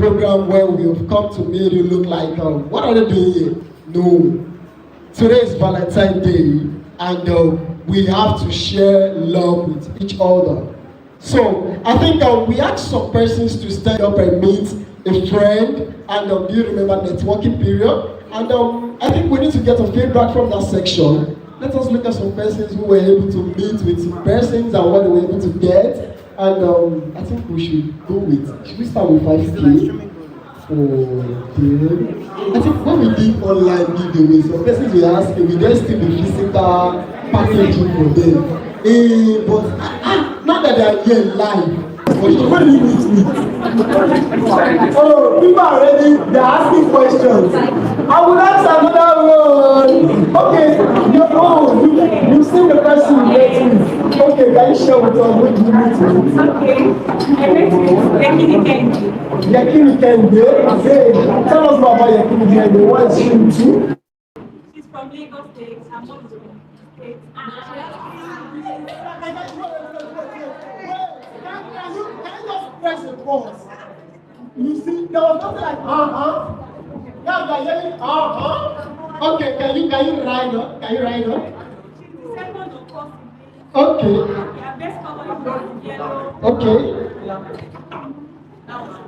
program where we have come to make you look like, what are they doing here? No. Today is Valentine's Day, and we have to share love with each other. So I think we asked some persons to stand up and meet a friend, and do you remember networking period? And I think we need to get a feedback from that section. Let us look at some persons who were able to meet with some persons and what they were able to get. And I think we should go with, should we start with 5K? I think when we did online giveaways, some persons were asking, we just still be physical packaging for them. But not that they are here live. When you meet me. Oh, people are ready, they're asking questions. I will answer another one. Okay, you've seen the person you met with. Okay, can you share with us what you meet with? Okay, I met with Yakini Kende. Yakini Kende? Hey, tell us more about Yakini Kende. What is she into? She's from Lagos State. I'm from State. Can you just press the pause? You see, there was nothing like Yeah, they're yelling Okay, can you ride up? Can you ride up? She's the second of course. Okay. Her best color is yellow. Okay.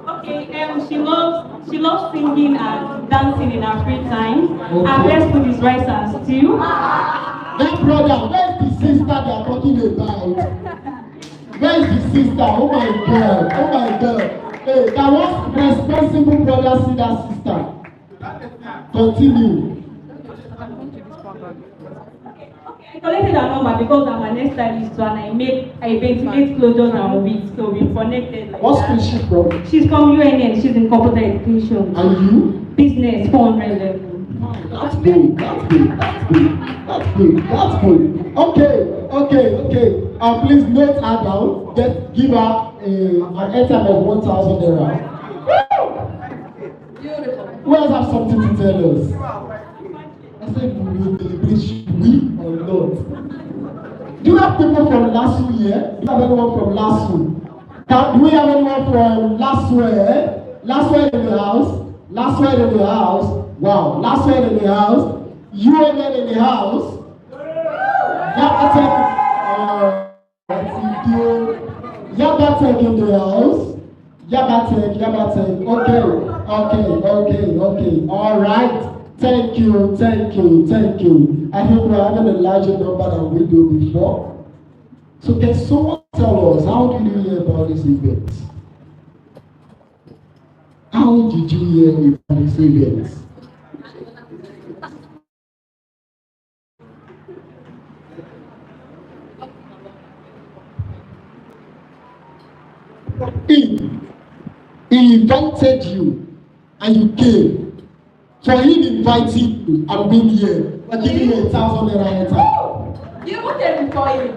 Okay, she loves singing and dancing in her free time. Okay. Her best food is rice and stew. That brother, where's the sister they are talking about? Where's the sister? Oh my God! Oh my God! Hey, that was responsible brother see that sister. Continue. I collected her number because I'm an hairstylist and I ventilate clothes and wigs, so we connected. Like what school is she from? She's from UNN. She's in computer education. And you? Business, 400 level. That's good. That's good. That's good. That's good. That's good. Okay. Please note her down. Give her an airtime of 1,000 naira. Beautiful. Who else have something to tell us? I said we will deliberate, we or not. Do you have people from Lasso here? Do you have anyone from Lasso? Do we have anyone from Lasso? Lasso in the house? Lasso in the house? Wow, Lasso in the house? UNN in the house? Yabatek in the house? Yabatek. Okay. All right. Thank you. I think we're having a larger number than we do before. So can someone tell us, how did you hear about this event? How did you hear about this event? He invited you and you came. For him inviting you and being here, we're giving you 1,000 naira. You wanted before you.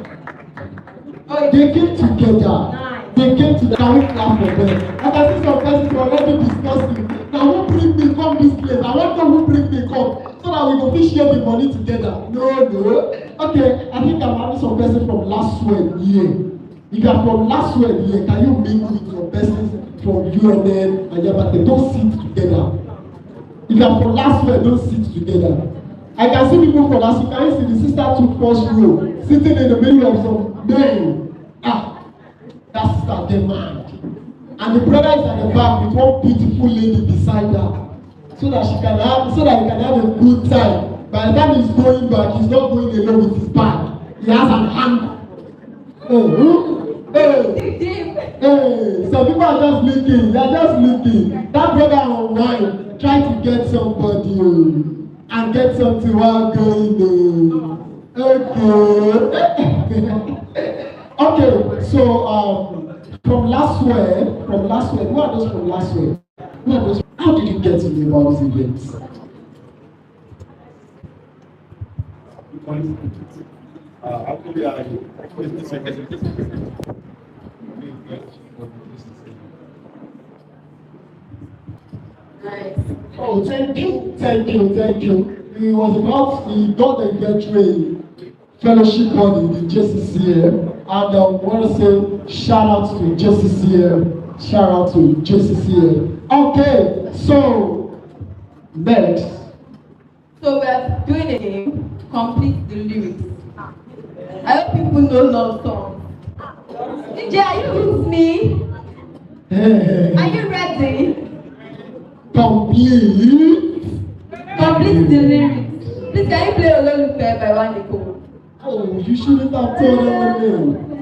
They came together. Nice. They came together. Can we clap for them? I can see some persons already discussing. Now who bring me come this place? I want them who bring me come so that we can share the money together. No. Okay, I think I'm having some persons from last week here. If you are from last week here, can you mingle with your persons from UNN and Yabate? Don't sit together. If you are from last week, don't sit together. I can see people from last week. Can you see the sister took first row, sitting in the middle of some men? That sister demand. And the brother is at the back with one beautiful lady beside her, so that he can have a good time. By the time he's going back, he's not going alone with his bag. He has an hand. Some people are just looking. They are just looking. That brother online trying to get somebody and get something while going. Okay. So from last week, who are those from last week? How did you get to know about this event? Nice. Oh, thank you. He got the veteran fellowship body, the JCCM, and I want to say shout out to JCCM Shout out to JCCA. Okay, so next. So we're doing a game, complete the lyrics. I hope people know love songs. DJ, are you with me? Are you ready? Complete the lyrics. Please, can you play Ololufe by Wandeko? Oh, you shouldn't have told them.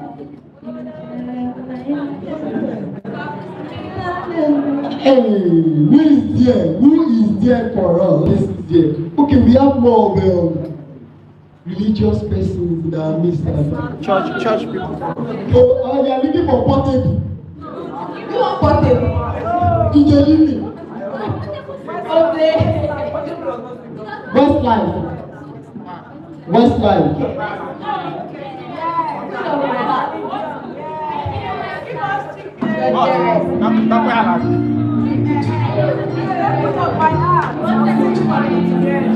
Hey, who is there? Who is there for us? This is there. Okay, we have more of religious persons in our midst. Church people. Oh, they are looking for portable. You want portable? DJ Lily. Okay. Westlife.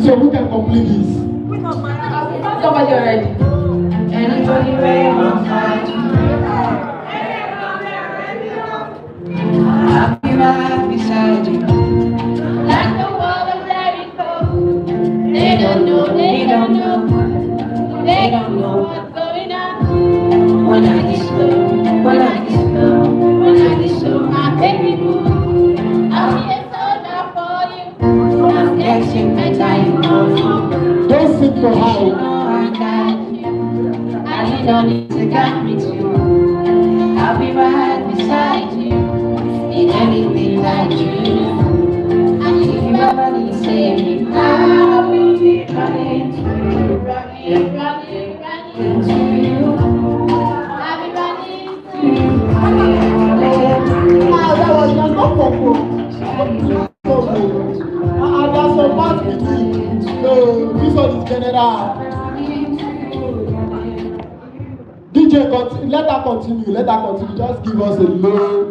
So who can complete this? Somebody already. Anybody ready? I'll be right beside you. Like the wall of Jericho. They don't know. They don't know what's going on. When I get slow, My baby boo, I'll be a soldier for you. I'm dancing my time on you. Don't sit for You how. know I got you. I don't need to guide me too. I'll be right beside you in anything that you do. And if you ever need to save me, I will be running to you. To you. I'll be running to you. That was just not for there's some part between. No, this one is general. DJ, let her continue. Just give us a low.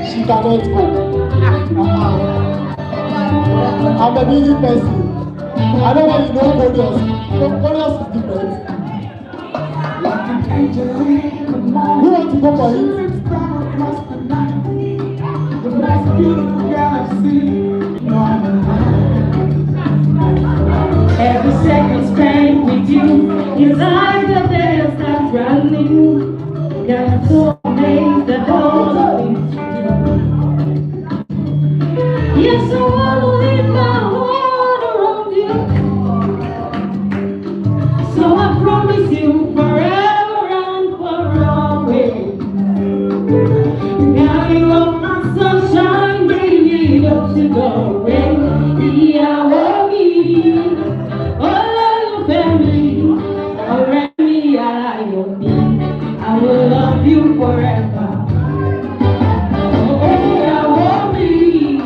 She cannot go. I'm a music person. I don't want to know chorus. Chorus is different. Who wants to go for it? Every second spent with you is like the day starts running. Got so amazed that all of things you do. Yes, I wanna leave my heart around you. So I promise you forever and for always. Now you are my sunshine, baby, don't you go away. Yeah, I want you. Oh, family, around me, I love you. I will love you forever. Oh, I want me.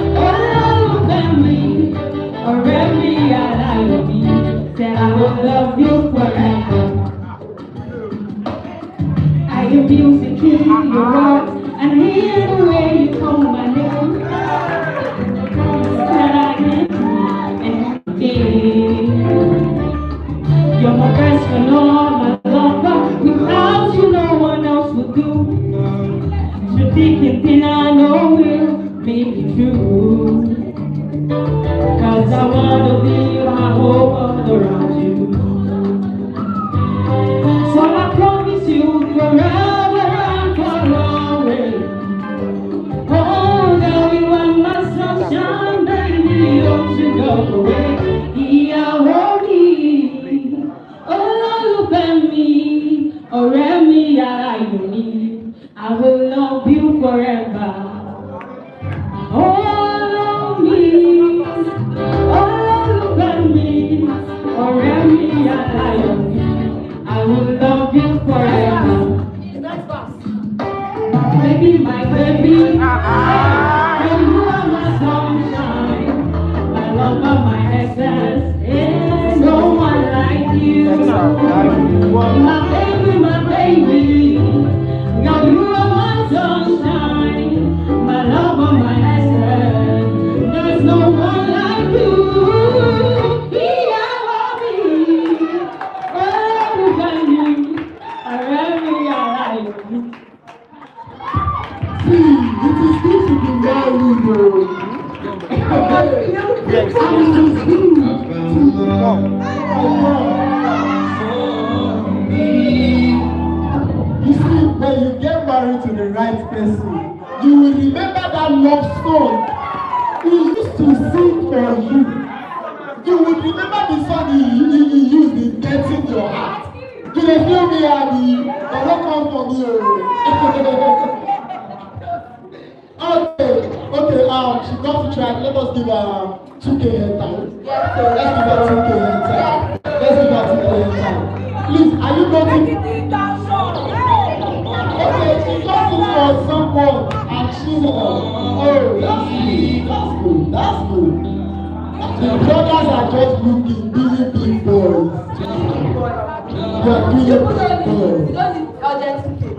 Oh, family, around me, I love you. Said I will love you forever. I hear music in your heart, and hear the way you call my name. Said I can you're my best friend, all my lover. Without you, no one else would do. So thinking I know will make it true. Cause I wanna be my whole world around you. So I promise you forever and for always. Oh, now you are my sunshine, baby, don't you go away. Yeah, me. Oh, look at me. Oh, me, I need. I will love you forever. Oh, me. Oh, look at me. Oh, me, I will love you forever. Baby, my baby. You are my sunshine. My lover, my essence. Ain't no one like you. My baby, girl, you are my sunshine, my lover, my essence. There's no one like you. Yes, And it is good to You see, when you get married to the right person, you will remember that love song he used to sing for you. You will remember the song he used in getting your heart. You dey feel me, Abby? But don't come for me. She got to try. Let us give her 2K head time. Yes, Let's give her 2K head time. Let's give her 2K head time. Please, are you noting? Okay, she got it for someone and she's oh, that's good. That's good. The brothers are just looking really big boys. You are doing You big don't boys. need urgent to pay.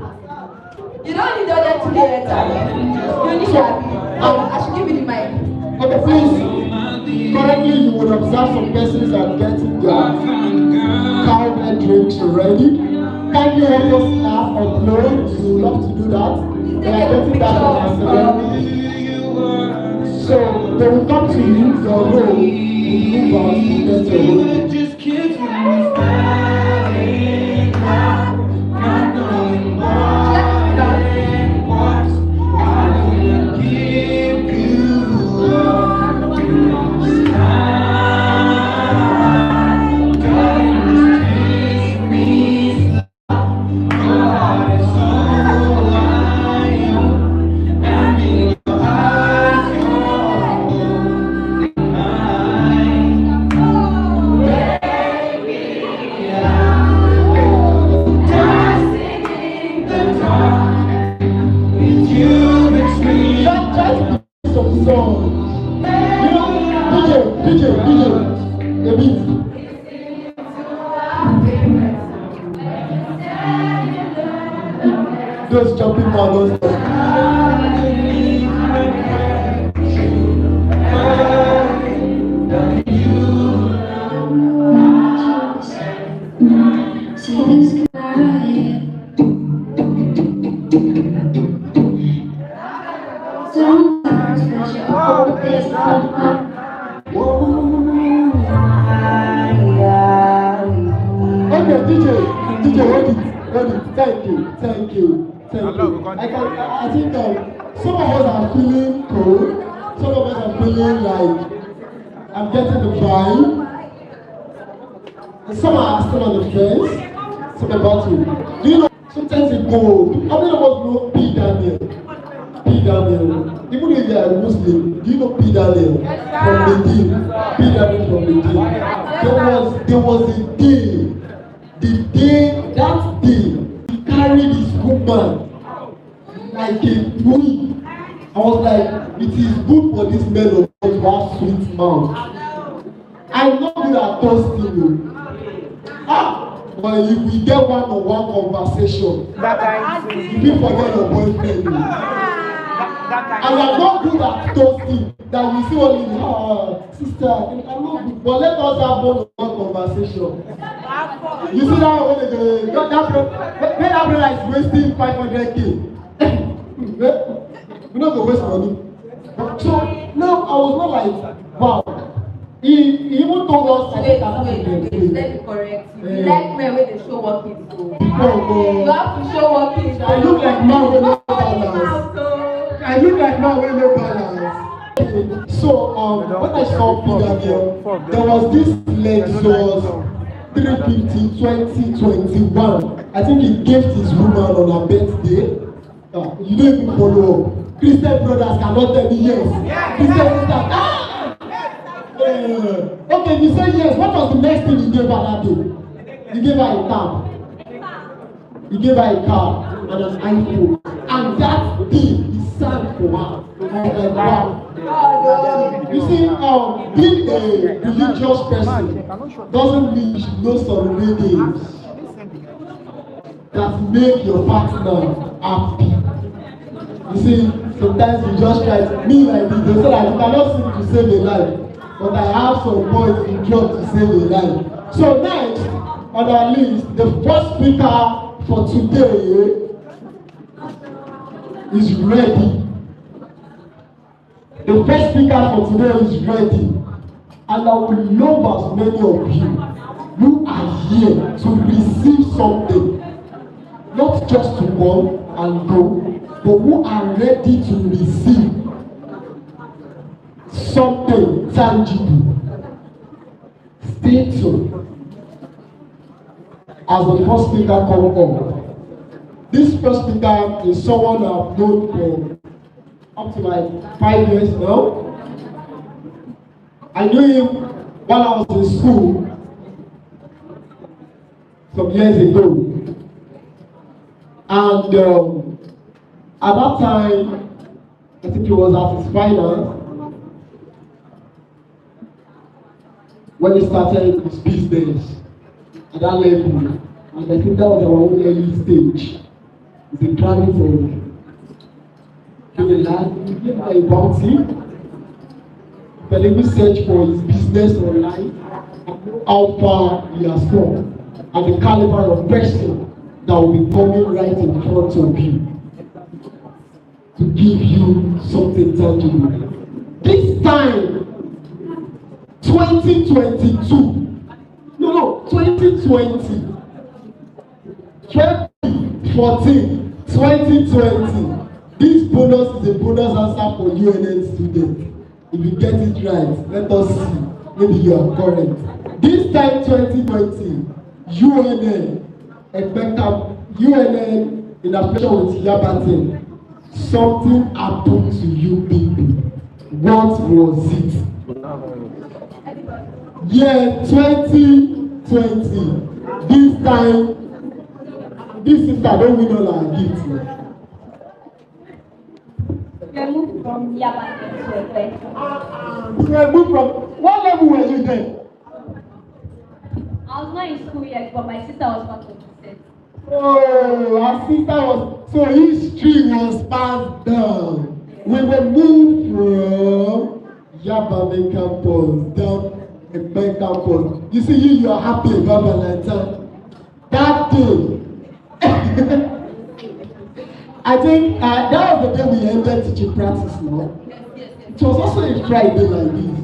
You don't need urgent to pay anytime. You need I should give you the mic. Okay, please. Currently, you would observe some persons are getting their cowbell drinks ready. Kindly help us now upload. We would love to do that. They are getting that on Instagram. So they will come to you, your role, you move out, you get your role. Just kids when we started, not knowing what I will give you up. Darling, kiss me slow. Your heart is so wild, and in your eyes, Some song. You know, DJ, a beat. Those jumping down, Okay, DJ, hold it. Thank you. I think some of us are feeling cold, some of us are feeling like I'm getting the vibe, and some are still on the fence. Some about you. Do you know sometimes it goes? How many of us know P. Daniel? P. Daniel. Even if you are a Muslim, do you know P. Daniel from Medina? P. Daniel from Medina. There was a day. That day, he carried his woman like a queen. I was like, it is good for this man of God to have sweet mouth. I'm not good at toasting. But if we get one-on-one conversation, you will forget your boyfriend. And I'm not good at toasting. That you see only, sister, I'm not good. But let us have one-on-one conversation. You see that when that brother is wasting 500K. We not go waste money. So now I was not like, wow. He even told us Wait, let me correct you. You like men when they show working. You have to show working. I look like man with no balance. I look like man with no balance. So when I saw P. there was this Lexus 350 2021. I think he gave his woman on her birthday. You don't even follow up. Christian brothers cannot tell me yes. Christian sisters, okay, you say yes. What was the next thing you gave her that day? You gave her a car. You gave her a car and an iPhone. And that day, he sang for her. I was like, wow. You see, being a religious person doesn't mean you should know some rhythms that make your partner happy. You see, sometimes you just try to, me like this, they say like, you cannot sing to save a life. But I have some boys in job to save a life. So next on our list, the first speaker for today is ready. The first speaker for today is ready. And I would love as many of you who are here to receive something. Not just to come and go, but who are ready to receive something tangible. Stay tuned as the first speaker comes up. This first speaker is someone I've known for up to like 5 years now. I knew him while I was in school some years ago. And at that time, I think he was at his finals when he started his business at that level. And I think that was our own early stage. He's a graduate of a bounty. But let me search for his business online and know how far he has come and the caliber of person that will be coming right in front of you to give you something tangible. This time, 2022, no, 2020, 2014, 2020, this bonus is a bonus answer for UNN students. If you get it right, let us see. Maybe you are correct. This time, 2020, UNN in affiliation with Yabatin, something happened to you people. What was it? Yeah, 2020. This time, this sister don't win all our gifts. We moved from Yabatin to Ekpe. You were moved from, what level were you then? I was not in school yet, but my sister was part of the set. Oh, our sister was, so history was passed down. We were moved from Yabame campus down Ekpe campus. You see, you are happy about Valentine. That day, I think that was the day we ended teaching practice now. It was also a Friday like this.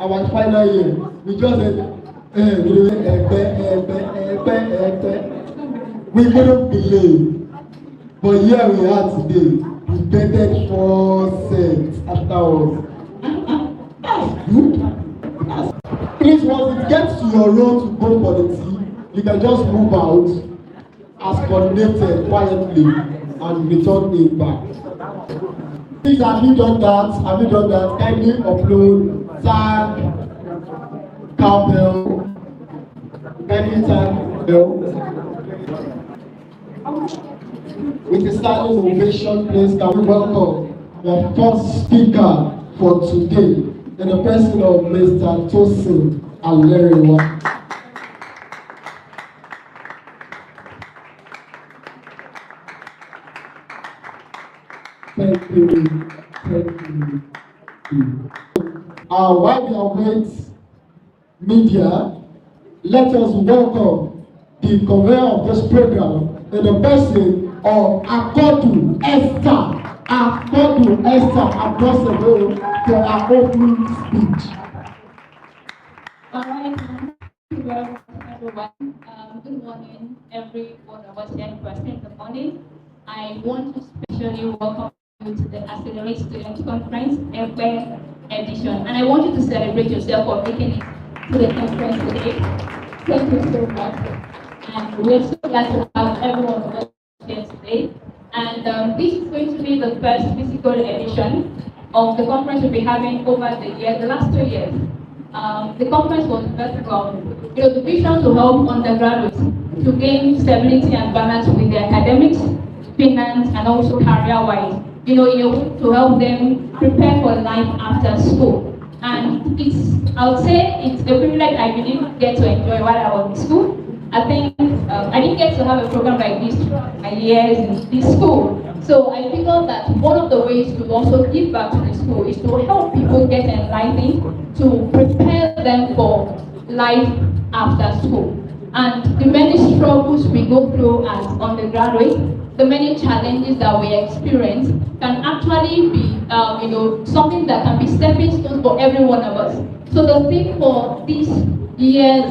Our final year, we just said, we couldn't believe. But here we are today. We betted 4 cents afterwards. That's good. Please, once it gets to your road to go for the tea, you can just move out as coordinated quietly and return it back. Please, have you done that? Have you done that? Kindly upload, tag, cowbell, kindly tag, bell. With a standing ovation, please, can we welcome the first speaker for today, in the person of Mr. Tosin Aleriwa. Thank you. While we await media, let us welcome the convener of this program in the person of Akodu Esther. Akodu Esther across the road for our opening speech. All right, everyone. Good morning, every one of us here present in the morning. I want to specially welcome you to the Accelerate Student Conference Ekpe edition, and I want you to celebrate yourself for making it to the conference today. Thank you so much, and we're so glad to have everyone of us here today. And this is going to be the first physical edition of the conference we'll be having over the year, the last 2 years. The conference was first the vision to help undergraduates to gain stability and balance with their academics, finance, and also career-wise. To help them prepare for life after school. And I would say it's a privilege I didn't get to enjoy while I was in school. I think I didn't get to have a program like this throughout my years in this school. So I figured that one of the ways to also give back to the school is to help people get enlightened, to prepare them for life after school. And the many struggles we go through as undergraduates the many challenges that we experience can actually be, something that can be stepping stones for every one of us. So the theme for this year's,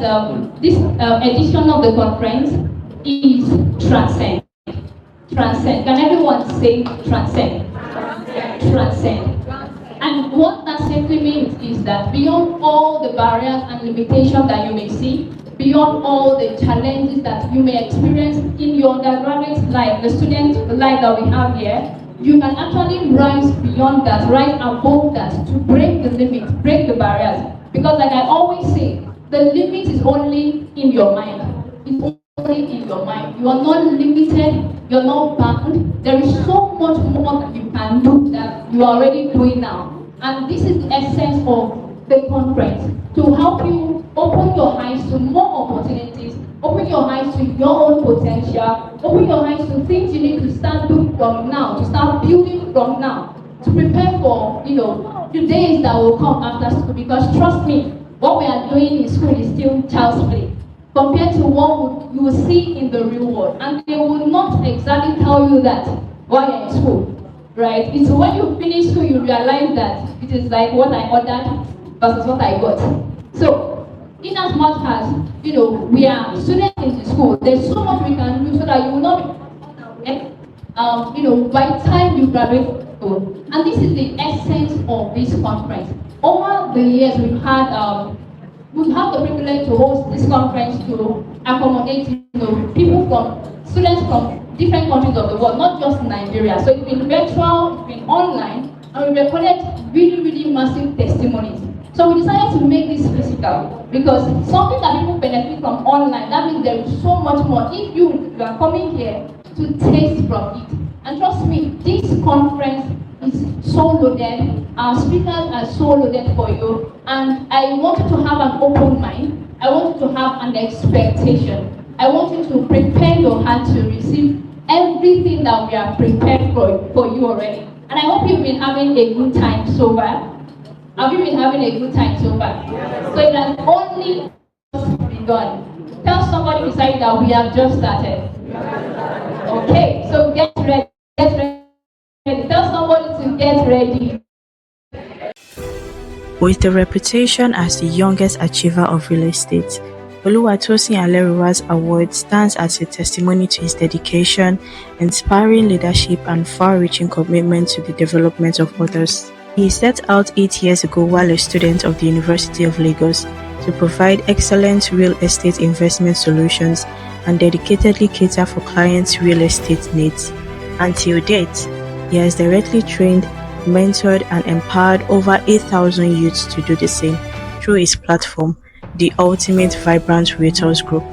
edition of the conference is transcend. Transcend. Can everyone say transcend? Transcend. And what that simply means is that beyond all the barriers and limitations that you may see, beyond all the challenges that you may experience in your undergraduate life, the student life that we have here, you can actually rise beyond that, rise above that, to break the limits, break the barriers. Because like I always say, the limit is only in your mind. It's only in your mind. You are not limited, you're not bound. There is so much more that you can do that you are already doing now. And this is the essence of the conference, to help you open your eyes to more opportunities, open your eyes to your own potential, open your eyes to things you need to start doing from now, to start building from now, to prepare for, the days that will come after school. Because trust me, what we are doing in school is still child's play compared to what you will see in the real world. And they will not exactly tell you that while you're in school, right? It's when you finish school you realize that it is like what I ordered versus what I got. So, in as much as, we are students in the school, there's so much we can do so that you will not be, by the time you graduate. And this is the essence of this conference. Over the years, we've had the privilege to host this conference to accommodate students from different countries of the world, not just Nigeria. So it's been virtual, it's been online, and we recorded really, really massive testimonies. So we decided to make this physical because something that people benefit from online, that means there is so much more if you are coming here to taste from it. And trust me, this conference is so loaded. Our speakers are so loaded for you. And I want you to have an open mind. I want you to have an expectation. I want you to prepare your heart to receive everything that we are prepared for you already. And I hope you've been having a good time so far. Have you been having a good time so far? So it has only just begun. Tell somebody beside you that we have just started. Okay, so get ready. Get ready. Tell somebody to get ready. With a reputation as the youngest achiever of real estate, Oluwatosin Aleriwa's award stands as a testimony to his dedication, inspiring leadership, and far-reaching commitment to the development of others. He set out 8 years ago while a student of the University of Lagos to provide excellent real estate investment solutions and dedicatedly cater for clients' real estate needs. Until date, he has directly trained, mentored, and empowered over 8,000 youths to do the same through his platform, the Ultimate Vibrant Realtors Group.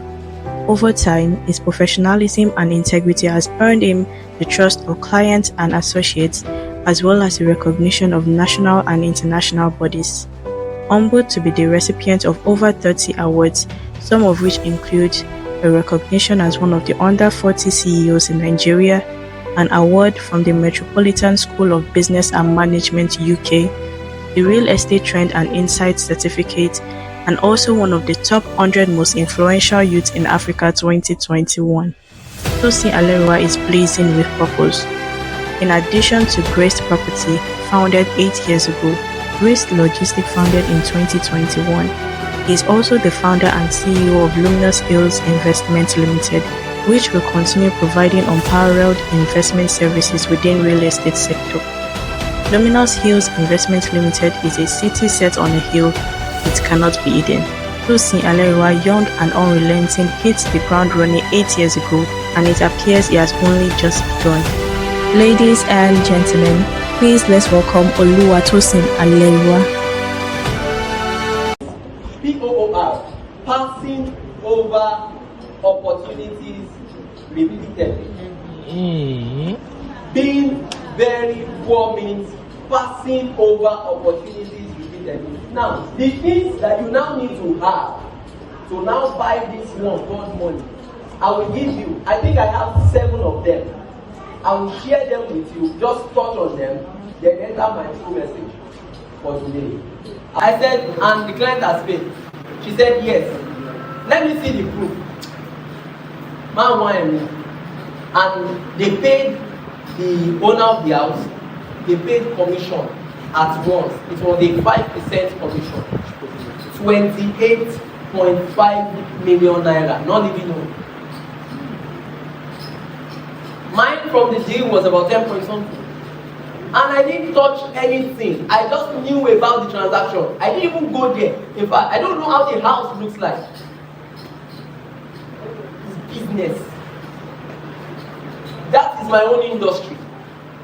Over time, his professionalism and integrity has earned him the trust of clients and associates, as well as the recognition of national and international bodies. Humbled to be the recipient of over 30 awards, some of which include a recognition as one of the under 40 CEOs in Nigeria, an award from the Metropolitan School of Business and Management UK, the Real Estate Trend and Insight Certificate, and also one of the top 100 most influential youths in Africa 2021. Tosin Aleriwa is blazing with purpose. In addition to Grace Property, founded 8 years ago, Grace Logistic founded in 2021. He is also the founder and CEO of Luminous Hills Investment Limited, which will continue providing unparalleled investment services within real estate sector. Luminous Hills Investment Limited is a city set on a hill. It cannot be hidden. Tosin Aleriwa, young and unrelenting, hit the ground running 8 years ago, and it appears he has only just begun. Ladies and gentlemen, please let's welcome Oluwatosin Aleriwa. POOR, passing over opportunities repeatedly. Being very poor means passing over opportunities repeatedly. Now, the things that you now need to have to now buy this one called money, I will give you. I think I have 7 of them. I will share them with you. Just touch on them, then enter my true message for today. I said, and the client has paid. She said, yes. Let me see the proof. Man, why me? and they paid the owner of the house, they paid commission at once. It was a 5% commission. 28.5 million naira, not even known. Mine from the deal was about 10 point something. And I didn't touch anything. I just knew about the transaction. I didn't even go there. In fact, I don't know how the house looks like. It's business. That is my own industry.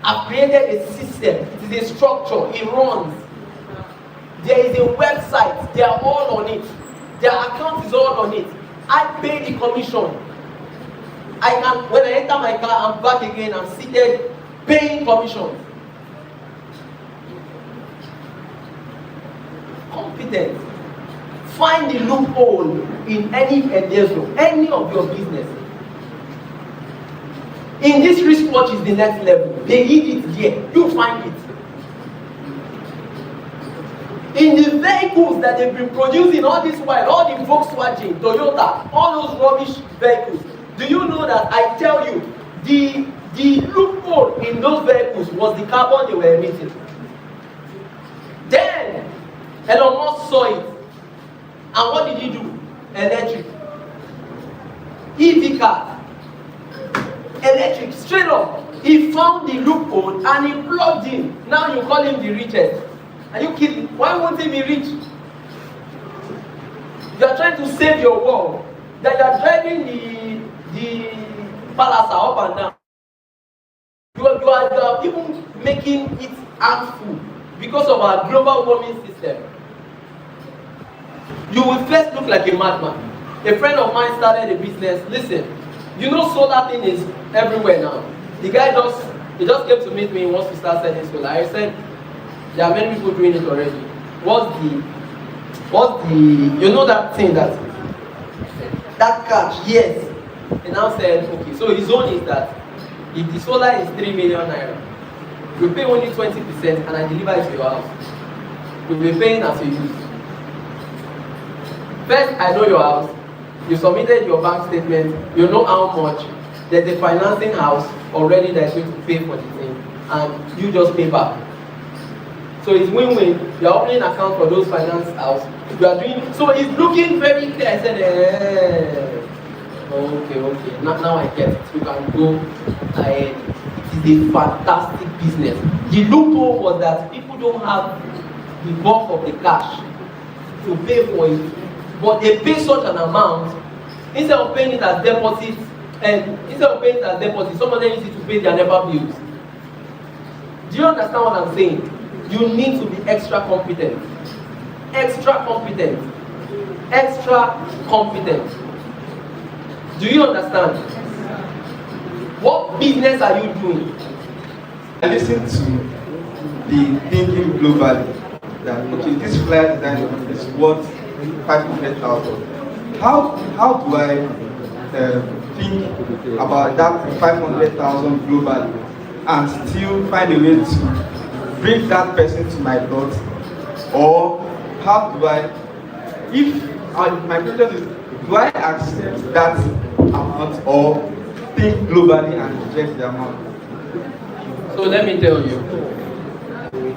I've created a system. It is a structure. It runs. There is a website. They are all on it. Their account is all on it. I pay the commission. I can, when I enter my car, I'm back again. I'm seated paying commission. Competent. Find the loophole in any endeavor, any of your business. In this wristwatch is the next level. They need it here. You find it. In the vehicles that they've been producing all this while, all the Volkswagen, Toyota, all those rubbish vehicles, do you know that I tell you, the loophole in those vehicles was the carbon they were emitting. Then Elon Musk saw it. And what did he do? Electric. EV car. Electric, straight up. He found the loophole and he plugged in. Now you call him the richest. Are you kidding? Why won't he be rich? You are trying to save your world. That you are driving the palace up and down. You are even making it harmful because of our global warming system. You will first look like a madman. A friend of mine started a business. Listen, you know solar thing is everywhere now. The guy just came to meet me. He wants to start selling solar. I said, there are many people doing it already. What's the you know that thing that catch? Yes. He now said, okay, so his own is that if the solar is 3 million naira, you pay only 20% and I deliver it to your house. You'll be paying as you use. First, I know your house. You submitted your bank statement. You know how much. There's a financing house already that's going to pay for the thing, and you just pay back. So it's win-win. You are opening an account for those finance house. You are doing so. It's looking very clear. I said, okay. Now I get it. You can go ahead. It is a fantastic business. The loophole was that people don't have the bulk of the cash to pay for it, but they pay such an amount instead of paying it as deposits. And instead of paying it as deposits, some of them use it to pay their NEPA bills. Do you understand what I'm saying? You need to be extra competent. Extra competent. Extra competent. Do you understand? What business are you doing? I listened to the thinking globally that okay, this flyer design is worth 500,000. How do I think about that 500,000 globally and still find a way to bring that person to my plot? Or how do I, my question is, do I accept that amount or think globally and reject the amount? So let me tell you,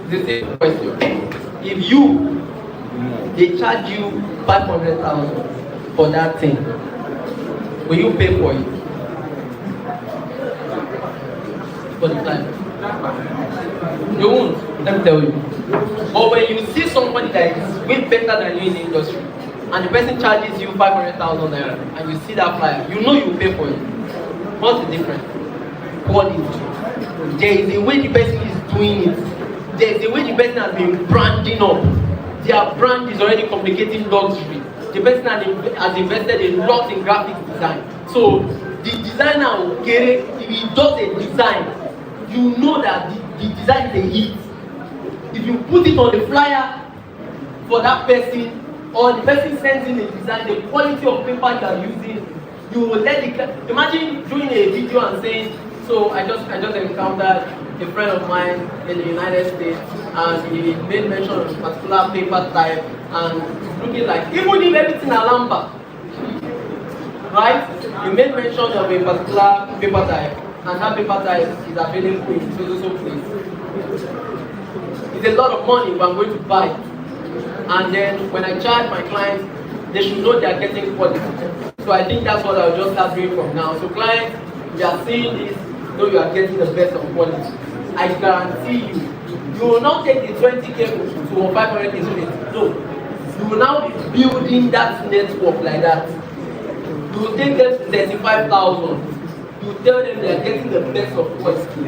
this is the question. If they charge you 500,000 for that thing, will you pay for it? For the time? You won't, let me tell you. But when you see somebody that is way better than you in the industry, and the person charges you 500,000 naira, and you see that flyer, you know you pay for it. What's the difference? Quality. There is a way the person is doing it. There is a way the person has been branding up. Their brand is already communicating luxury. The person has invested a lot in graphics design. So the designer, okay, if he does a design, you know that the design is a hit. If you put it on the flyer for that person, or the person sends in a design, the quality of paper you are using, you will let the imagine doing a video and saying, so I just encountered a friend of mine in the United States, and he made mention of a particular paper type, and it's looking like, even if everything Alamba, right? You made mention of a particular paper type, and that paper type is available in so place. It's a lot of money if I'm going to buy it. And then when I charge my clients, they should know they are getting quality. So I think that's what I'll just start doing from now. So clients, you are seeing this, know you are getting the best of quality. I guarantee you, you will not take the 20 cables to a 500 instrument. No. You will now be building that network like that. You will take them to 35,000. You will tell them they are getting the best of quality.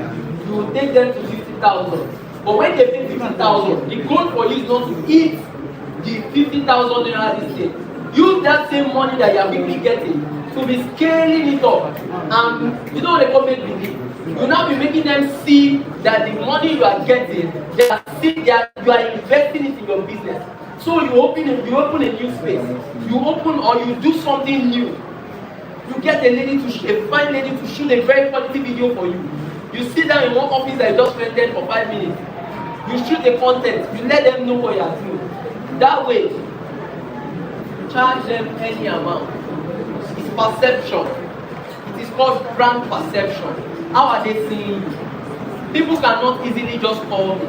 You will take them to 50,000. But when they pay 50,000, the goal for you is not to eat the 50,000 naira this day. Use that same money that you are quickly getting to be scaling it up. And you know what they call make believe. You now be making them see that the money you are getting, they are seeing that you are investing it in your business. So you open a new space. You open or you do something new. You get a fine lady to shoot a very quality video for you. You sit down in one office that you just rented for 5 minutes. You shoot the content. You let them know what you are doing. That way, charge them any amount. It's perception. It is called brand perception. How are they seeing you? People cannot easily just call me.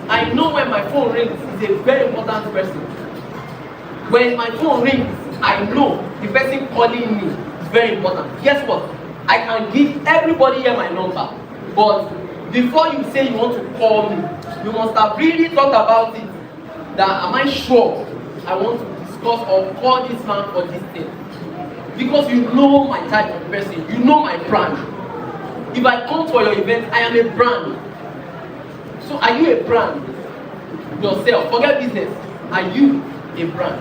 I know when my phone rings, it's a very important person. When my phone rings, I know the person calling me is very important. Guess what? I can give everybody here my number. But before you say you want to call me, you must have really thought about it. That am I sure I want to discuss or call this man for this thing? Because you know my type of person, you know my brand. If I come for your event, I am a brand. So are you a brand? Yourself, forget business. Are you a brand?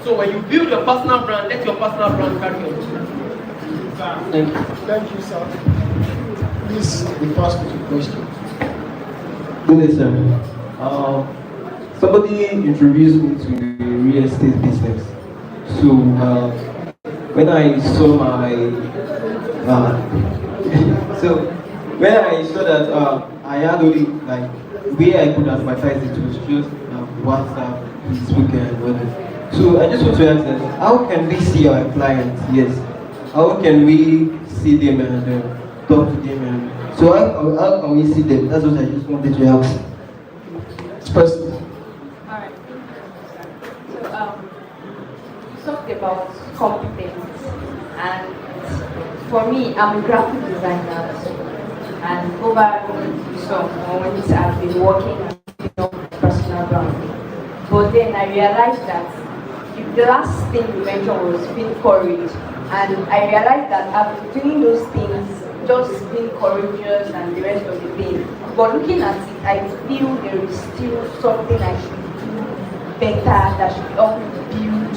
So when you build your personal brand, let your personal brand carry on. Thank you. Thank you, sir. Please, the first question. Good day, sir. Somebody introduced me to the real estate business. So when I saw my when I saw that I had only like way I could advertise it was just WhatsApp, Facebook, and whatever. So I just want to ask them, how can we see our clients? Yes. How can we see them and talk to them? And so how can we see them? That's what I just wanted to ask. First. Alright. So you talked about competence, and for me, I'm a graphic designer, and over some moments I've been working on personal branding. But then I realized that the last thing you mentioned was being courage, and I realized that I've been doing those things, just being courageous and the rest of the thing. But looking at it, I feel there is still something I should do better that should help me build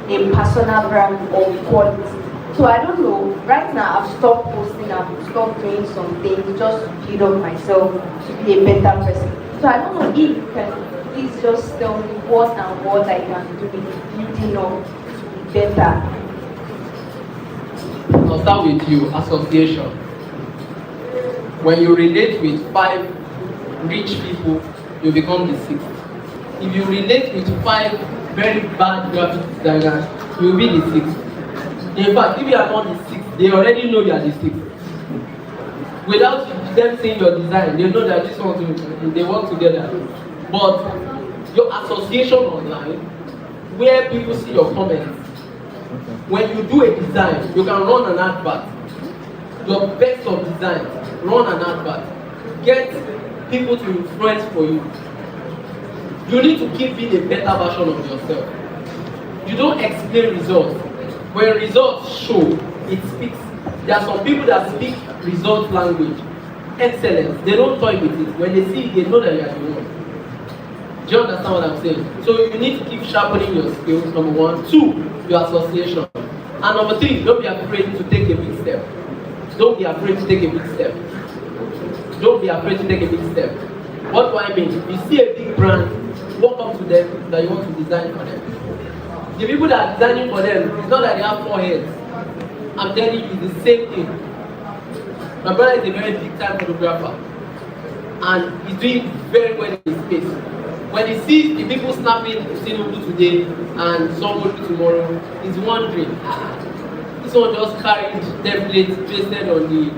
a personal brand of quality. So I don't know, right now I've stopped posting, I've stopped doing some things just to build up myself to be a better person. So I don't know if you can please just tell me what and what I can do in building up to be better. I'll start with you, association. When you relate with 5 rich people, you become the 6th. If you relate with 5 very bad graphic designers, you will be the 6th. In fact, if you are not the 6th, they already know you are the 6th. Without them seeing your design, they know that this one, they work together. But your association online, where people see your comments, when you do a design, you can run an advert. Your best of design, run an advert. Get people to influence for you. You need to keep being a better version of yourself. You don't explain results. When results show, it speaks. There are some people that speak result language. Excellence. They don't toy with it. When they see it, they know that you are the one. Do you understand what I'm saying? So you need to keep sharpening your skills, number 1. 2, your association. And number 3, don't be afraid to take a big step. Don't be afraid to take a big step. Don't be afraid to take a big step. What do I mean? If you see a big brand, walk up to them that you want to design for them. The people that are designing for them, it's not that they have 4 heads. I'm telling you, it's the same thing. My brother is a very big time photographer. And he's doing very well in his space. When he sees the people snapping Tinubu today and somebody tomorrow, he's wondering, someone just carried templates pasted on the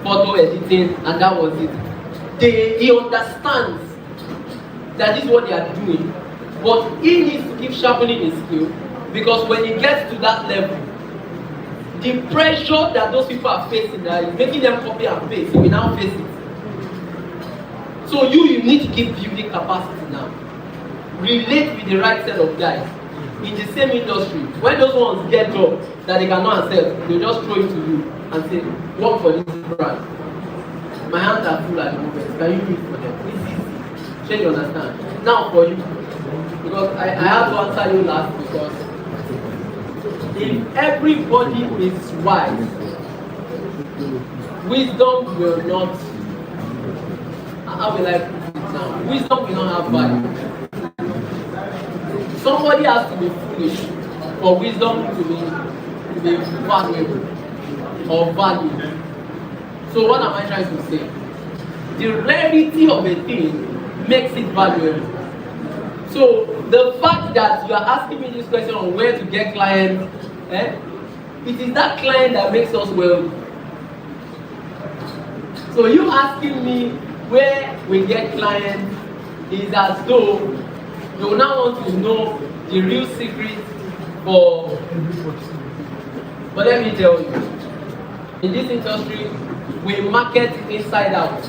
photo editing, and that was it. He understands that this is what they are doing, but he needs to keep sharpening his skill, because when he gets to that level, the pressure that those people are facing that is making them copy and paste, he will now face it. So you need to keep building capacity now. Relate with the right set of guys in the same industry. When those ones get jobs that they cannot accept, they just throw it to you and say, work for this brand. My hands are full at the moment. Can you do it for them? It's easy. Shall you understand? Now for you, because I have to answer you last, because if everybody is wise, wisdom will not. How will I put it now? Wisdom will not have value. Somebody has to be foolish for wisdom to be valuable or valued. So what am I trying to say? The rarity of a thing makes it valuable. So the fact that you are asking me this question on where to get clients, it is that client that makes us wealthy. So you asking me where we get clients is as though you now want to know the real secret for. But let me tell you, in this industry, we market inside out.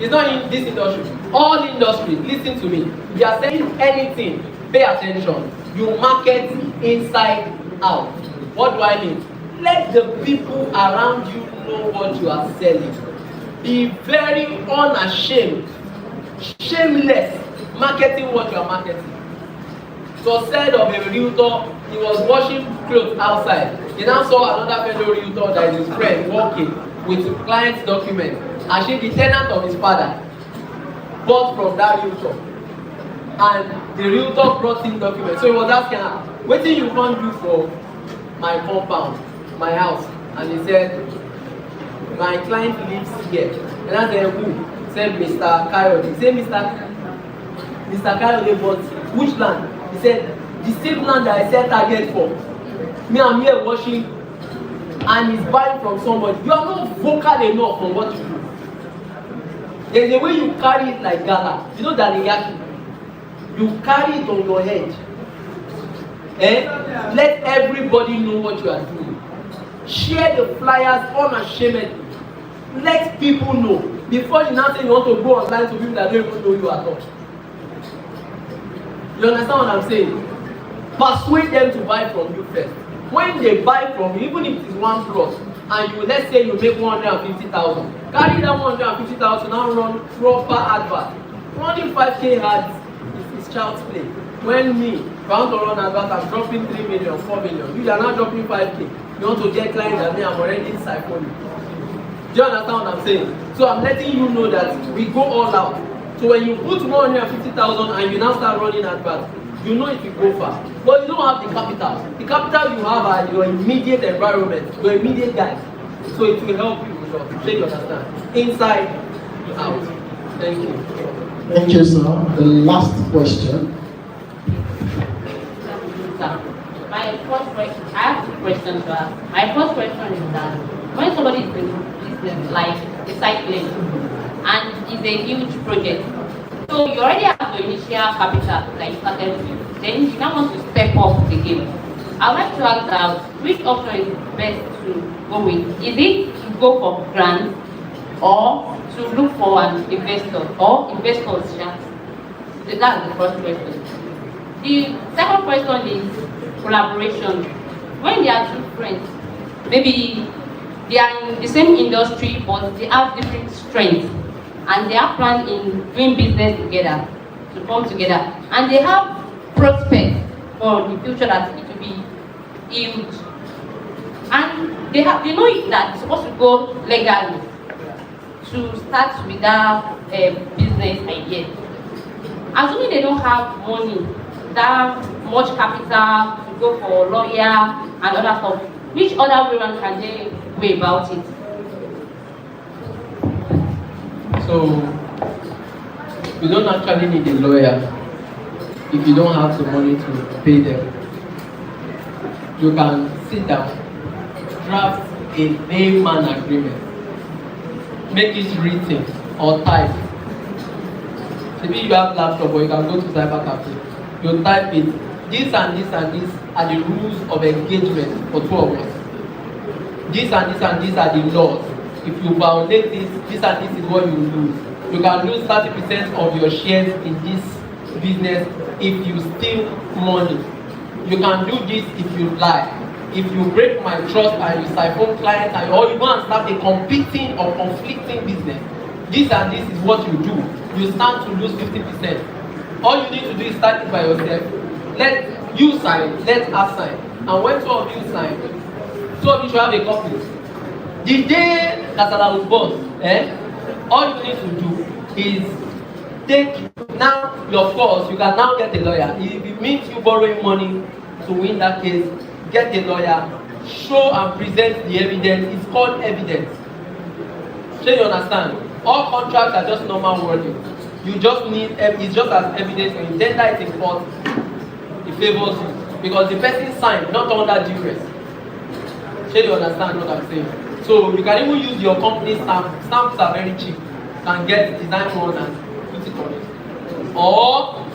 It's not in this industry. All industries, listen to me. If you are selling anything, pay attention. You market inside out. What do I mean? Let the people around you know what you are selling. Be very unashamed, shameless, marketing what you are marketing. So said of a realtor, he was washing clothes outside. He now saw another fellow realtor that is his friend walking with the client's document. Actually, the tenant of his father bought from that realtor, and the realtor brought him documents. So he was asking her, "What do you want to do for my compound, my house?" And he said, "My client lives here." And I said, "Who?" He said, "Mr. Kayode." He said, Mr. Kayode bought which land? He said, "The same land that I set target for. Me, I'm here washing, and he's buying from somebody." You are not vocal enough on what you do. There's a way you carry it like gala. You know that yaki. You carry it on your head. Let everybody know what you are doing. Share the flyers unashamedly. Let people know. Before you now say you want to go online to people that don't even know you at all. You understand what I'm saying? Persuade them to buy from you first. When they buy from you, even if it's one plot, and you, let's say you make 150,000, carry that 150,000 now run proper advert. Running 5K ads is child's play. When me, if I want to run advert, I'm dropping 3 million, 4 million. You are not dropping 5K. You want to get clients that me, I'm already inside for you. Do you understand what I'm saying? So I'm letting you know that we go all out. So when you put 150,000 and you now start running adverts, you know it will go far. But you don't have the capital. The capital you have are your immediate environment, your immediate guys. So it will help you with your, so you understand. Inside, out. Thank you. Thank you, sir. The last question. My first question, I have 2 questions to ask. My first question is that when somebody is in business like recycling and it's a huge project, so you already have the initial capital that you started with, then you now want to step up the game. I'd like to ask that which option is best to go with? Is it to go for grants or to look for an investor or investors? That's the first question. The second question is collaboration. When there are 2 friends, maybe they are in the same industry but they have different strengths and they have plans in doing business together, to come together, and they have prospects for the future that it will be huge. And they know that it's supposed to go legally to start with that business idea. Assuming they don't have money, that much capital to go for a lawyer and other stuff, which other way can they go about it? So, you don't actually need a lawyer if you don't have the money to pay them. You can sit down draft a layman agreement. Make it written or typed. Maybe you have laptop or you can go to cyber cafe. You type it. This and this and this are the rules of engagement for two of us. This and this and these are the laws. If you violate this and this is what you lose. You can lose 30% of your shares in this business if you steal money. You can do this if you lie. If you break my trust and you siphon clients or you go and start a competing or conflicting business, this and this is what you do. You stand to lose 50%. All you need to do is start it by yourself. Let you sign, let us sign. And when two of you sign, two of you should have a copy. The day Kasala was born, all you need to do is take now your course. You can now get a lawyer. If it means you borrowing money to win that case, get a lawyer, show and present the evidence. It's called evidence. So you understand? All contracts are just normal wording. You just need it's just as evidence when you tender it in court. It favors you because the person signed not under duress. So you understand what I'm saying? So you can even use your company stamp. Stamps are very cheap. You can get design one and put it on it. Or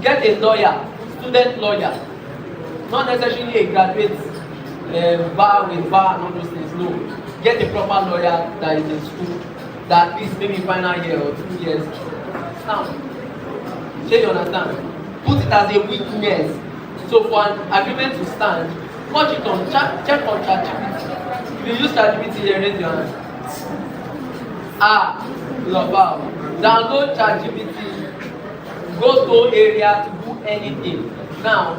get a lawyer, student lawyer. Not necessarily a graduate bar with bar and all those things. No. Get a proper lawyer that is in school, that at least maybe final year or 2 years. Stamp. So you understand? Put it as a witness. So for an agreement to stand, watch it on check on ChatGPT. If you use ChatGPT, raise your hand. Love out. Download ChatGPT. Go to area to do anything. Now,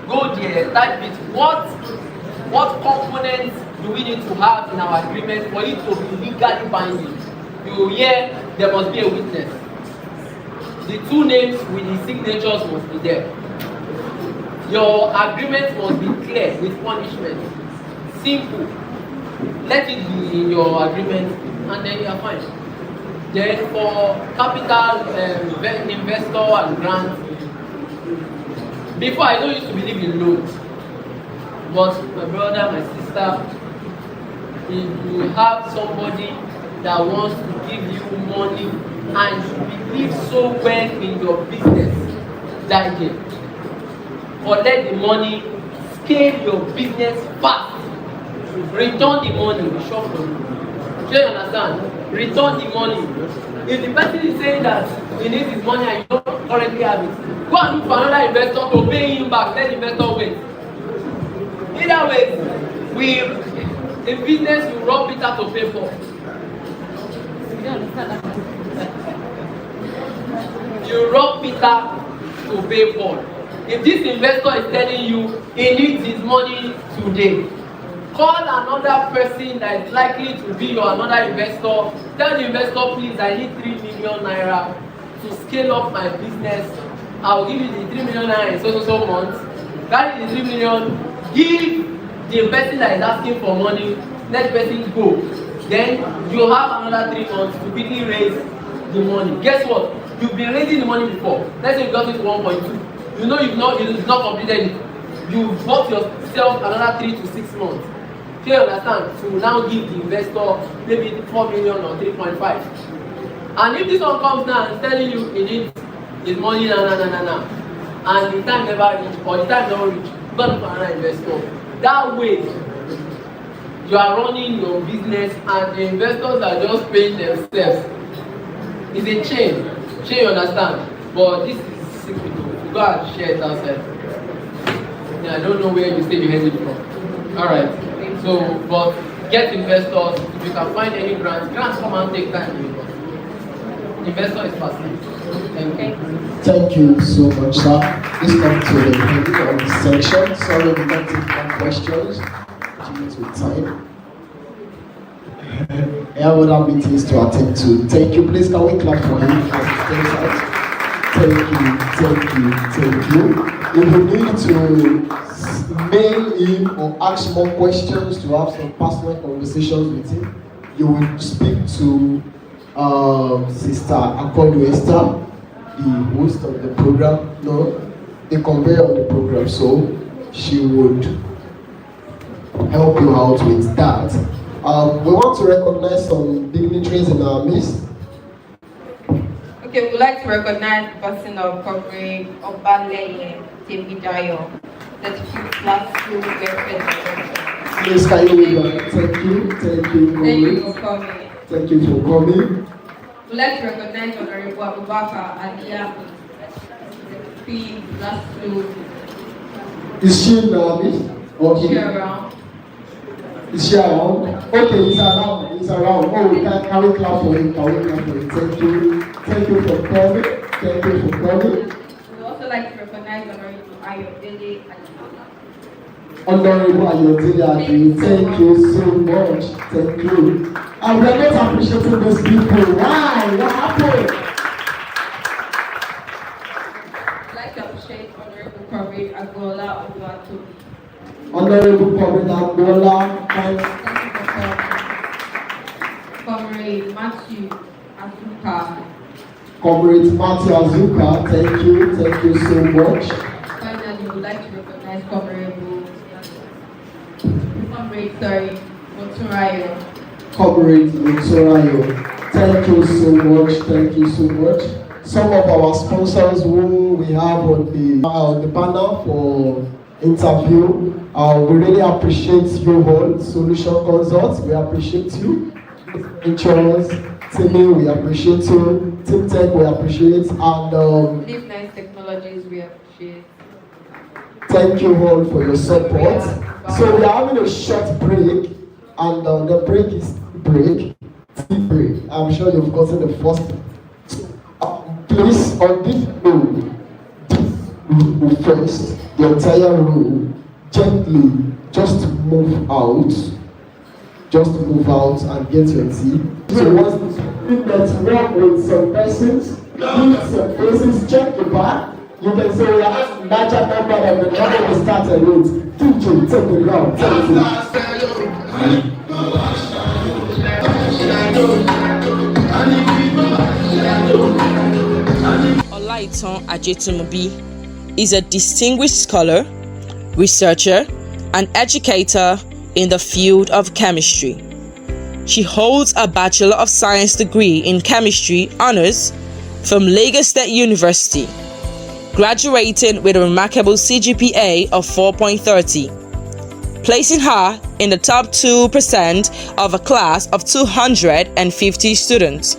go there, type it. What components do we need to have in our agreement for it to be legally binding? You hear there must be a witness. The two names with the signatures must be there. Your agreement must be clear with punishment. Simple. Let it be in your agreement and then you are fine. Then for capital investor and grant, before I don't used to believe in loans. But my brother, my sister, if you have somebody that wants to give you money and you believe so well in your business, that day, collect the money, scale your business fast, return the money, we shop for you. Do you understand? Return the money. If the person is saying that he needs his money and you don't currently have it, go and look for another investor to pay him back, let the investor wait. Either way, in business you rob Peter to pay for. You understand that? You rob Peter to pay for. If this investor is telling you he needs his money today, call another person that is likely to be your another investor. Tell the investor, please, I need 3 million naira to scale up my business. I will give you the 3 million naira in so months. Carry the 3 million, give the person that is asking for money, let the person go. Then you have another 3 months to quickly raise the money. Guess what? You've been raising the money before. Let's say you got it to 1.2. You know you've not completed it. You bought yourself another 3 to 6 months. Do you understand? To now give the investor maybe 4 million or 3.5. And if this one comes now and telling you he needs his money now, and the time never reach or the time don't reach, you got to find another investor. That way, you are running your business and the investors are just paying themselves. It's a chain. You understand? But this is secret. You go and share it outside. Yeah, I don't know where you say you heard it from. Alright. So, but get investors. If you can find any grants come and take time. Investor is passive. Thank you. Thank you so much, sir. This comes to the end of the section. Sorry, we can't take more questions due to time. I have other meetings to attend to. Thank you. Please, can we clap for him for his out? Thank you. If you need to mail him or ask more questions to have some personal conversations with him, you will speak to Sister Akolu Esther, the host of the program, the conveyor of the program. So she would help you out with that. We want to recognize some dignitaries in our midst. Okay, we'd like to recognize the person of Comrade Obaleye Temidayo, that you last two Please, can you wave that? Thank you. Thank you for coming. Thank you for coming. We'd like to recognize Honorable Abubakar Aliyami, the last two. Is she in our midst? Okay. Is she around? Is she around? Okay, he's around. He's around. Oh, can we clap for him? Can we clap for him? Thank you. Thank you for coming. Thank you for coming. We'd also like to recognize Honorable Ayodele Ajibola. Honorable Ayodele, thank you so much. Thank you. And we are not appreciating those people. Why? What happened? I'd like to appreciate Honorable Comrade Agola Oluwatobi. Honorable Comrade Agola, Thank you for coming. Comrade Matthew Azuka. Comrade Matthew Azuka, thank you so much. Finally, we would like to recognize Comrade Moturayo. Comrade Moturayo, thank you so much. Some of our sponsors who we have on the banner for interview, we really appreciate you all. Solution Consults, we appreciate you. Insurance, Timmy, we appreciate you. Team Tech, we appreciate, and Live Nice Technologies, we appreciate. Thank you all for your support. So we are having a short break, and the break is tea break. I'm sure you've gotten the first. Please, on this row first, the entire row, gently, just move out. Just move out and get your tea. So once let's work with some persons, meet some persons, check the back. You can say we have larger number than the number we started with. DJ, take it down. Olaitan Ajetunmobi is a distinguished scholar, researcher, and educator in the field of chemistry. She holds a Bachelor of Science degree in Chemistry Honours from Lagos State University, graduating with a remarkable CGPA of 4.30, placing her in the top 2% of a class of 250 students.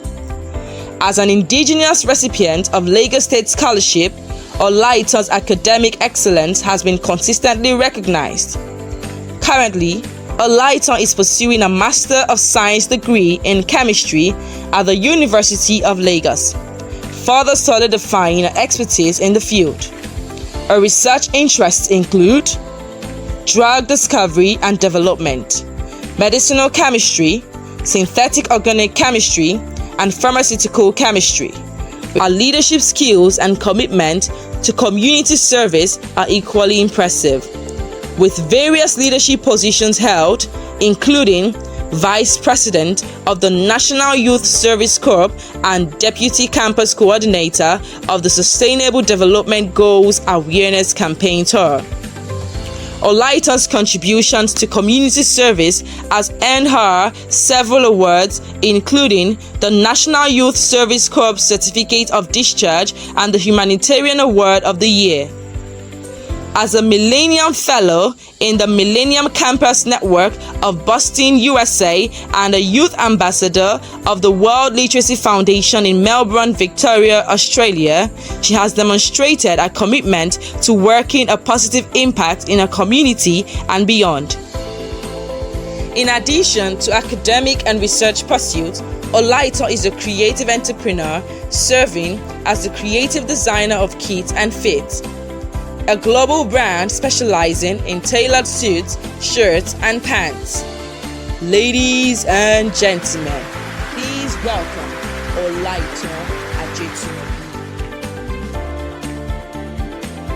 As an indigenous recipient of Lagos State Scholarship, Olaitan's academic excellence has been consistently recognized. Currently, Olaitan is pursuing a Master of Science degree in Chemistry at the University of Lagos, further solidifying her expertise in the field. Her research interests include drug discovery and development, medicinal chemistry, synthetic organic chemistry, and pharmaceutical chemistry. Her leadership skills and commitment to community service are equally impressive, with various leadership positions held, including Vice President of the National Youth Service Corps and Deputy Campus Coordinator of the Sustainable Development Goals Awareness Campaign Tour. Olaitan's contributions to community service has earned her several awards, including the National Youth Service Corps Certificate of Discharge and the Humanitarian Award of the Year. As a Millennium Fellow in the Millennium Campus Network of Boston, USA, and a Youth Ambassador of the World Literacy Foundation in Melbourne, Victoria, Australia, she has demonstrated a commitment to working a positive impact in her community and beyond. In addition to academic and research pursuits, Olaitan is a creative entrepreneur serving as the creative designer of kits and fits, a global brand specializing in tailored suits, shirts, and pants. Ladies and gentlemen, please welcome Olaitan Ajetunmobi.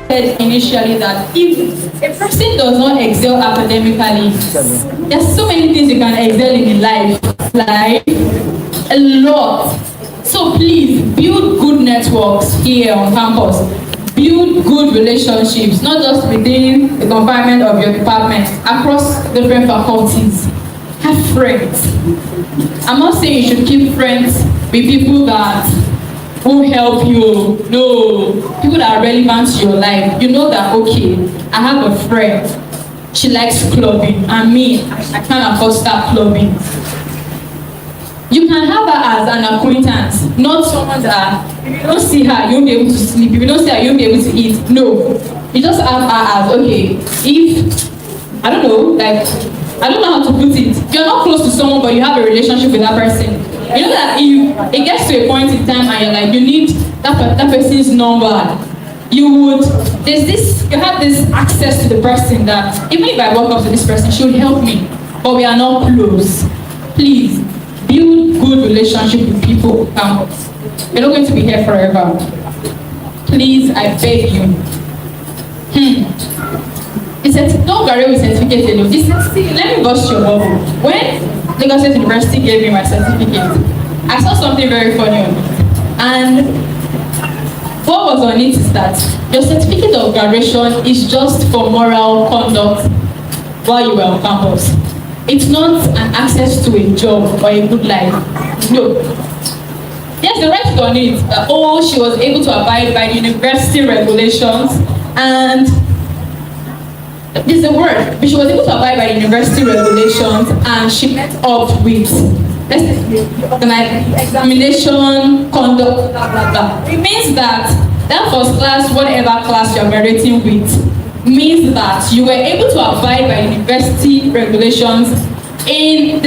Said initially that if a person does not excel academically, there's so many things you can excel in life, like a lot. So please build good networks here on campus. Build good relationships, not just within the confinement of your department, across different faculties. Have friends. I'm not saying you should keep friends with people that won't help you. No, people that are relevant to your life. You know that, okay, I have a friend, she likes clubbing, and me, I can't afford to start clubbing. You can have her as an acquaintance, not someone that if you don't see her, you won't be able to sleep. If you don't see her, you won't be able to eat. No, you just have her as, okay, if, I don't know, like, I don't know how to put it. You're not close to someone, but you have a relationship with that person. You know that if it gets to a point in time and you're like, you need that person's number, you have this access to the person that even if I walk up to this person, she will help me, but we are not close. Please, build good relationship with people on campus. You're not going to be here forever. Please, I beg you. Don't graduate with certificate alone. Let me bust your bubble. When Lagos State University gave me my certificate, I saw something very funny on it. And what was on it is that your certificate of graduation is just for moral conduct while you were on campus. It's not an access to a job or a good life. No. Yes, the rest on it. She was able to abide by the university regulations, and there's a word, but she was able to abide by the university regulations, and she met up with examination, conduct, blah, blah, blah. It means that first class, whatever class you're graduating with, means that you were able to abide by university regulations you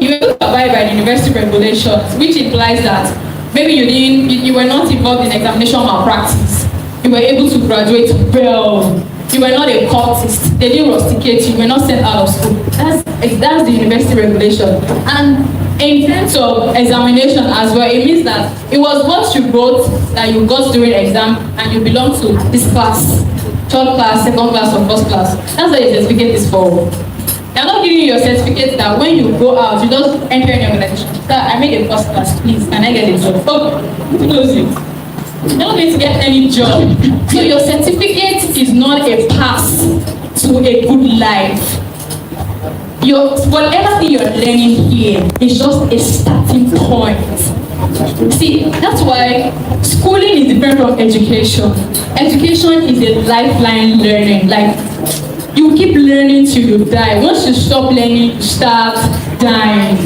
were able to abide by the university regulations, which implies that maybe you were not involved in examination malpractice. You were able to graduate well. You were not a cultist. They didn't rusticate you. You were not sent out of school. That's the university regulation. And in terms of examination as well, it means that it was what you wrote that you got during exam and you belong to this class, third class, second class, or first class. That's what your certificate is for. They're not giving you your certificate that when you go out, you just enter in your organization. I made a first class, please. Can I get a job? Okay, close it. You're not going to get any job. So your certificate is not a pass to a good life. Whatever thing you're learning here is just a starting point. See, that's why schooling is different from education. Education is a lifeline learning. Like, you keep learning till you die. Once you stop learning, you start dying.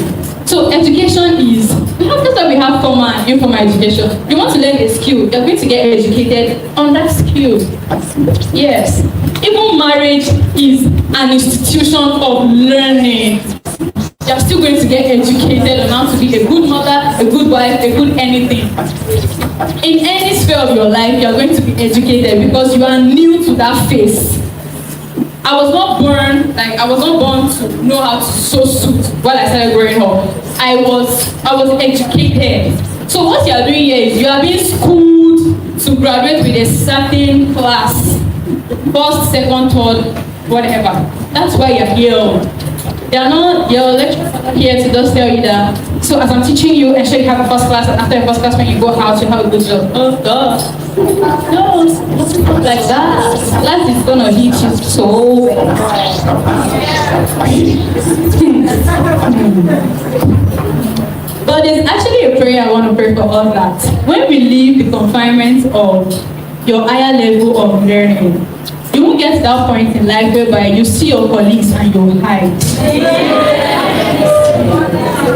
So education is, that's why we have formal and informal education. You want to learn a skill, you're going to get educated on that skill. Yes. Even marriage is an institution of learning. You're still going to get educated on how to be a good mother, a good wife, a good anything. In any sphere of your life, you're going to be educated because you are new to that phase. I was not born to know how to sew suit while I started growing up. I was educated. So what you are doing here is you are being schooled to graduate with a certain class. First, second, third, whatever. That's why you're here. They are not your lecturers are not here to just tell you that. So as I'm teaching you, ensure you have a first class, and after your first class, when you go out, you have a good job. Oh God. No, it's not like that. Life is gonna hit you so. But there's actually a prayer I want to pray for all that. When we leave the confinement of your higher level of learning, you won't get to that point in life whereby you see your colleagues and you hide.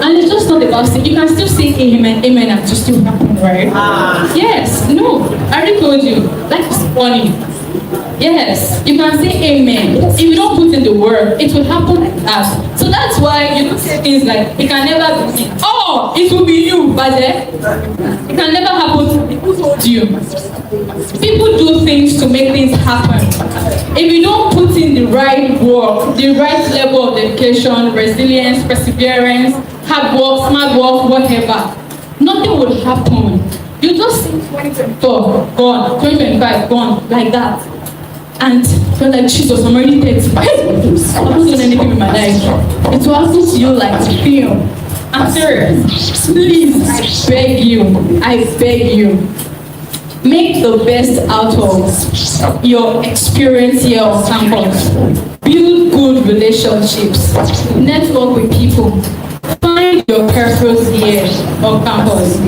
And it's just not about saying, you can still say amen, amen, and just still happen, right? Yes, no, I already told you, life is funny. Yes, you can say amen. If you don't put in the word, it will happen like that. So that's why you don't say things like, it can never be, oh, it will be you, but it can never happen to you. People do things to make things happen. If you don't put in the right work, the right level of dedication, resilience, perseverance, hard work, smart work, whatever, nothing will happen. You just see 2024 gone, 2025 gone, like that. And you're like, Jesus, I'm already 30. I haven't done anything in my life. It will happen to you like film. I'm serious. Please, I beg you. Make the best out of your experience here on campus. Build good relationships. Network with people. Find your purpose here on campus.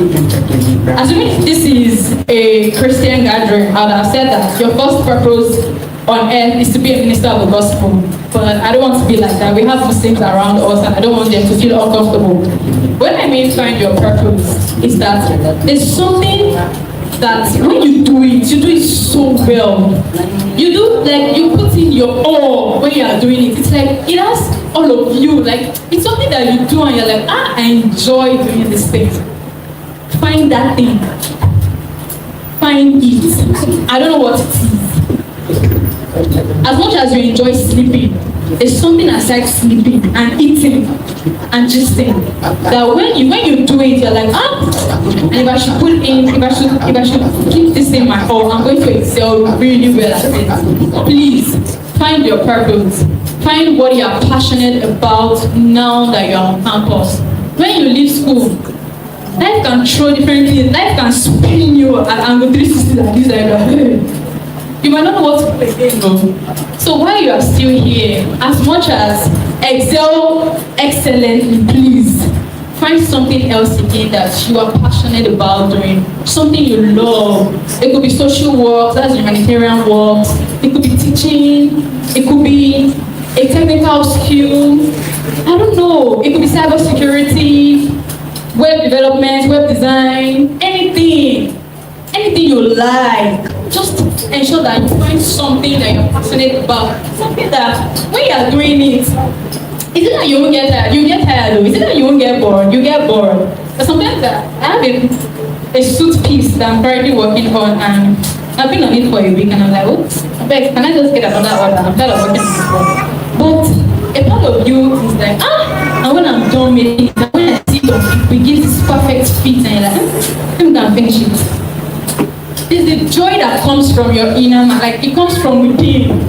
Assuming this is a Christian gathering, I would have said that your first purpose on earth is to be a minister of the gospel. But I don't want to be like that. We have Muslims around us and I don't want them to feel uncomfortable. When I mean find your purpose, is that there's something that when you do it so well. You do, like, you put in your all when you are doing it. It's like, it has all of you. Like, it's something that you do and you're like, I enjoy doing this thing. Find that thing. Find it. I don't know what it is. As much as you enjoy sleeping, there's something aside sleeping and eating and gisting that when you do it, you're like, and if I should put in, if I should keep this in my all, I'm going to excel really well at it. Please find your purpose. Find what you are passionate about now that you're on campus. When you leave school, life can throw different things. Life can spin you at angle 360 like this, like you might not know what to play again, though. So while you are still here, as much as excel excellently, please find something else again that you are passionate about doing. Something you love. It could be social work, that's humanitarian work. It could be teaching. It could be a technical skill. I don't know. It could be cybersecurity, web development, web design, anything. Anything you like. Just ensure that you find something that you're passionate about. Something that when you are doing it, is it that you won't get tired? You get tired though. Is it that you won't get bored? You get bored. But sometimes that I have a suit piece that I'm currently working on and I've been on it for a week and I'm like, oops, can I just get another order? I'm tired of working on this one. But a part of you is like, and when I'm done making it, when I see we give this perfect fit and you're like, I'm gonna finish it. It's the joy that comes from your inner man, like it comes from within.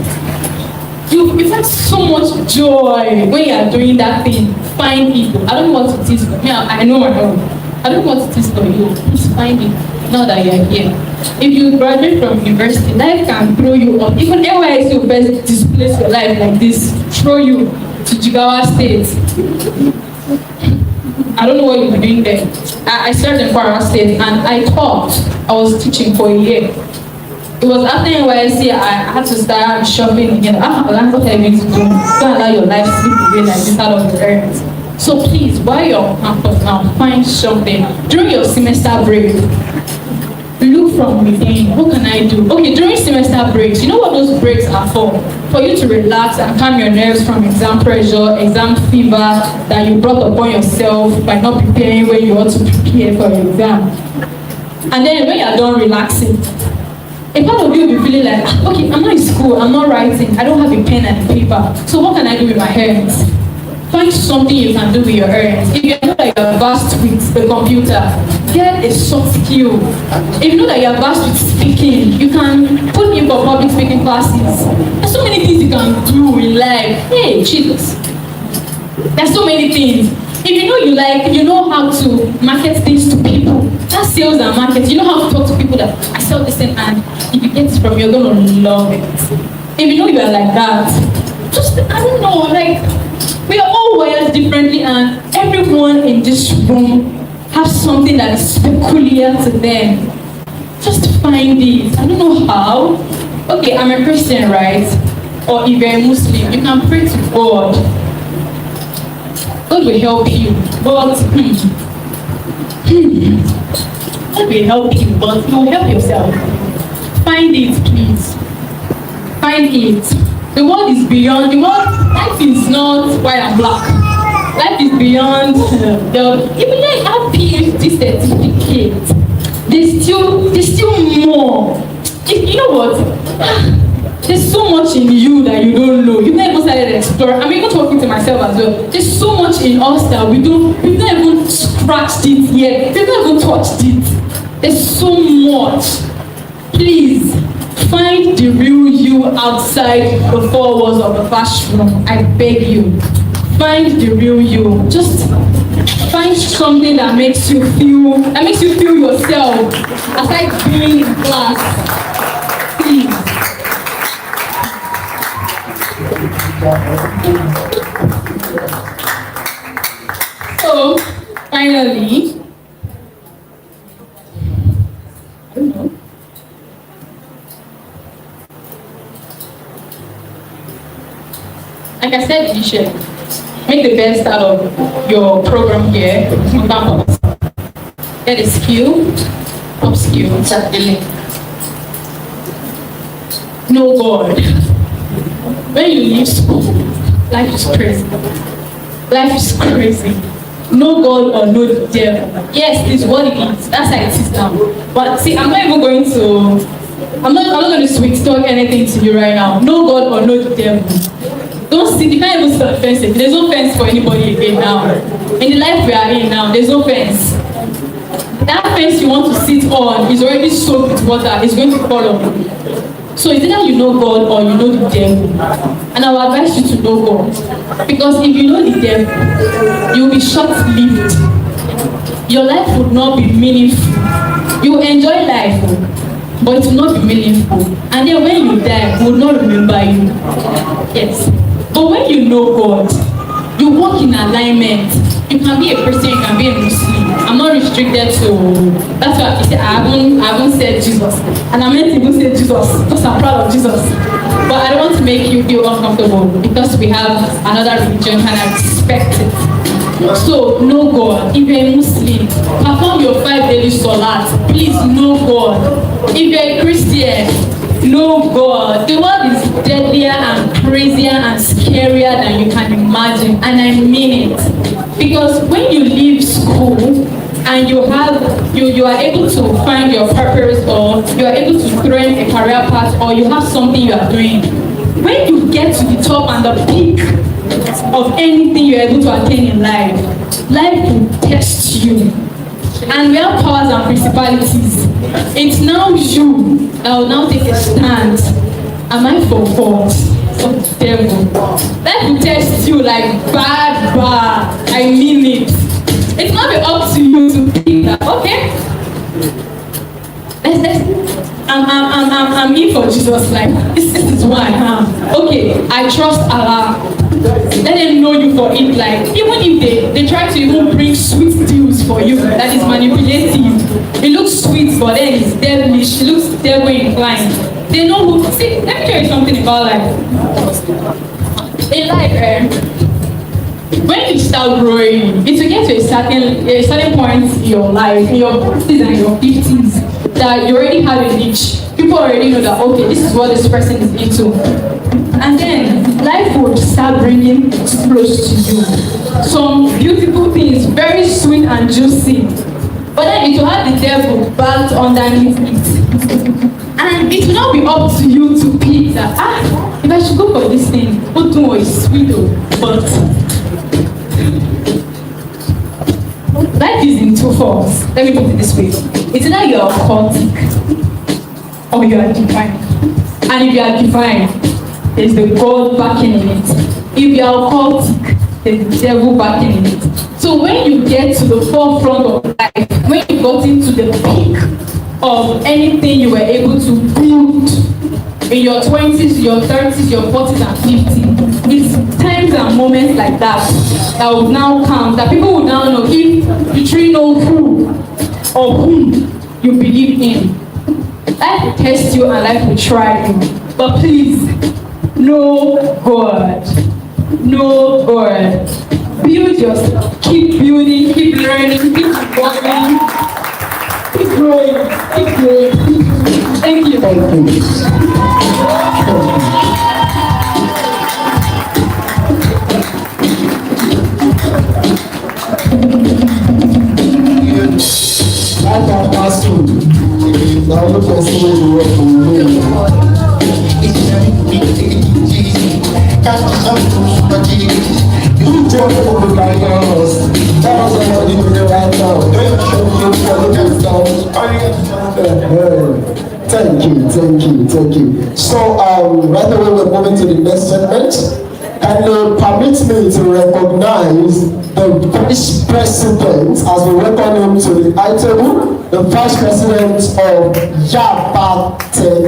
You find so much joy when you are doing that thing. Find it. I don't know what it is for me. I know my own. I don't know what it is for you. Please find it now that you are here. If you graduate from university, life can throw you up. Even NYSC will best displace your life like this, throw you to Jigawa State. I don't know what you're doing there. I started in Kwara State and I taught. I was teaching for a year. It was after NYSC I had to start shopping again. That's what I mean to do. Don't allow your life slip away like this out of the earth. So please, while you're on campus now, find something. During your semester break, look from within. What can I do? Okay, during semester breaks, you know what those breaks are for? For you to relax and calm your nerves from exam pressure, exam fever that you brought upon yourself by not preparing when you ought to prepare for your exam. And then when you're done relaxing, a part of you will be feeling like, okay, I'm not in school, I'm not writing, I don't have a pen and a paper. So what can I do with my hands? Find something you can do with your hands. If you know that you are vast with the computer, get a soft skill. If you know that you are vast with speaking, you can put in for public speaking classes. There's so many things you can do in life. Hey, Jesus. There's so many things. If you know you know how to market things to people. That's sales and marketing. You know how to talk to people that I sell this thing and if you get it from me, you're gonna love it. If you know you are like that, just, I don't know, like, we are all wired differently and everyone in this room has something that is peculiar to them. Just find it. I don't know how. Okay, I'm a Christian, right? Or if you're a Muslim, you can pray to God. God will help you, but God will help you, but you will help yourself. Find it, please. Find it. The world is beyond. The world, life is not white and black. Life is beyond even though I have PhD certificate, there's still more. You know what? There's so much in you that you don't know. You've not even started exploring. I'm even talking to myself as well. There's so much in us that we've not even scratched it yet. We've not even touched it. There's so much. Please, find the real you outside the four walls of the classroom. I beg you. Find the real you. Just Find something that makes you feel yourself aside being in class. Please. So finally, I don't know. Like I said initially, make the best out of your program here on campus. Get a skill, upskill, certainly. Know God. When you leave school, life is crazy. Life is crazy. Know God or know the devil. Yes, it's what it is. That's how it is now. But see, I'm not going to sweet talk anything to you right now. Know God or know the devil. Don't sit, you can't even sit on the fence. There's no fence for anybody again now. In the life we are in now, there's no fence. That fence you want to sit on is already soaked with water. It's going to fall on you. So it's either you know God or you know the devil. And I will advise you to know God. Because if you know the devil, you will be short-lived. Your life would not be meaningful. You will enjoy life, but it will not be meaningful. And then when you die, we will not remember you. Yes. But when you know God, you walk in alignment. You can be a Christian, you can be a Muslim. I'm not restricted to. That's why I haven't said Jesus, and I meant to even say Jesus because I'm proud of Jesus. But I don't want to make you feel uncomfortable because we have another religion and I respect it. So know God. If you're a Muslim, perform your 5 daily salat. Please know God. If you're a Christian, know God. The world is deadlier and crazier and scarier than you can imagine, and I mean it. Because when you leave school and you are able to find your purpose, or you are able to thread a career path, or you have something you are doing, when you get to the top and the peak of anything you're able to attain in life, life will test you. And we have powers and principalities. It's now you that will now take a stand. Am I for God? Or the devil? Life will test you like bad. I mean it. It's not up to you to pick that. Okay? I'm in for Jesus. Like this is who I am. Okay, I trust Allah. Let them know you for it. Like even if they try to even bring sweet deals for you, that is manipulative. It looks sweet, but then it's devilish. It looks devil inclined. They know who. See, let me tell you something about life. In life, when you start growing, it will get to a certain point in your life, in your 40s and your 50s, that you already have a niche. People already know that, okay, this is what this person is into. And then life will start bringing close to you some beautiful things, very sweet and juicy. But then it will have the devil backed underneath it. And it will not be up to you to pick that, if I should go for this thing, Otunwo is sweet, but life is in two forms. Let me put it this way. It's either you are occultic or you are divine. And if you are divine, there's the God backing in it. If you are occultic, there's the devil backing in it. So when you get to the forefront of life, when you got into the peak of anything you were able to build in your 20s, your 30s, your 40s and 50s, it's times and moments like that that will now come, that people will now know if you truly know who or whom you believe in. Life will test you and life will try you. But please, know God. Know God. Build yourself. Keep building, keep learning, keep working, keep growing, keep growing. Thank you. Thank you. Life and fast food. Now look at some of the work from me. You tell people like us. That was what you do right now. Don't show you for the Thank you. So right away we're moving to the next segment. Kindly permit me to recognize the Vice President as we welcome him to the high table, the Vice President of Yaba Tech,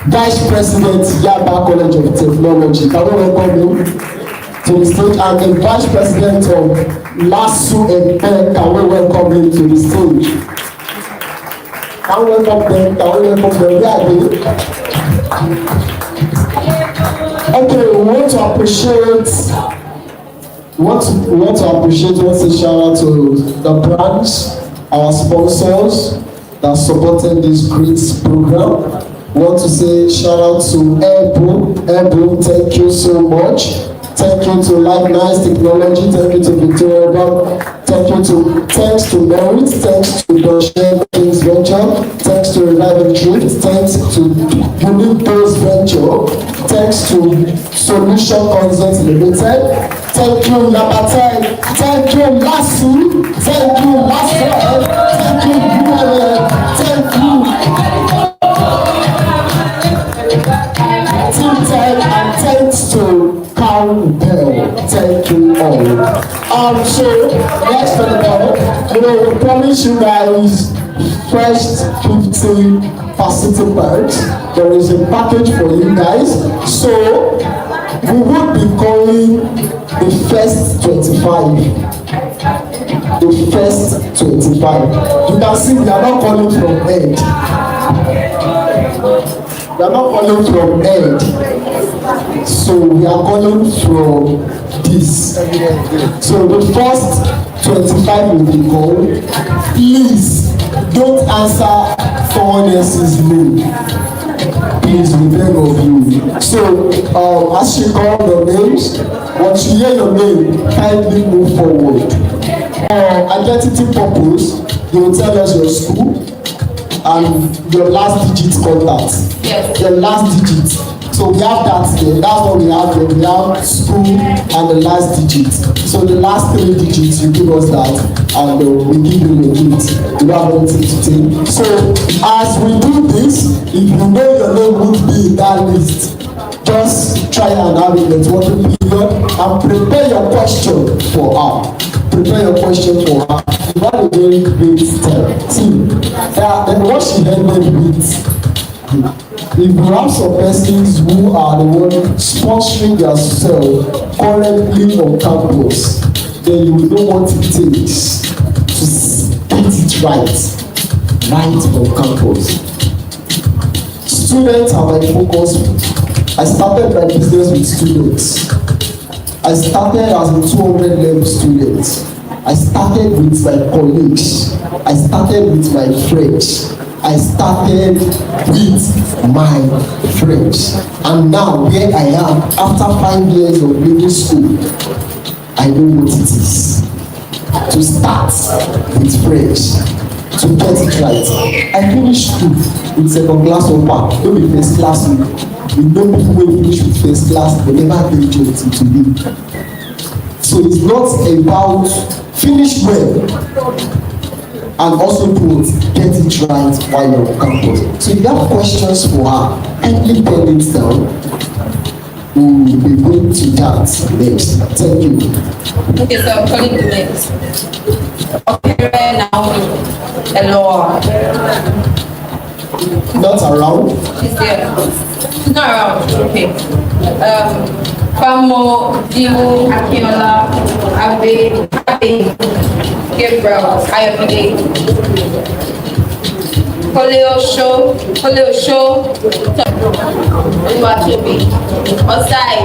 Vice President Yaba College of Technology. Can we welcome him to the stage? And the Vice President of LASU Epe, can we welcome him to the stage? Can we welcome them? Can we welcome them? Where are they? Okay, we want to appreciate, want to say shout out to the brands, our sponsors that supported this great program. We want to say shout out to Airboom, thank you so much. Thank you to Life Nice Technology, thank you to Victoria Bank, thanks to Merit, thanks to Doshen Kings Venture, thanks to Reviving Truth, thanks to Unique Dose Venture, thanks to Solution Consults Limited, thank you Labatai, thank you Lasu, thank you Lasu, thank you thank you, and thanks to Bell. Thank you all. So next for the bell, we promise you guys first 50 participants. There is a package for you guys. So we would be calling the first 25. The first 25. You can see we are not calling from end. We are not calling from end. So we are calling from this. So the first 25 will be called. Please don't answer someone else's name. Please, we beg of you. So as you call the names, once you hear your name, kindly move forward. Identity purpose, you will tell us your school and your last digit contact. Yes. Your last digit. So we have that there. That's what we have there. We have school and the last digit. So the last 3 digits, you give us that, and we give you a gift. You don't have anything to take. So as we do this, if you know your name would be in that list, just try and have a networking period and prepare your question for her. Prepare your question for her. You have a very great team. Then what she ended with. If you have some persons who are the one sponsoring themselves currently on campus, then you will know what it takes to get it right on campus. Students are my focus. I started my business with students. I started as a 200 level student. I started with my colleagues. I started with my friends. I started with my friends, and now where I am after 5 years of leaving school, I know what it is to start with friends, to get it right. I finished school with second class upper, no be first class. We know people wey finish with first class, they never get job till today. So it's not about finish well. And also put get it right while you're on campus. So if you have questions for her, kindly pen it down. We will be going to that next. Thank you. Okay, so I'm calling the next. Okay, right now, hello. Not around? She's there. She's not around. Okay. Famo, Dimu, Akinola, Abe, Gabriel, Ayomide, Polio Show, Oluwatobi, Osai,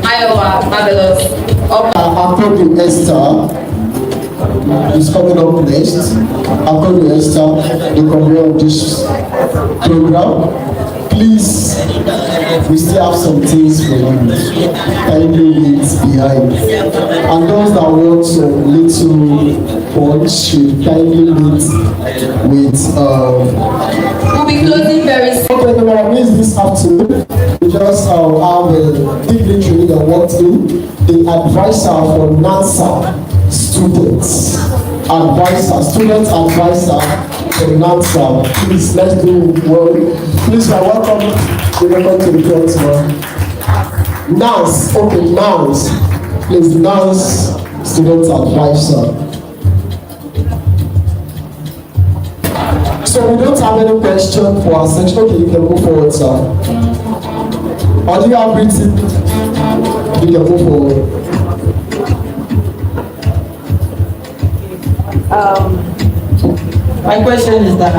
Iowa, Marvelous. According Esther is coming up next. According Esther, the career of this program. Please, we still have some things for you. Kindly wait behind. And those that want some little funds should kindly wait with We'll be closing very soon. Okay, the means this afternoon, we just have a dignitary that walked in, the advisor for NASA students. Student advisor for NASA. Please, let's do well. Please, welcome to the front, man. Nance, okay, Nance. Please, Nance student advisor. So we don't have any question for our section. Okay, you can move forward, sir. Or do you have written? You can move forward. My question is that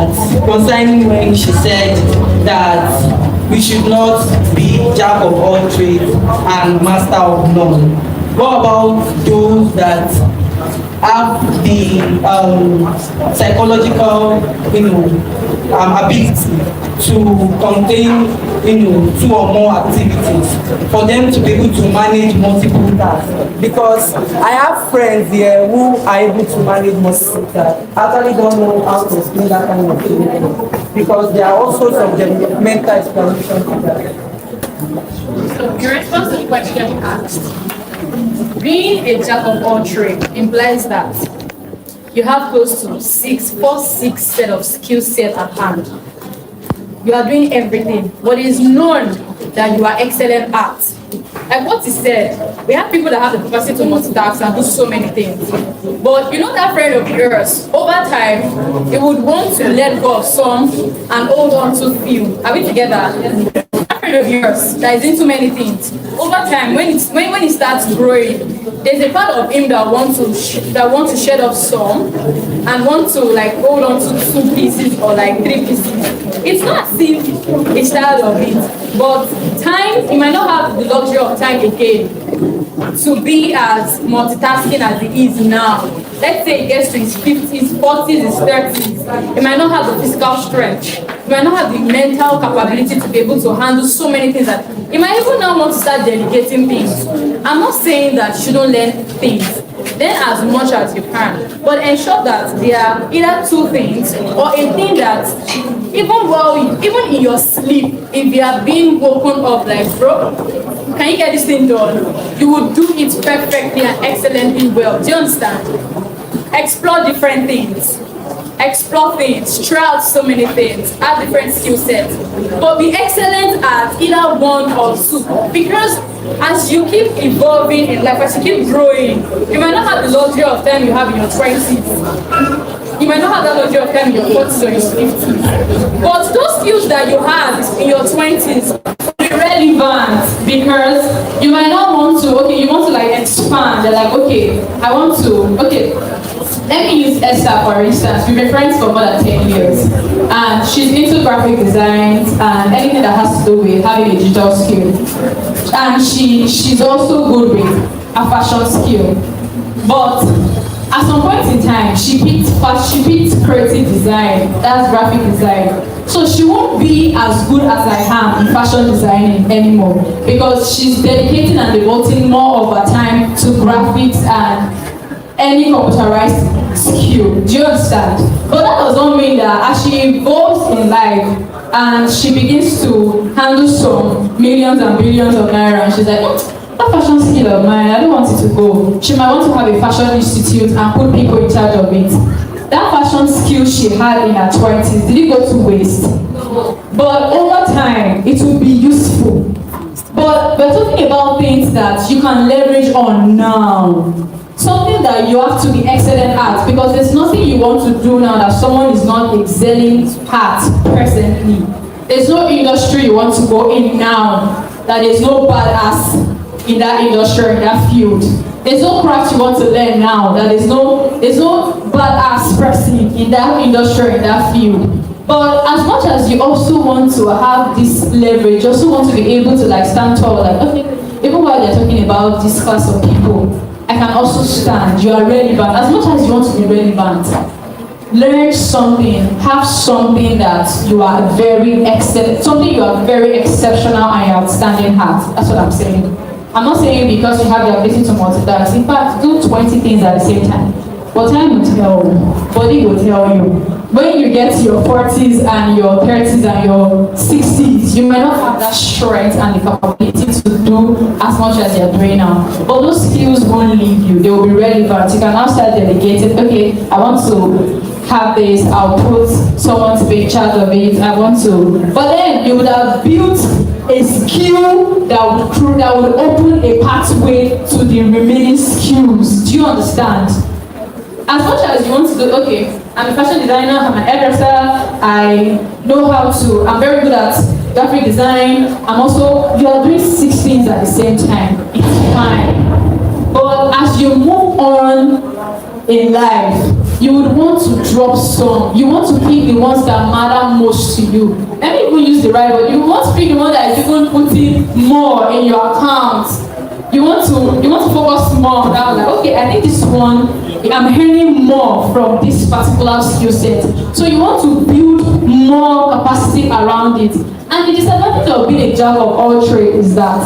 concerning when she said that we should not be jack of all trades and master of none. What about those that have the psychological, ability to contain, two or more activities for them to be able to manage multiple tasks? Because I have friends here who are able to manage multiple tasks. I actually don't know how to explain that kind of thing because there are also some mental explanations to that. So, in response to the question asked, being a jack of all trades implies that you have close to 4-6 set of skill set at hand. You are doing everything. What is known that you are excellent at. Like what is said, we have people that have the capacity to multitask and do so many things. But you know that friend of yours, over time, it would want to let go of some and hold on to few. Are we together? Of yours that is into many things. Over time, when it starts growing, there's a part of him that wants to shed off some and want to like hold on to 2 pieces or like 3 pieces. It's not as if he's tired of it, but time, he might not have the luxury of time again to be as multitasking as he is now. Let's say he gets to his 50s, 40s, his 30s. He might not have the physical strength. He might not have the mental capability to be able to handle so many things that he might even now want to start delegating things. I'm not saying that you shouldn't learn things. Learn as much as you can, but ensure that there are either 2 things or a thing that even in your sleep, if you are being woken up like, bro, can you get this thing done? You will do it perfectly and excellently well. Do you understand? Explore different things. Explore things, try out so many things, have different skill sets, but be excellent at either 1 or 2. Because as you keep evolving in life, as you keep growing, you might not have the luxury of time you have in your 20s. You might not have that luxury of time in your 40s or your 50s. But those skills that you have in your 20s will be relevant because you might not want to, you want to like expand. They're like, let me use Esther for instance. We've been friends for more than 10 years. And she's into graphic design and anything that has to do with having a digital skill. And she's also good with a fashion skill. But at some point in time, she picked creative design, that's graphic design. So she won't be as good as I am in fashion designing anymore because she's dedicating and devoting more of her time to graphics and any computerized skill. Do you understand? But that does not mean that as she evolves in life and she begins to handle some millions and billions of naira and she's like, that fashion skill of mine, I don't want it to go. She might want to have a fashion institute and put people in charge of it. That fashion skill she had in her 20s, did it go to waste? But over time, it will be useful. But we're talking about things that you can leverage on now. Something that you have to be excellent at because there's nothing you want to do now that someone is not excelling at presently. There's no industry you want to go in now that there's no badass in that industry, in that field. There's no craft you want to learn now that there's no badass person in that industry, in that field. But as much as you also want to have this leverage, you also want to be able to like stand tall, like okay, even while they're talking about this class of people, I can also stand. You are relevant. As much as you want to be relevant, learn something, have something that you are very excellent, something you are very exceptional and outstanding at. That's what I'm saying. I'm not saying because you have the ability to multitask. In fact, do 20 things at the same time. But time will tell you, body will tell you. When you get to your 40s and your 30s and your 60s, you might not have that strength and the capability to do as much as you're doing now. But those skills won't leave you. They will be relevant. You can now start delegating. Okay, I want to have this. I'll put someone to be in charge of it. I want to. But then you would have built a skill that would open a pathway to the remaining skills. Do you understand? As much as you want to do, okay, I'm a fashion designer, I'm an hairdresser, I'm very good at graphic design, you are doing 6 things at the same time. It's fine. But as you move on in life, you would want to drop some. You want to pick the ones that matter most to you. Let me even use the right word. You want to pick the one that is even putting more in your account. You want to focus more on that one. Like, okay, I think this one, I'm earning more from this particular skill set. So you want to build more capacity around it. And the disadvantage of being a jack of all trades is that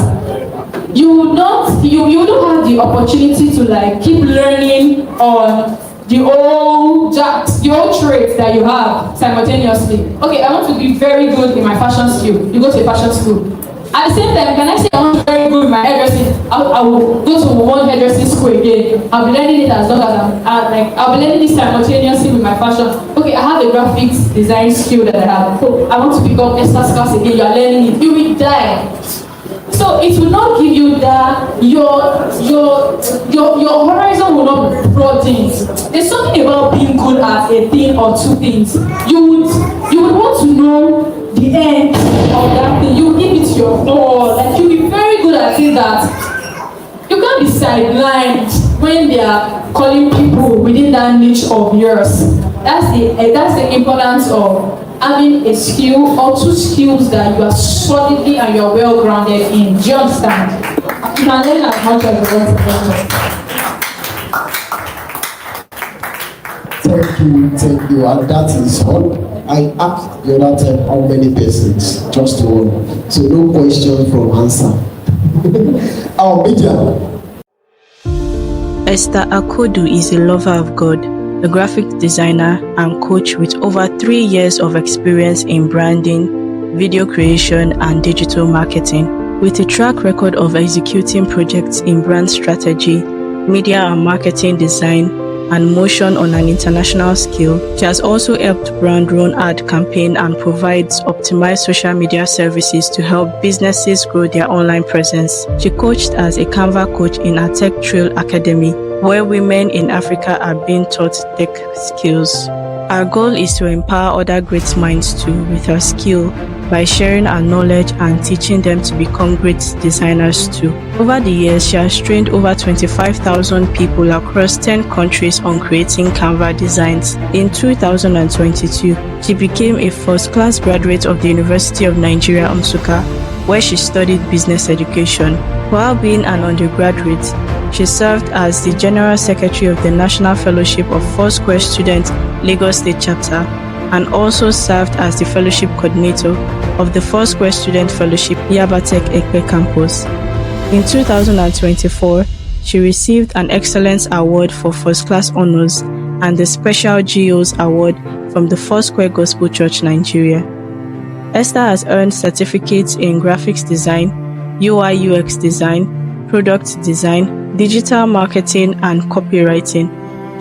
you don't have the opportunity to like keep learning on the old traits that you have simultaneously. Okay, I want to be very good in my fashion skill. You go to a fashion school. At the same time, can I say I'm very good in my hairdressing? I will go to one hairdressing school again. I'll be learning it as long as I'll be learning this simultaneously with my fashion. Okay, I have a graphics design skill that I have. So I want to become Esther's class again. You are learning it. You will die. So it will not give you that your horizon will not broaden. There's something about being good at a thing or two things. You would want to know the end of that thing. You give it your all. Like you'll be very good at it that you can't be sidelined when they are calling people within that niche of yours. That's the importance of having a skill or two skills that you are solidly and you are well grounded in. Do you understand? You can learn as much as you want to. Thank you, and that is all. I asked the other time how many persons, just one. So no question from answer. Our media. Esther Akodu is a lover of God, a graphic designer and coach with over 3 years of experience in branding, video creation, and digital marketing. With a track record of executing projects in brand strategy, media and marketing design, and motion on an international scale, she has also helped brand run ad campaign and provides optimized social media services to help businesses grow their online presence. She coached as a Canva coach in a Tech Trail Academy, where women in Africa are being taught tech skills. Our goal is to empower other great minds too with her skill by sharing our knowledge and teaching them to become great designers too. Over the years, she has trained over 25,000 people across 10 countries on creating Canva designs. In 2022, she became a first-class graduate of the University of Nigeria, Nsukka, where she studied business education. While being an undergraduate, she served as the General Secretary of the National Fellowship of Foursquare Students, Lagos State Chapter, and also served as the Fellowship Coordinator of the Foursquare Student Fellowship, Yabatech Ekpe Campus. In 2024, she received an Excellence Award for First Class Honors and the Special GEOs Award from the Foursquare Gospel Church, Nigeria. Esther has earned certificates in graphics design, UI UX design, product design, digital marketing, and copywriting.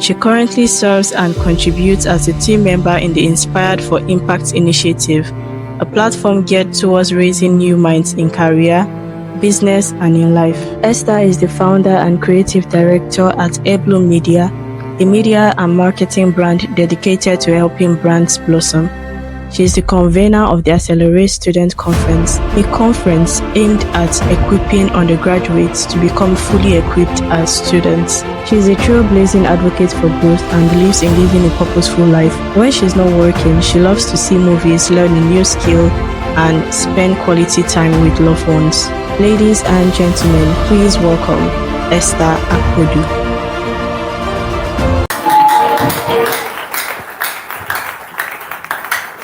She currently serves and contributes as a team member in the Inspired for Impact initiative, a platform geared towards raising new minds in career, business, and in life. Esther is the founder and creative director at Airblue Media, a media and marketing brand dedicated to helping brands blossom. She is the convener of the Accelerate Student Conference, a conference aimed at equipping undergraduates to become fully equipped as students. She is a trailblazing advocate for growth and believes in living a purposeful life. When she's not working, she loves to see movies, learn a new skill, and spend quality time with loved ones. Ladies and gentlemen, please welcome Esther Akodu.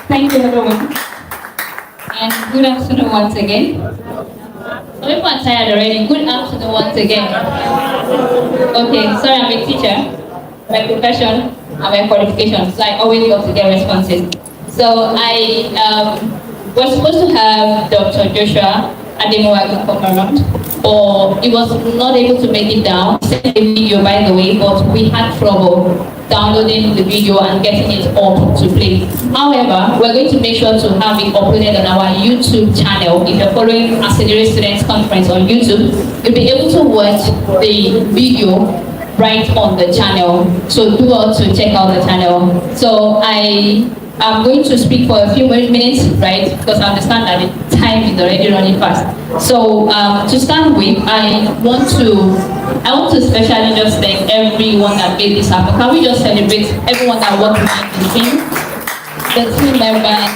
Thank you, everyone. And good afternoon once again. Some people are tired already. Good afternoon once again. Okay, sorry, I'm a teacher. My profession and my qualifications, so I always love to get responses. So I was supposed to have Dr. Joshua Ademowagu come around, but he was not able to make it down. He sent a video, by the way, but we had trouble. downloading the video and getting it up to play. However, we're going to make sure to have it uploaded on our YouTube channel. If you're following Accelerate Students Conference on YouTube, you'll be able to watch the video right on the channel. So do also check out the channel. So I'm going to speak for a few minutes, right? Because I understand that the time is already running fast. So to start with, I want to especially just thank everyone that made this happen. Can we just celebrate everyone that worked behind the scenes, the team members,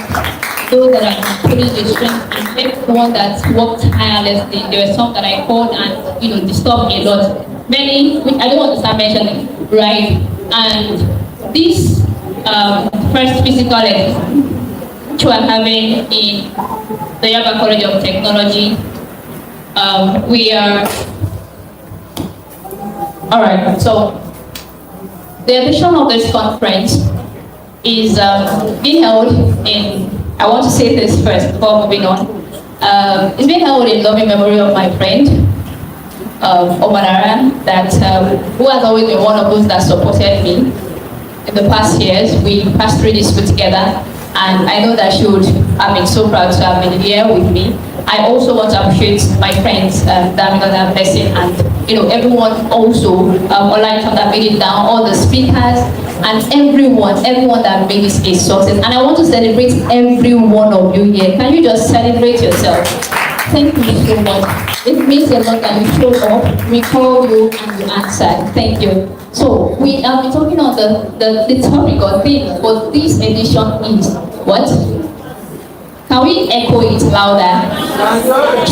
those that are putting the strength, and everyone that worked tirelessly. There were some that I called and disturbed me a lot. Many, which I don't want to start mentioning, right? And this first physical lesson which we're having in the Yaba College of Technology, we are alright. So the edition of this conference is being held in, I want to say this first before moving on. It's being held in loving memory of my friend Omanara, who has always been one of those that supported me in the past years. We passed through this school together, and I know that she would have been so proud to have been here with me. I also want to appreciate my friends, Damilola, Blessing, and everyone also, online that made it down, all the speakers, and everyone that made this a success. And I want to celebrate every one of you here. Can you just celebrate yourself? Thank you so much. It means a lot that you showed up, we called you, and you answered. Thank you. So we have been talking on the topic or theme for this edition is what? Can we echo it louder?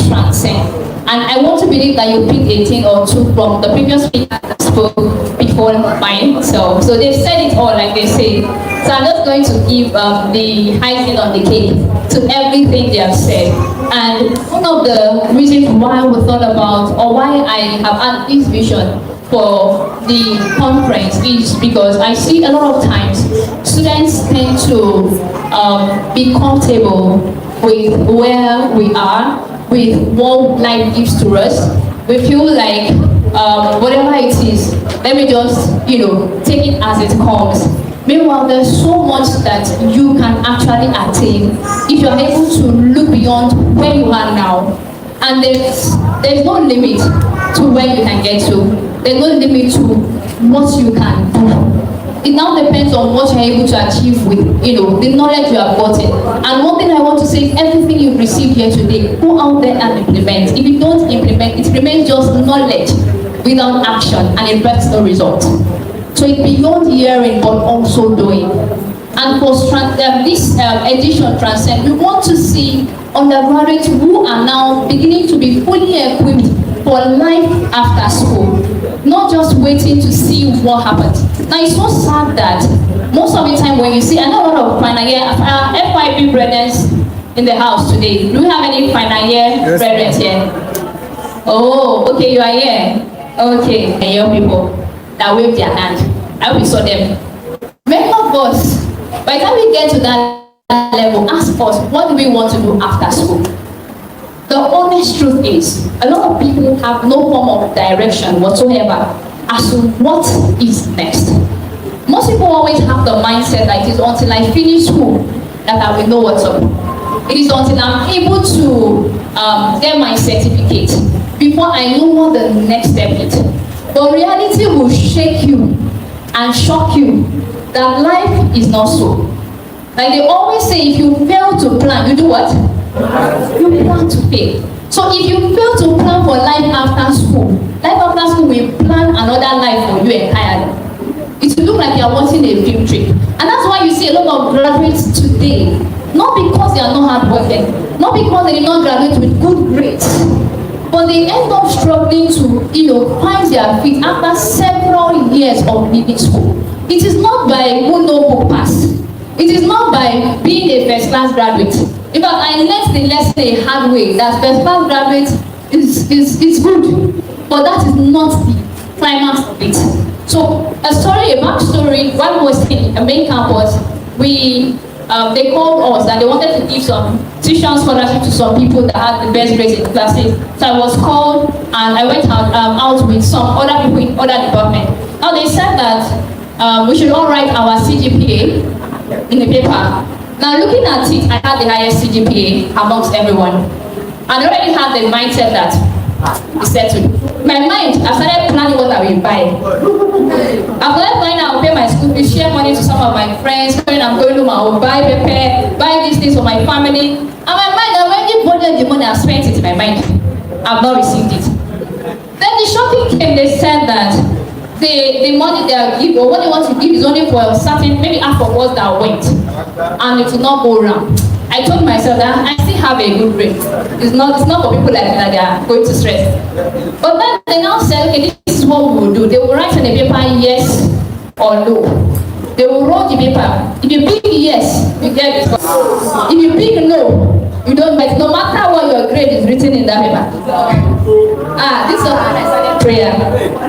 Transcend. And I want to believe that you picked a thing or two from the previous speaker that spoke before mine. So they've said it all, like they say. So I'm just going to give the icing on the cake to everything they have said. And one of the reasons why we thought about, or why I have had this vision for the conference, is because I see a lot of times students tend to be comfortable with where we are, with what life gives to us. We feel like whatever it is, let me just take it as it comes. Meanwhile, there's so much that you can actually attain if you're able to look beyond where you are now. And there's no limit to where you can get to. There's no limit to what you can do. It now depends on what you're able to achieve with the knowledge you have gotten. And one thing I want to say is everything you've received here today, go out there and implement. If you don't implement, it remains just knowledge without action, and it brings no result. So it's beyond hearing but also doing. And for this edition Transcend, we want to see undergraduates who are now beginning to be fully equipped for life after school, not just waiting to see what happens. Now it's so sad that most of the time when you see, I know a lot of final year FYP brethren in the house today. Do we have any final year brethren here? Oh, okay, you are here. Okay, and young people that wave their hand. I will saw them. Many of us, by the time we get to that level, ask us, what do we want to do after school? The honest truth is, a lot of people have no form of direction whatsoever as to what is next. Most people always have the mindset that it is until I finish school that I will know what's up. It is until I'm able to get my certificate before I know what the next step is. But reality will shake you and shock you that life is not so. Like they always say, if you fail to plan, you do what? You plan to fail. So if you fail to plan for life after school will plan another life for you entirely. It will look like you are wanting a field trip. And that's why you see a lot of graduates today, not because they are not hardworking, not because they did not graduate with good grades, but they end up struggling to find their feet after several years of leaving school. It is not by who no book pass. It is not by being a first class graduate. In fact, I learned the lesson a hard way that first class graduate is good, but that is not the climax of it. So a backstory, while we were in a main campus, they called us and they wanted to give some tuition scholarship to some people that had the best grades in classes. So I was called and I went out with some other people in other departments. Now they said that we should all write our CGPA in the paper. Now looking at it, I had the highest CGPA amongst everyone. And I already had the mindset that it's settled. My mind, I started planning what I will buy. I'm going to pay my school fees, share money to some of my friends. When I'm going home, I will buy paper, buy these things for my family. And my mind, I already budgeted the money, I've spent it in my mind. I've not received it. Then the shocking came, they said that the money they are giving, or what they want to give is only for a certain, maybe half of us that went. And it will not go around. I told myself that I still have a good brain. It's not for people like me that they are going to stress. But then they now said, okay, this is what we will do. They will write on the paper yes or no. They will roll the paper. If you pick yes, you get it. If you pick no, you don't get it. No matter what your grade is written in that paper. This was when I started prayer.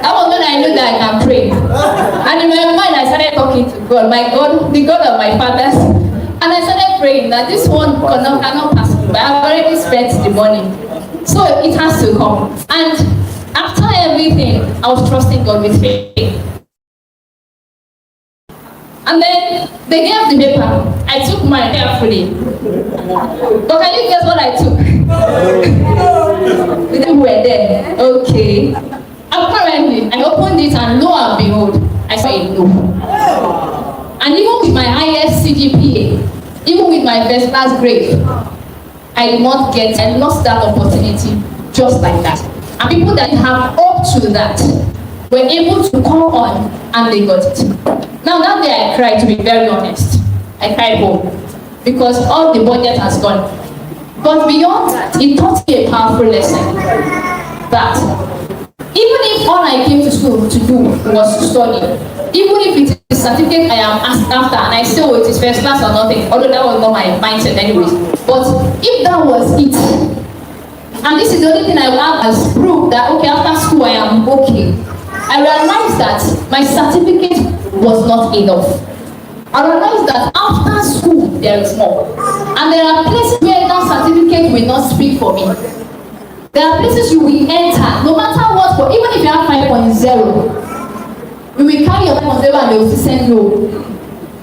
That was when I knew that I can pray. And in my mind, I started talking to God, my God, the God of my fathers. And I started praying that this one cannot pass me, but I've already spent the money. So it has to come. And after everything, I was trusting God with faith. And then they gave the paper. I took mine carefully. But can you guess what I took? The people were there. Okay. Apparently, I opened it and lo and behold, I saw a no. And even with my highest CGPA, even with my first class grade, I lost that opportunity just like that. And people that have up to that were able to come on and they got it. Now that day I cried, to be very honest. I cried home because all the budget has gone. But beyond that, it taught me a powerful lesson that even if all I came to school to do was to study, even if it is a certificate I am asked after and I say, oh, it is first class or nothing, although that was not my mindset anyways. But if that was it, and this is the only thing I will have as proof that, okay, after school I am okay, I realized that my certificate was not enough. I realized that after school there is more. And there are places where that certificate will not speak for me. There are places you will enter, no matter what, but even if you have 5.0, we will carry your 5.0 and they will send you.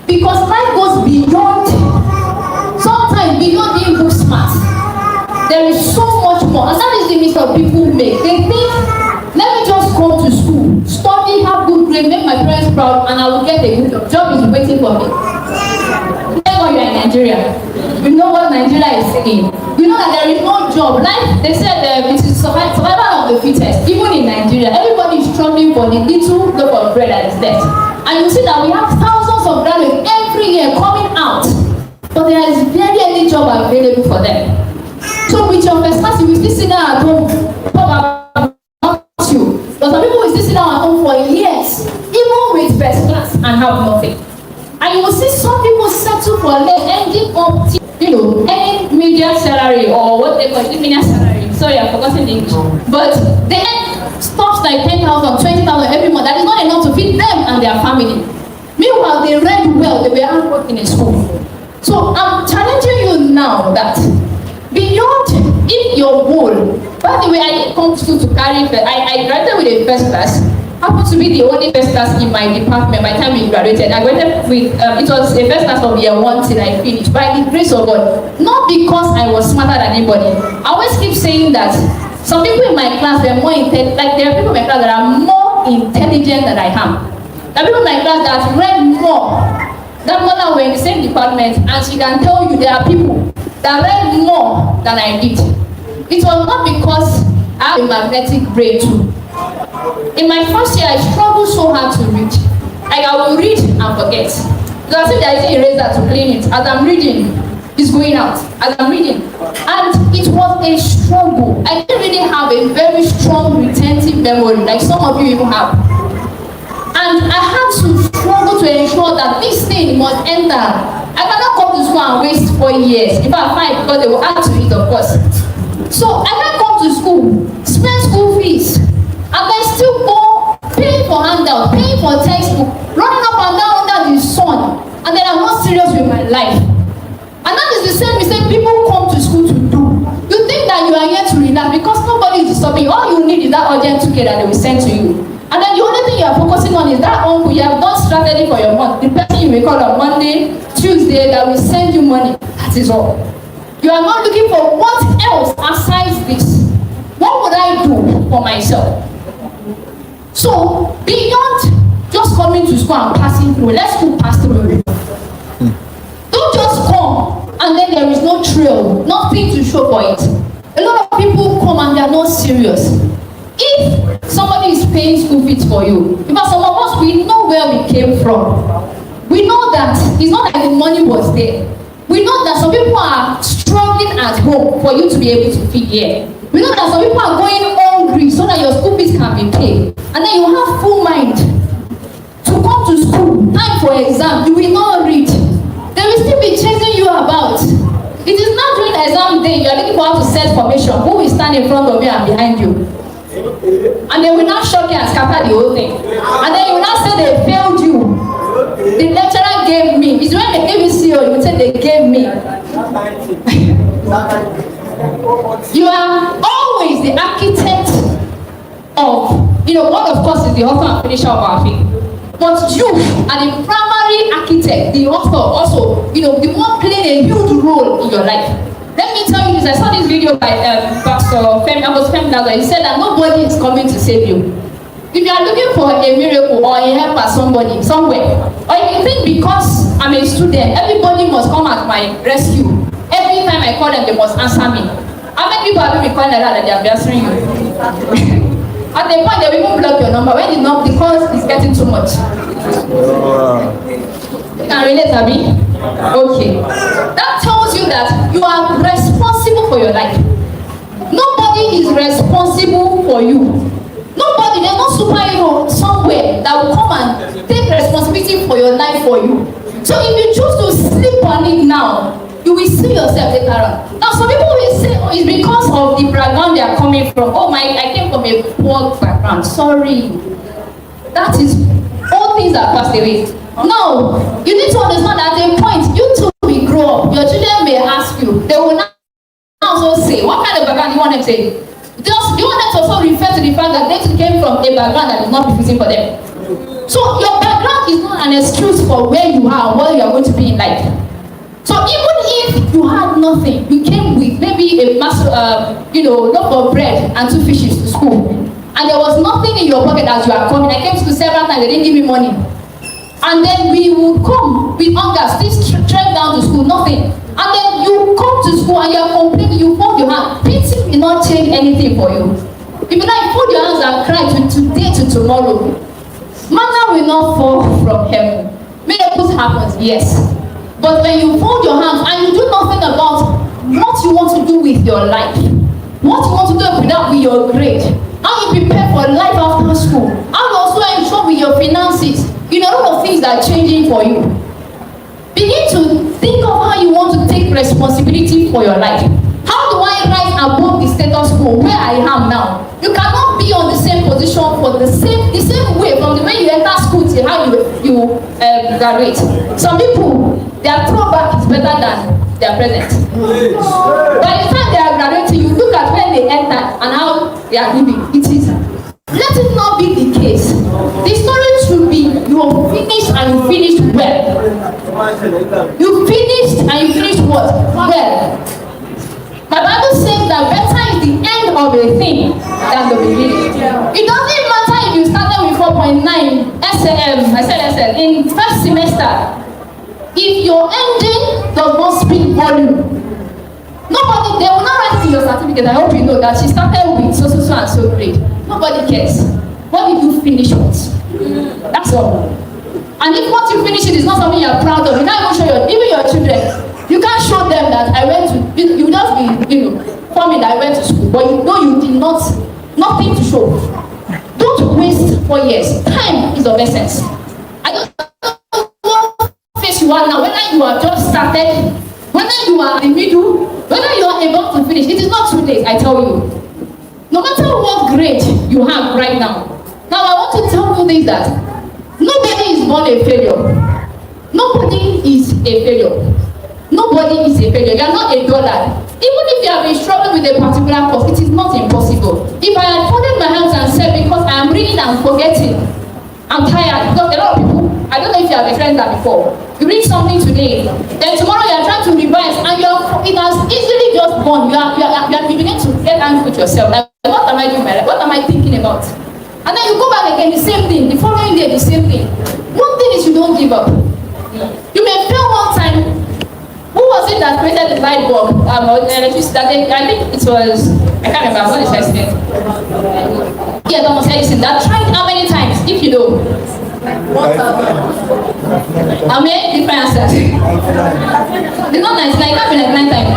Because life goes beyond, sometimes beyond being book smart. There is so much more. And that is the mistake people make. They think, let me just go to school, study, have good grades, make my parents proud, and I will get a good job. Job is waiting for me. Thank God you are in Nigeria. You know what Nigeria is saying. You know that there is no job. Like they said, it is survival of the fittest. Even in Nigeria, everybody is struggling for the little loaf of bread that is left. And you see that we have thousands of graduates every year coming out, but there is barely any job available for them. So with your first class, you will still sit down at home, you. But some people will still sit down at home for years, even with first class, and have nothing. And you will see some people settle for less, ending up, any median salary or what they call it, median salary. Sorry, I've forgotten the English. But they end stops like 10,000, 20,000 every month. That is not enough to feed them and their family. Meanwhile, they read well, they were hard working in school. So I'm challenging you now that beyond if your goal, by the way, I didn't come to school to carry, I graduated with a first class. Happened to be the only first class in my department by the time we graduated. I graduated with, it was a first class of year 1 till I finished, by the grace of God. Not because I was smarter than anybody. I always keep saying that some people in my class were more intelligent, like there are people in my class that are more intelligent than I am. There are people in my class that read more. That mother were in the same department and she can tell you there are people that read more than I did. It was not because I have a magnetic brain too. In my first year, I struggled so hard to read. Like I will read and forget. Because if there is an eraser to clean it, as I'm reading, it's going out. As I'm reading. And it was a struggle. I didn't really have a very strong retentive memory like some of you even have. And I had to struggle to ensure that this thing must enter. I cannot come to school and waste 4 years. In fact, 5, because they will add to it, of course. So I can't come to school, spend school fees, and then still go paying for handouts, paying for textbook, running up and down under the sun, and then I'm not serious with my life. And that is the same mistake people come to school to do. You think that you are here to relax because nobody is disturbing you. All you need is that urgent ticket that they will send to you. And then the only thing you are focusing on is that uncle you have done strategy for your month. The person you may call on Monday, Tuesday that will send you money. That is all. You are not looking for what else aside this. What would I do for myself? So beyond just coming to school and passing through, let school pass through. Don't just come and then there is no trail, nothing to show for it. A lot of people come and they are not serious. If somebody is paying school fees for you, because some of us, we know where we came from. We know that it's not like the money was there. We know that some people are struggling at home for you to be able to feed here. We know that some people are going hungry so that your school fees can be paid. And then you have full mind to come to school, time for exam, you will not read. They will still be chasing you about. It is not during exam day, you are looking for how to set formation, who will stand in front of you and behind you. And they will not shock you and scatter the whole thing. And then you will not say they failed you. The lecturer gave me. It's when they gave you CO, you will say they gave me. You are always the architect of, God of course is the author and finisher of our faith. But you are the primary architect, the author also, the one playing a huge role in your life. Let me tell you this, I saw this video by Pastor Femi Daza. He said that nobody is coming to save you. If you are looking for a miracle or a help at somebody, somewhere, or if you think because I'm a student, everybody must come at my rescue. Every time I call them, they must answer me. How many people have been calling like that they are answering you? At the point, they will even block your number when the call is getting too much. You can relate, Abby? Okay. That tells you that you are responsible for your life. Nobody is responsible for you. Nobody, there's no superhero somewhere that will come and take responsibility for your life for you. So if you choose to sleep on it now, you will see yourself later on. Now some people will say, oh, it's because of the background they are coming from. Oh I came from a poor background. Sorry. That is, all things are passed away. Now, you need to understand that at a point, you too will grow up. Your children may ask you, they will now also say, what kind of background do you want them to say? Just, you want them to also refer to the fact that they came from a background that is not befitting for them. So your background is not an excuse for where you are and where you are going to be in life. So even if you had nothing, you came with maybe a massive, loaf of bread and 2 fishes to school, and there was nothing in your pocket as you are coming. I came to school several times, they didn't give me money. And then we would come with hunger, still trek down to school, nothing. And then you come to school and you are complaining, you fold your hand. Pity will not change anything for you. If you like, fold your hands and cry to today to tomorrow. Manna will not fall from heaven. Miracles happen, yes. But when you fold your hands and you do nothing about what you want to do with your life, what you want to do with your grade, how you prepare for life after school, how you also ensure with your finances, a lot of things are changing for you. Begin to think of how you want to take responsibility for your life. How do I rise above the status quo where I am now? You cannot be on the same position for the same way from the way you enter school to how you graduate. Some people, their throwback is better than their present. By the time they are graduating, you look at when they enter and how they are living. Let it not be the case. The story should be you are finished and you finished well. You finished and you finished what? Well. My Bible says that better is the end of a thing than the beginning. It doesn't matter if you started with 4.9 SL in first semester. If your ending does not speak volume, nobody, they will not write in your certificate. I hope you know that she started with so and so grade. Nobody cares. What did you finish with? That's all. And if what you finish is not something you are proud of, you can't even show even your children. You can't show them that I went to, you just be, forming that I went to school, but you know you did not, nothing to show. Don't waste 4 years. Time is of essence. I don't know what phase you are now, whether you are just started, whether you are in the middle, whether you are about to finish, it is not too late, I tell you. No matter what grade you have right now. Now I want to tell you this, that nobody is born a failure. Nobody is a failure. Nobody is a failure. You are not a dollar. Even if you have been struggling with a particular course, it is not impossible. If I had folded my hands and said, because I am reading and I'm forgetting. I'm tired because a lot of people, I don't know if you have experienced that before. You read something today, then tomorrow you are trying to revise and it has easily just gone. You begin to get angry with yourself. Like, what am I doing? What am I thinking about? And then you go back again, the same thing. The following day, the same thing. One thing is you don't give up. You may fail one time. Who was it that created the light bulb? Electricity. I think it was, I can't remember what it says here. Yeah, Thomas Edison. That tried how many times, if you know? How many different answers? It's not nice, like that been like 9 times.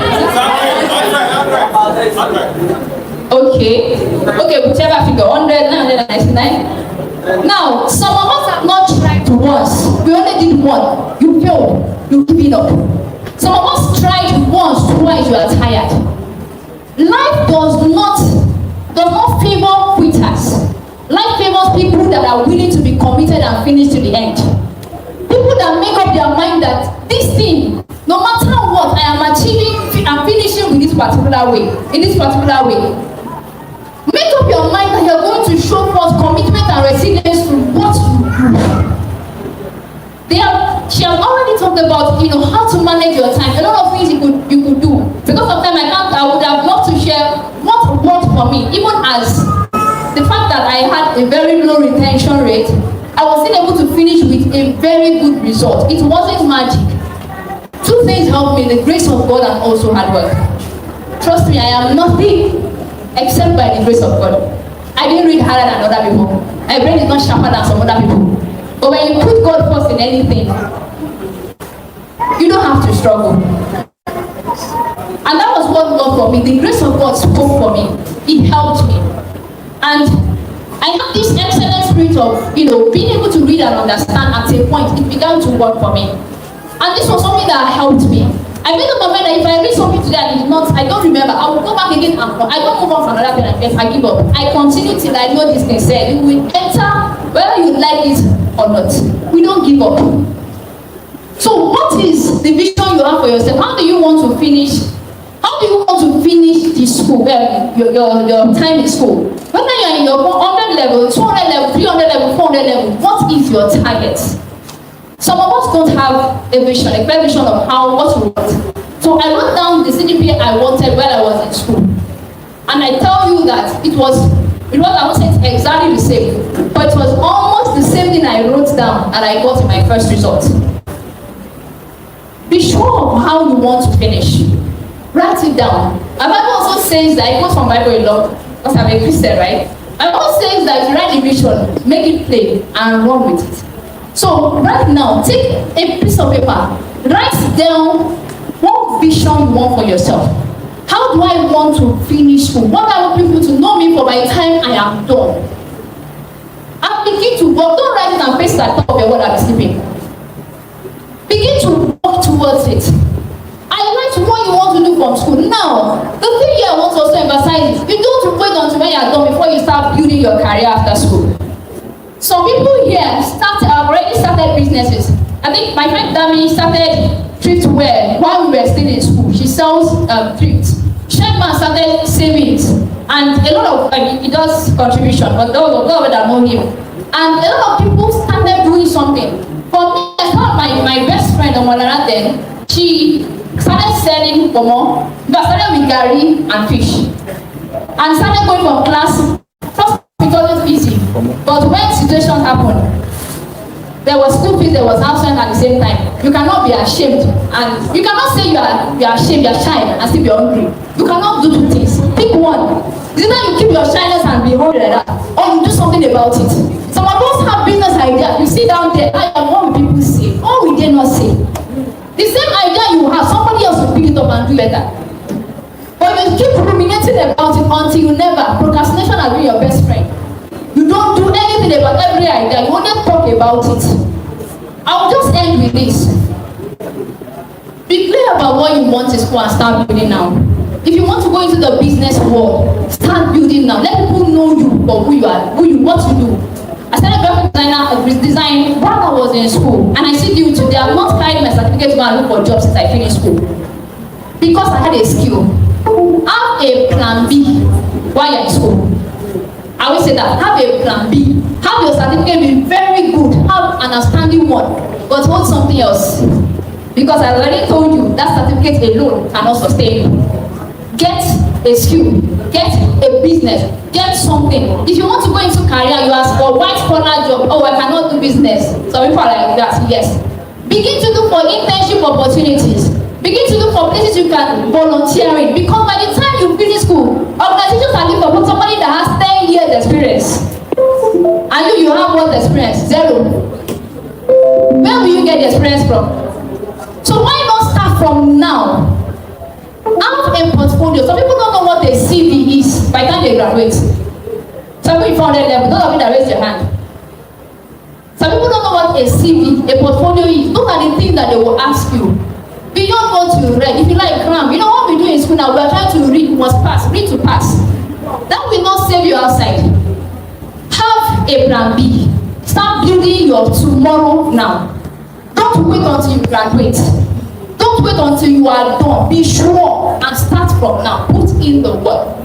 Okay, whichever figure, 100, 999. Now, some of us have not tried once. We only did one. You failed. You give it up. Some of us tried once, twice, you are tired. Life does not favor quitters. Life favors people that are willing to be committed and finish to the end. People that make up their mind that this thing, no matter what, I am achieving and finishing with this particular way, in this particular way. Make up your mind that you're going to show forth commitment and resilience to what you do. She has already talked about, how to manage your time. A lot of things you could do. Because sometimes I would have loved to share what worked for me, even as the fact that I had a very low retention rate, I was still able to finish with a very good result. It wasn't magic. 2 things helped me, the grace of God and also hard work. Trust me, I am nothing except by the grace of God. I didn't read harder than other people. My brain is not sharper than some other people. But when you put God first in anything, you don't have to struggle. And that was what God for me. The grace of God spoke for me. It helped me. And I have this excellent spirit of, being able to read and understand at a point. It began to work for me. And this was something that helped me. I made up my mind that if I read something today and I don't remember, I will go back again and I don't move on from another pen and guess I give up. I continue till I know this thing said. It will enter whether you like it or not. We don't give up. So what is the vision you have for yourself? How do you want to finish? How do you want to finish the school? Your time in school. Whether you're in your 100 level, 200 level, 300 level, 400 level, what is your target? Some of us don't have a vision, a clear vision of what we want. So I wrote down the CGPA I wanted when I was in school. And I tell you that it was I won't say it's exactly the same, but it was almost the same thing I wrote down and I got in my first result. Be sure of how you want to finish. Write it down. My Bible also says that, it goes from Bible a lot, because I'm a Christian, right? My Bible says that you write the vision, make it plain, and run with it. So right now, take a piece of paper, write down what vision you want for yourself. How do I want to finish school? What I want people to know me for by the time I am done? And begin to work. Don't write it and paste it at the top of your word and be sleeping. Begin to work towards it. I write what you want to do from school. Now, the thing here I want to also emphasize is you don't wait until when you are done before you start building your career after school. Some people here have already started businesses. I think my friend Dami started thriftwear while we were still in school. She sells thrifts. Shekman started savings, and a lot of he does contribution, but those that know him. And a lot of people started doing something. For me, I thought my best friend Omolara then, she started selling pomo, but started with Gary and fish. And started going from class. First it wasn't easy. But when situations happen, there was school fees, there was house rent at the same time. You cannot be ashamed, and you cannot say you are ashamed, you are shy, and still be hungry. You cannot do 2 things. Pick one. It's either you keep your shyness and be hungry like that, or you do something about it. Some of us have business ideas. You sit down there, what will people say? What will they not say? The same idea you have, somebody else will pick it up and do better. But you keep ruminating about it until you never. Procrastination has been your best friend. You don't do anything about every idea. You only talk about it. I'll just end with this. Be clear about what you want to school and start building now. If you want to go into the business world, start building now. Let people know you for who you are, what you do. I started graphic design while I was in school, and I still do today. I've not carried my certificate to go and look for jobs since I finished school. Because I had a skill. Have a plan B while you're in school. I always say that, have a plan B. Have your certificate be very good, have an outstanding one, but hold something else. Because I already told you that certificate alone cannot sustain you. Get a skill, get a business, get something. If you want to go into career, you ask for white collar job. Oh, I cannot do business. Some people are like that, yes. Begin to look for internship opportunities. Begin to look for places you can volunteer in. Because by the time you finish school, organizations are looking for somebody that has 10 years experience. And you have what experience? Zero. Where will you get the experience from? So why not start from now? Have a portfolio. Some people don't know what a CV is by the time they graduate. Some people 400 level, those of you that raise your hand. Some people don't know what a CV, a portfolio is. Those are the things that they will ask you. Beyond what you read, if you like cram, you know what we do in school now, we are trying to read, must pass, read to pass. That will not save you outside. Have a plan B. Start building your tomorrow now. Don't wait until you graduate. Don't wait until you are done. Be sure and start from now. Put in the work.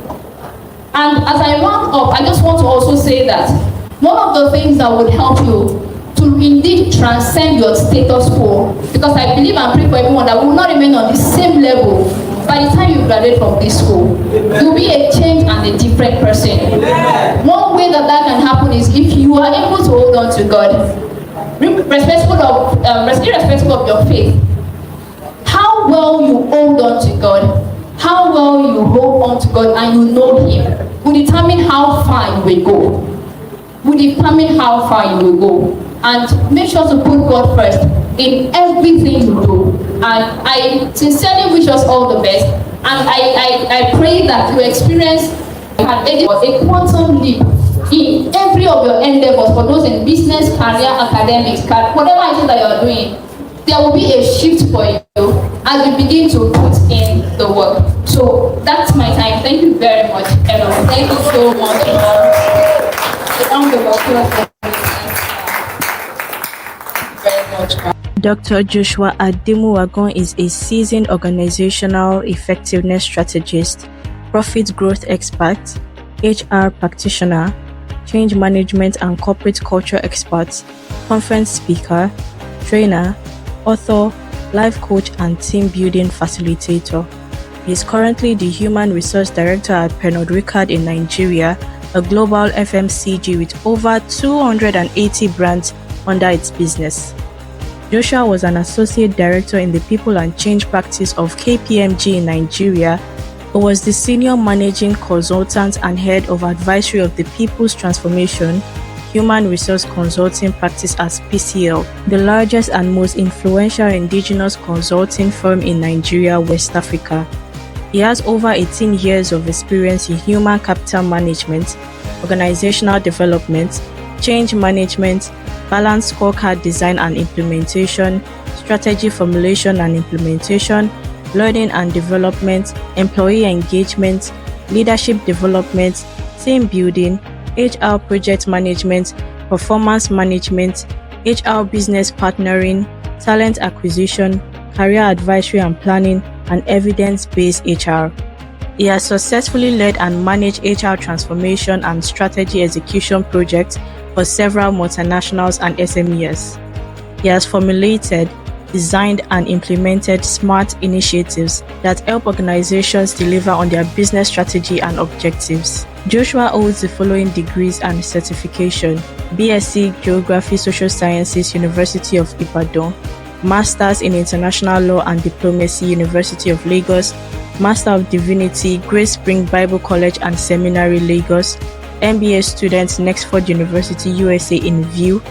And as I round up, I just want to also say that one of the things that would help you to indeed transcend your status quo, because I believe and pray for everyone that we will not remain on the same level by the time you graduate from this school. You'll be a change and a different person. One way that can happen is if you are able to hold on to God, irrespective of your faith. How well you hold on to God, how well you hold on to God and you know Him will determine how far you will go. Will determine how far you will go. And make sure to put God first in everything you do. And I sincerely wish us all the best. And I pray that you experience a quantum leap in every of your endeavors, for those in business, career, academics, whatever it is that you are doing. There will be a shift for you as you begin to put in the work. So that's my time. Thank you very much, everyone. Thank you so much. Dr. Joshua Ademuwagon is a seasoned organizational effectiveness strategist, profit growth expert, HR practitioner, change management and corporate culture expert, conference speaker, trainer, author, life coach, and team building facilitator. He is currently the Human Resource Director at Pernod Ricard in Nigeria, a global FMCG with over 280 brands under its business. Joshua was an Associate Director in the People and Change practice of KPMG in Nigeria. He was the Senior Managing Consultant and Head of Advisory of the People's Transformation Human Resource Consulting practice as PCL, the largest and most influential indigenous consulting firm in Nigeria, West Africa. He has over 18 years of experience in human capital management, organizational development, change management, balanced scorecard design and implementation, strategy formulation and implementation, learning and development, employee engagement, leadership development, team building, HR project management, performance management, HR business partnering, talent acquisition, career advisory and planning, and evidence-based HR. He has successfully led and managed HR transformation and strategy execution projects for several multinationals and SMEs. He has formulated, designed, and implemented smart initiatives that help organizations deliver on their business strategy and objectives. Joshua holds the following degrees and certification: BSc Geography Social Sciences, University of Ibadan; Masters in International Law and Diplomacy, University of Lagos; Master of Divinity, Grace Spring Bible College and Seminary, Lagos; MBA student, Nexford University, USA in view;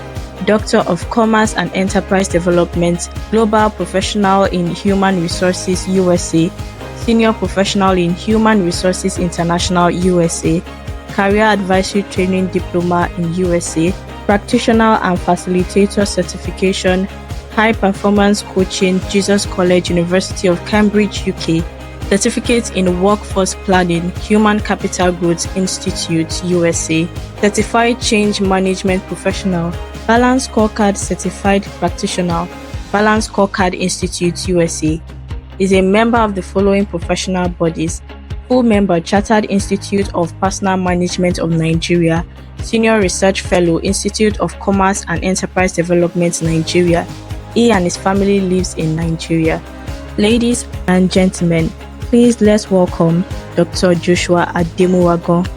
Doctor of Commerce and Enterprise Development, Global Professional in Human Resources, USA; Senior Professional in Human Resources International, USA; Career Advisory Training Diploma in USA; Practitioner and Facilitator Certification, High Performance Coaching, Jesus College, University of Cambridge, UK; Certificate in Workforce Planning, Human Capital Growth Institute, USA; Certified Change Management Professional, Balanced Scorecard Certified Practitioner, Balanced Scorecard Institute, USA. Is a member of the following professional bodies: full member, Chartered Institute of Personal Management of Nigeria, Senior Research Fellow, Institute of Commerce and Enterprise Development, Nigeria. He and his family lives in Nigeria. Ladies and gentlemen, please let's welcome Dr. Joshua Ademuwagon.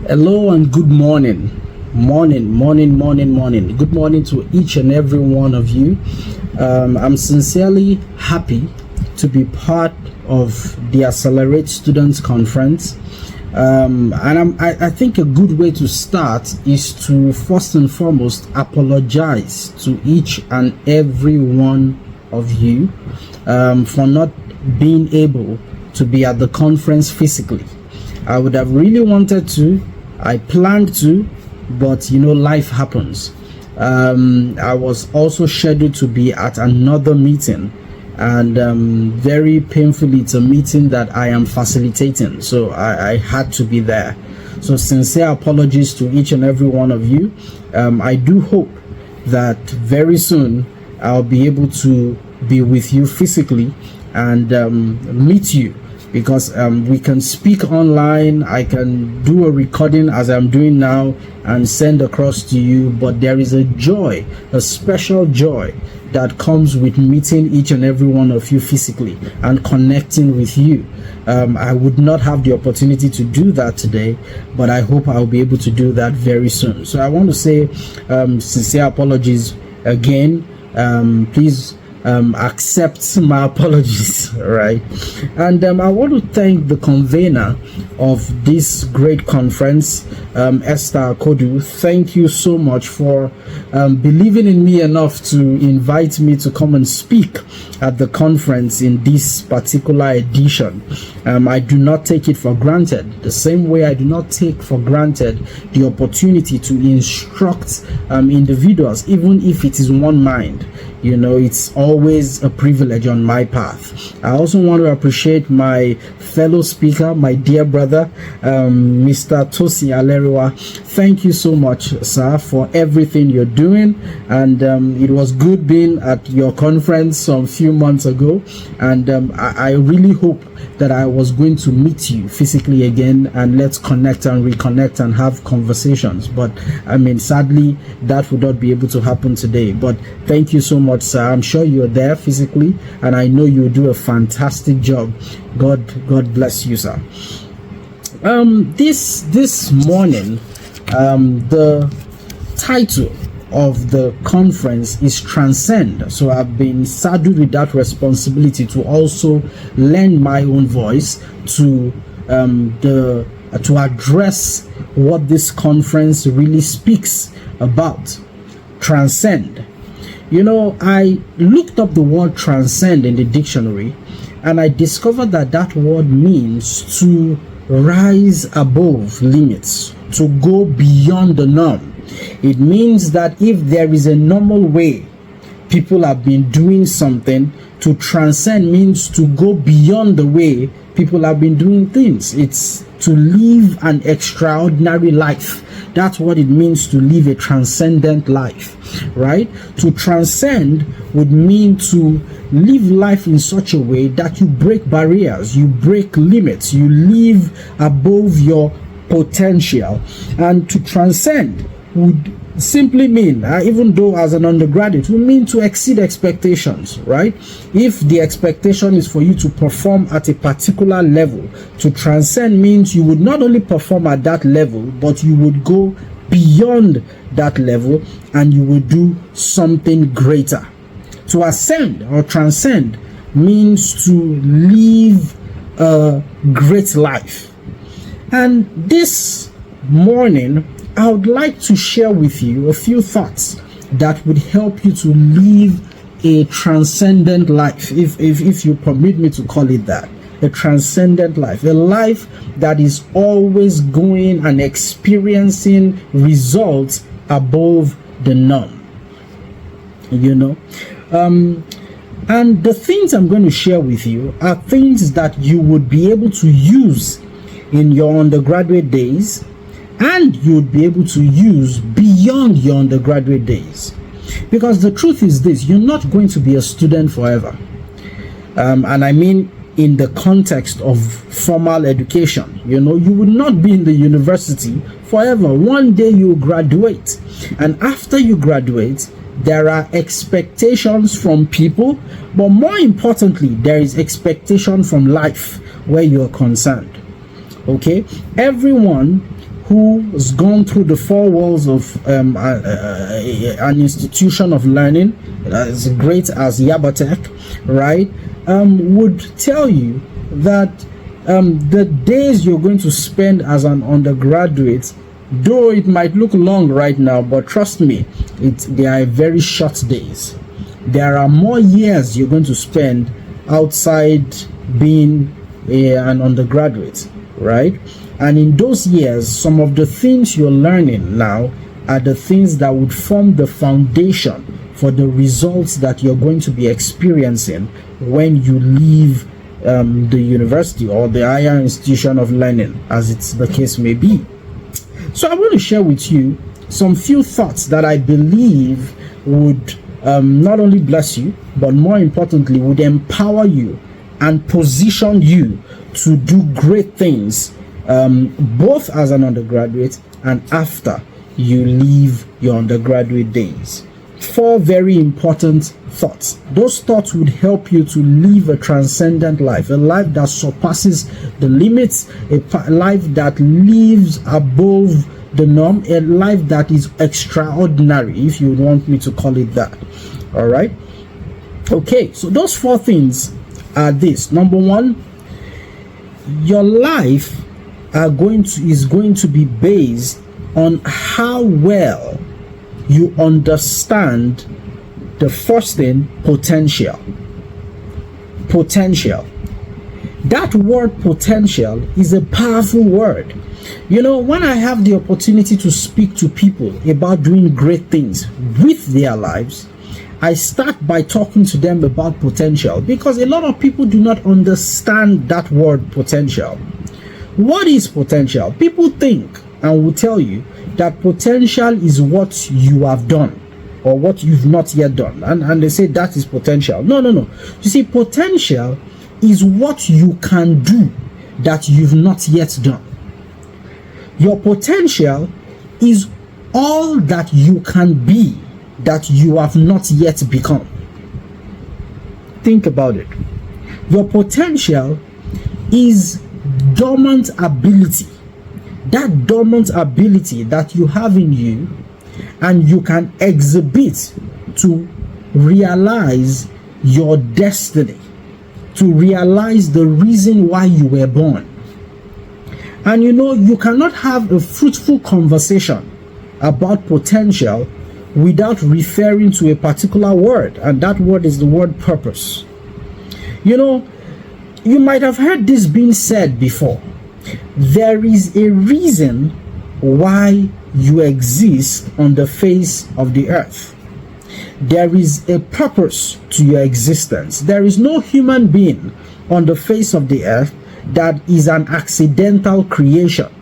Hello and good morning. Morning. Good morning to each and every one of you. I'm sincerely happy to be part of the Accelerate Students Conference. I think a good way to start is to first and foremost apologize to each and every one of you for not being able to be at the conference physically. I would have really wanted to, I planned to, but life happens. I was also scheduled to be at another meeting, and very painfully it's a meeting that I am facilitating, so I had to be there. So sincere apologies to each and every one of you. I do hope that very soon I'll be able to be with you physically and meet you, because we can speak online. I can do a recording as I'm doing now and send across to you, but there is a joy, a special joy that comes with meeting each and every one of you physically and connecting with you. I would not have the opportunity to do that today, but I hope I'll be able to do that very soon. So I want to say sincere apologies again. Please accept my apologies, right? And I want to thank the convener of this great conference, Esther Kodu. Thank you so much for believing in me enough to invite me to come and speak at the conference in this particular edition. I do not take it for granted, the same way I do not take for granted the opportunity to instruct individuals, even if it is one mind. It's always a privilege on my path. I also want to appreciate my fellow speaker, my dear brother, Mr. Tosin Aleriwa. Thank you so much, sir, for everything you're doing. And it was good being at your conference some few months ago. And I really hope that I was going to meet you physically again, and let's connect and reconnect and have conversations. But sadly, that would not be able to happen today. But thank you so much, sir. I'm sure you're there physically, and I know you do a fantastic job. God bless you, sir. This morning, the title of the conference is Transcend. So I've been saddled with that responsibility to also lend my own voice to address what this conference really speaks about. Transcend. I looked up the word transcend in the dictionary, and I discovered that word means to rise above limits, to go beyond the norm. It means that if there is a normal way people have been doing something, to transcend means to go beyond the way people have been doing things. It's to live an extraordinary life. That's what it means to live a transcendent life, right? To transcend would mean to live life in such a way that you break barriers, you break limits, you live above your potential. And to transcend would simply mean, even though as an undergraduate, would mean to exceed expectations, right? If the expectation is for you to perform at a particular level, to transcend means you would not only perform at that level, but you would go beyond that level and you would do something greater. To ascend or transcend means to live a great life. And this morning, I would like to share with you a few thoughts that would help you to live a transcendent life, if you permit me to call it that. A transcendent life, a life that is always going and experiencing results above the norm. And the things I'm going to share with you are things that you would be able to use in your undergraduate days, and you would be able to use beyond your undergraduate days. Because the truth is this: you're not going to be a student forever. And I mean in the context of formal education. You know, you will not be in the university forever. One day you graduate, and after you graduate, there are expectations from people, but more importantly, there is expectation from life where you're concerned. Okay, everyone who's gone through the four walls of an institution of learning as great as Yabatech, right, would tell you that the days you're going to spend as an undergraduate, though it might look long right now, but trust me, they are very short days. There are more years you're going to spend outside being an undergraduate, right? And in those years, some of the things you're learning now are the things that would form the foundation for the results that you're going to be experiencing when you leave the university or the higher institution of learning, as it's the case may be. So I want to share with you some few thoughts that I believe would not only bless you, but more importantly, would empower you and position you to do great things, both as an undergraduate and after you leave your undergraduate days. 4 very important thoughts. Those thoughts would help you to live a transcendent life, a life that surpasses the limits, a life that lives above the norm, a life that is extraordinary, if you want me to call it that. All right. Okay, so those 4 things are this. Number 1, your life is going to be based on how well you understand the first thing, potential. Potential. That word potential is a powerful word. You know, when I have the opportunity to speak to people about doing great things with their lives, I start by talking to them about potential, because a lot of people do not understand that word potential. What is potential? People think and will tell you that potential is what you have done or what you've not yet done, and they say that is potential. No. You see, potential is what you can do that you've not yet done. Your potential is all that you can be that you have not yet become. Think about it. Your potential is dormant ability. That dormant ability that you have in you and you can exhibit to realize your destiny, to realize the reason why you were born. And you know, you cannot have a fruitful conversation about potential without referring to a particular word, and that word is the word purpose. You know, you might have heard this being said before. There is a reason why you exist on the face of the earth. There is a purpose to your existence. There is no human being on the face of the earth that is an accidental creation.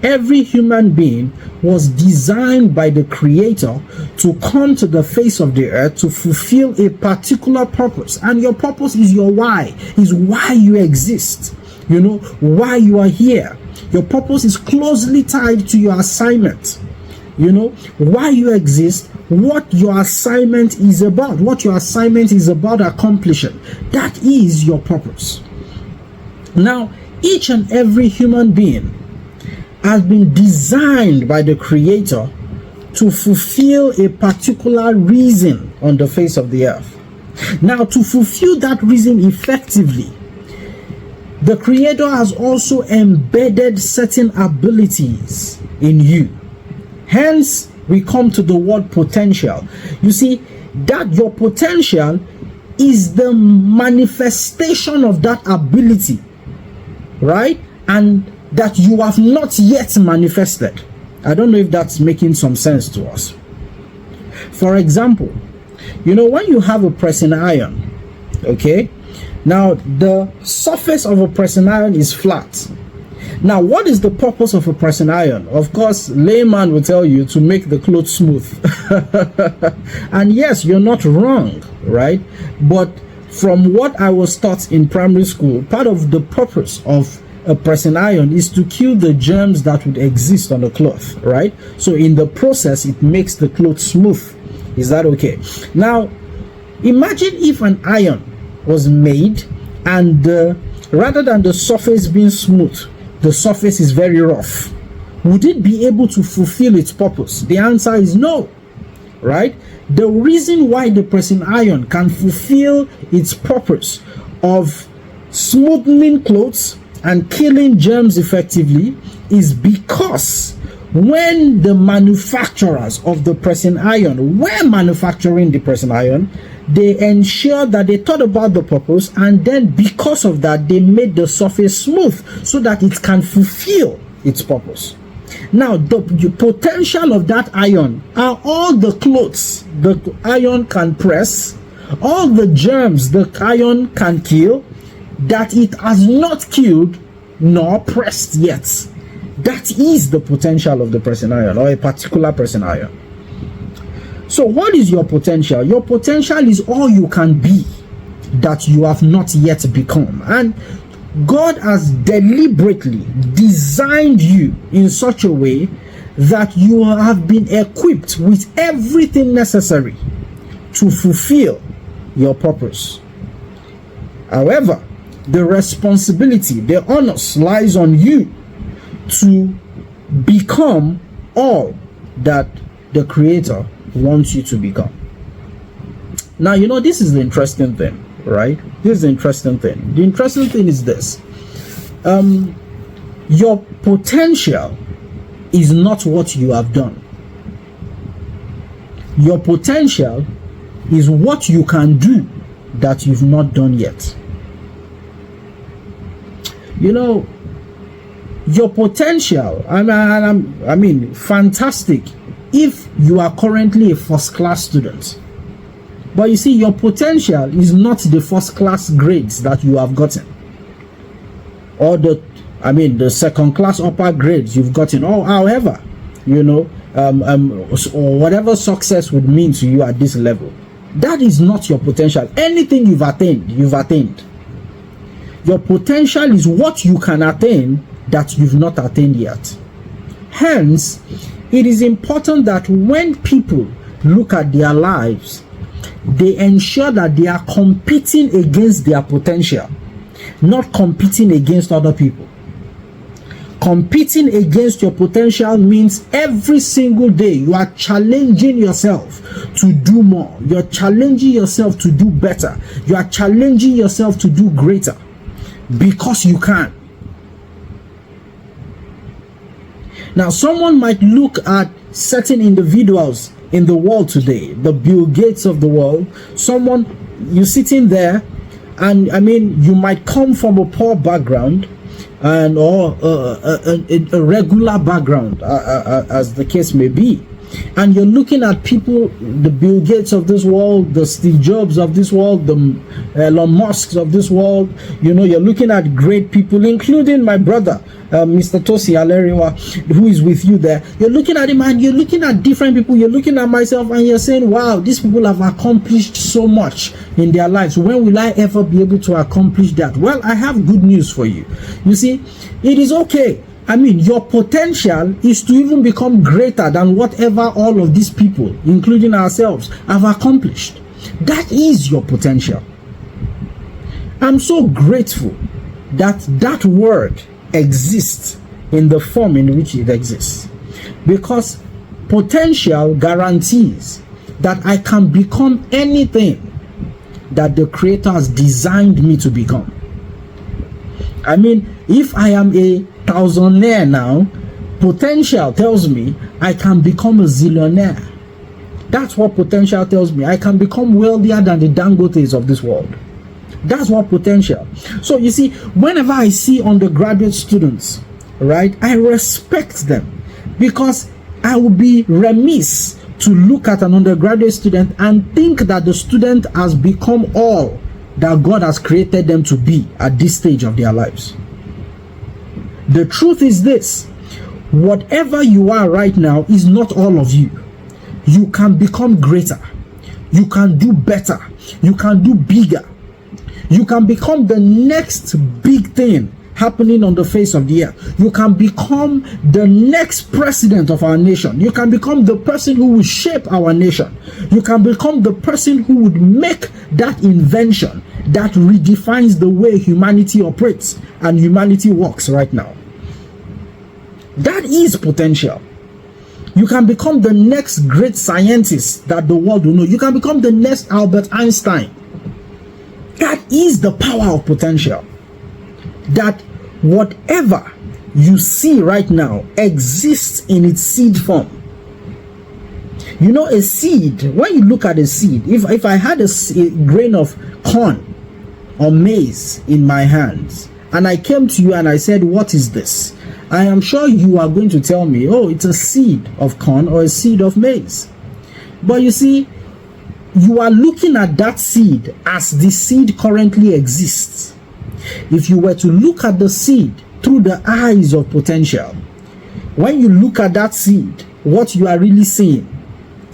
Every human being was designed by the Creator to come to the face of the earth to fulfill a particular purpose. And your purpose is your why, is why you exist. You know, why you are here. Your purpose is closely tied to your assignment. You know, why you exist, what your assignment is about, what your assignment is about accomplishing. That is your purpose. Now, each and every human being has been designed by the Creator to fulfill a particular reason on the face of the earth. Now, to fulfill that reason effectively, the Creator has also embedded certain abilities in you. Hence, we come to the word potential. You see, that your potential is the manifestation of that ability, right? And that you have not yet manifested. I don't know if that's making some sense to us. For example, you know, when you have a pressing iron, okay, now the surface of a pressing iron is flat. Now, what is the purpose of a pressing iron? Of course, layman will tell you to make the cloth smooth. And yes, you're not wrong, right? But from what I was taught in primary school, part of the purpose of a pressing iron is to kill the germs that would exist on the cloth, right? So in the process, it makes the cloth smooth. Is that okay? Now, imagine if an iron was made and rather than the surface being smooth, the surface is very rough. Would it be able to fulfill its purpose? The answer is no, right? The reason why the pressing iron can fulfill its purpose of smoothing clothes and killing germs effectively is because when the manufacturers of the pressing iron were manufacturing the pressing iron, they ensured that they thought about the purpose, and then because of that, they made the surface smooth so that it can fulfill its purpose. Now, the potential of that iron are all the clothes the iron can press, all the germs the iron can kill, that it has not killed nor pressed yet. That is the potential of the pressing iron, or a particular pressing iron. So what is your potential? Your potential is all you can be that you have not yet become. And God has deliberately designed you in such a way that you have been equipped with everything necessary to fulfill your purpose. However, the responsibility, the onus lies on you to become all that the Creator wants you to become. Now, you know, this is the interesting thing, right? This is the interesting thing. The interesting thing is this. Your potential is not what you have done. Your potential is what you can do that you've not done yet. You know, your potential, I mean, fantastic if you are currently a first-class student. But you see, your potential is not the first-class grades that you have gotten, or the second-class upper grades you've gotten, or however, you know, or whatever success would mean to you at this level. That is not your potential. Anything you've attained, you've attained. Your potential is what you can attain that you've not attained yet. Hence, it is important that when people look at their lives, they ensure that they are competing against their potential, not competing against other people. Competing against your potential means every single day you are challenging yourself to do more. You're challenging yourself to do better. You are challenging yourself to do greater, because you can. Now, someone might look at certain individuals in the world today, the Bill Gates of the world, someone, you're sitting there, and I mean, you might come from a poor background, and or a regular background, as the case may be, and you're looking at people, the Bill Gates of this world, the Steve Jobs of this world, the Elon Musks of this world. You know, you're looking at great people, including my brother, Mr. Tosi Aleriwa, who is with you there. You're looking at him, and you're looking at different people. You're looking at myself, and you're saying, wow, these people have accomplished so much in their lives. When will I ever be able to accomplish that? Well, I have good news for you. You see, it is okay. I mean, your potential is to even become greater than whatever all of these people, including ourselves, have accomplished. That is your potential. I'm so grateful that that word exists in the form in which it exists, because potential guarantees that I can become anything that the Creator has designed me to become. I mean, if I am a thousandaire now, potential tells me I can become a zillionaire. That's what potential tells me. I can become wealthier than the Dangotes of this world. That's what potential. So you see, whenever I see undergraduate students, right, I respect them, because I would be remiss to look at an undergraduate student and think that the student has become all that God has created them to be at this stage of their lives. The truth is this: whatever you are right now is not all of you. You can become greater. You can do better. You can do bigger. You can become the next big thing happening on the face of the earth. You can become the next president of our nation. You can become the person who will shape our nation. You can become the person who would make that invention that redefines the way humanity operates and humanity works right now. That is potential. You can become the next great scientist that the world will know. You can become the next Albert Einstein. That is the power of potential. That whatever you see right now exists in its seed form. You know, a seed, when you look at a seed, if I had a grain of corn or maize in my hands, and I came to you and I said, what is this? I am sure you are going to tell me, oh, it's a seed of corn or a seed of maize. But you see, you are looking at that seed as the seed currently exists. If you were to look at the seed through the eyes of potential, when you look at that seed, what you are really seeing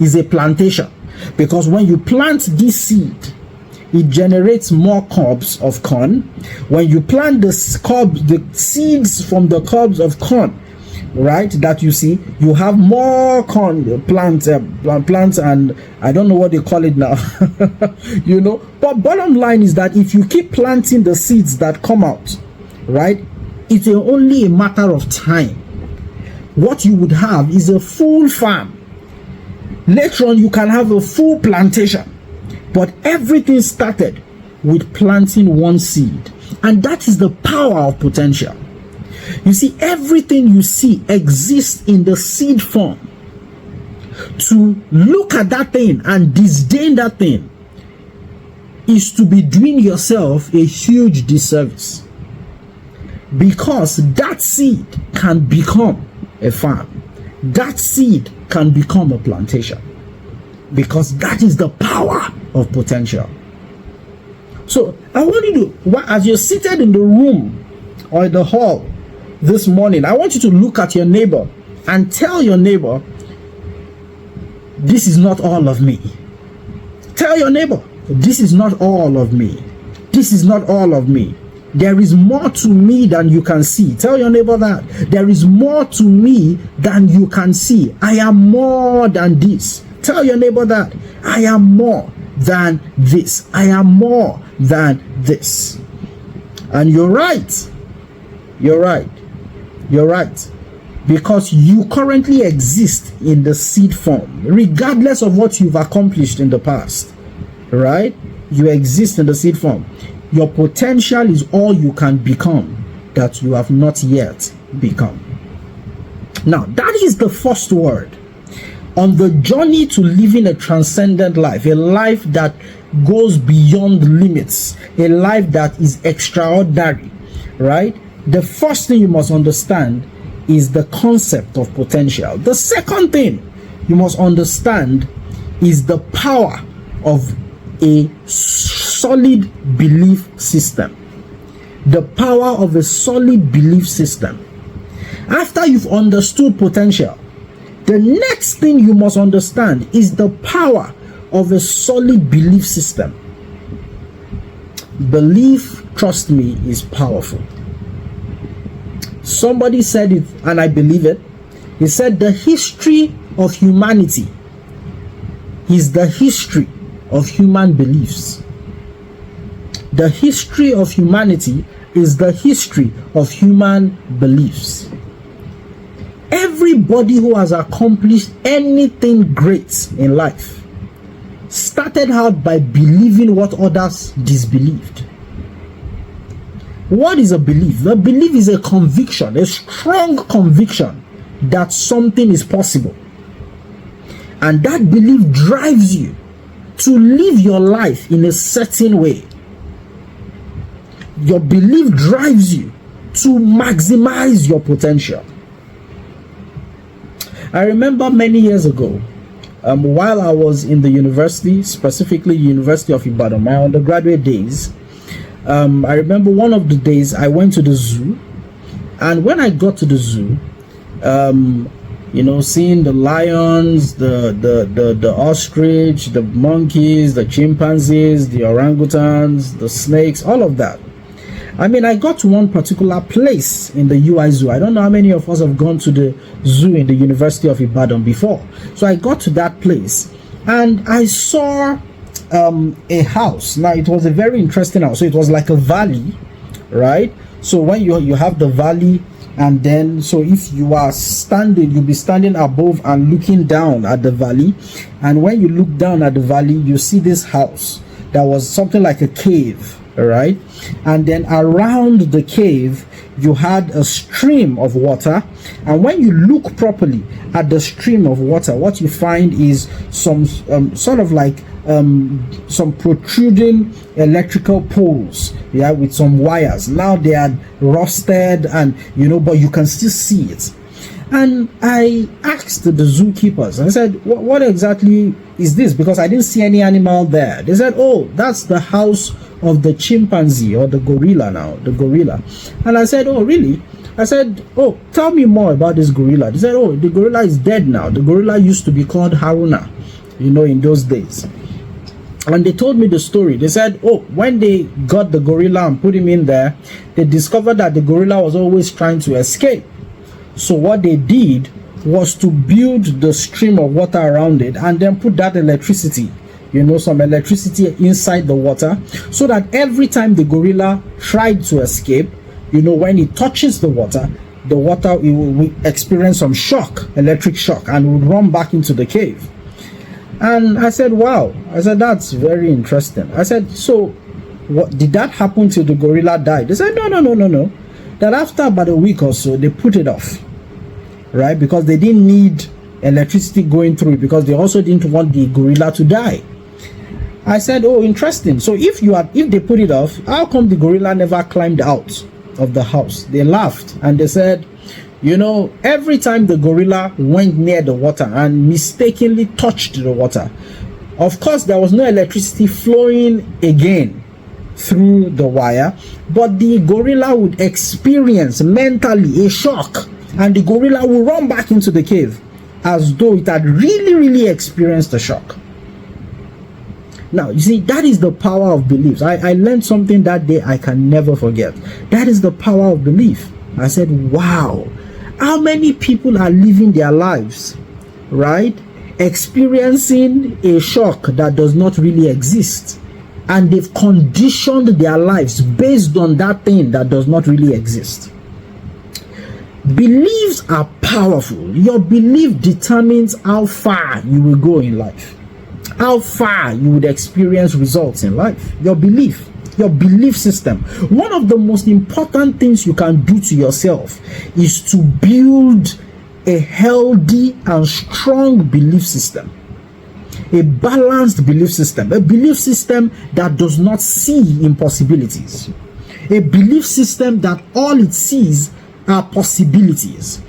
is a plantation. Because when you plant this seed, it generates more cobs of corn. When you plant the seeds from the cobs of corn, right, that you see, you have more corn plants, and I don't know what they call it now, you know. But bottom line is that if you keep planting the seeds that come out, right, it's only a matter of time. What you would have is a full farm. Later on, you can have a full plantation. But everything started with planting one seed. And that is the power of potential. You see, everything you see exists in the seed form. To look at that thing and disdain that thing is to be doing yourself a huge disservice. Because that seed can become a farm. That seed can become a plantation. Because that is the power of potential. So I want you to, as you're seated in the room or in the hall this morning, I want you to look at your neighbor and tell your neighbor, this is not all of me. Tell your neighbor, this is not all of me. This is not all of me. There is more to me than you can see. Tell your neighbor that. There is more to me than you can see. I am more than this. Tell your neighbor that. I am more than this. I am more than this. And you're right. You're right. You're right. Because you currently exist in the seed form, regardless of what you've accomplished in the past. Right? You exist in the seed form. Your potential is all you can become that you have not yet become. Now, that is the first word. On the journey to living a transcendent life, a life that goes beyond limits, a life that is extraordinary, right? The first thing you must understand is the concept of potential. The second thing you must understand is the power of a solid belief system. The power of a solid belief system. After you've understood potential, the next thing you must understand is the power of a solid belief system. Belief, trust me, is powerful. Somebody said it, and I believe it. He said the history of humanity is the history of human beliefs. The history of humanity is the history of human beliefs. Everybody who has accomplished anything great in life started out by believing what others disbelieved. What is a belief? The belief is a conviction, a strong conviction that something is possible. And that belief drives you to live your life in a certain way. Your belief drives you to maximize your potential. I remember many years ago, while I was in the university, specifically University of Ibadan, my undergraduate days, I remember one of the days I went to the zoo, and when I got to the zoo, You know, seeing the lions, the ostrich, the monkeys, the chimpanzees, the orangutans, the snakes, all of that. I mean, I got to one particular place in the UI Zoo. I don't know how many of us have gone to the zoo in the University of Ibadan before. So I got to that place and I saw a house. Now, it was a very interesting house. So it was like a valley, right? So when you have the valley, and then so if you are standing, you'll be standing above and looking down at the valley, and when you look down at the valley, you see this house that was something like a cave, right? And then around the cave you had a stream of water, and when you look properly at the stream of water, what you find is some sort of like some protruding electrical poles, yeah, with some wires. Now they are rusted, and you know, but you can still see it. And I asked the zookeepers, I said, what exactly is this? Because I didn't see any animal there. They said, oh, that's the house of the chimpanzee, or the gorilla now, the gorilla. And I said, oh, really? I said, oh, tell me more about this gorilla. They said, oh, the gorilla is dead now. The gorilla used to be called Haruna, you know, in those days. And they told me the story. They said, oh, when they got the gorilla and put him in there, they discovered that the gorilla was always trying to escape. So what they did was to build the stream of water around it and then put that electricity, you know, some electricity inside the water, so that every time the gorilla tried to escape, you know, when it touches the water, it will experience some shock, electric shock, and would run back into the cave. And I said, wow. I said, that's very interesting. I said, so what did that happen till the gorilla died? They said, no. That after about a week or so, they put it off, right? Because they didn't need electricity going through it, because they also didn't want the gorilla to die. I said, oh, interesting. So if they put it off, how come the gorilla never climbed out of the house? They laughed and they said, you know, every time the gorilla went near the water and mistakenly touched the water, of course there was no electricity flowing again through the wire, but the gorilla would experience mentally a shock, and the gorilla will run back into the cave as though it had really experienced a shock. Now, you see, that is the power of beliefs. I learned something that day I can never forget. That is the power of belief. I said, wow, how many people are living their lives, right, experiencing a shock that does not really exist, and they've conditioned their lives based on that thing that does not really exist. Beliefs are powerful. Your belief determines how far you will go in life, how far you would experience results in life. Your belief system. One of the most important things you can do to yourself is to build a healthy and strong belief system, a balanced belief system, a belief system that does not see impossibilities, a belief system that all it sees are possibilities.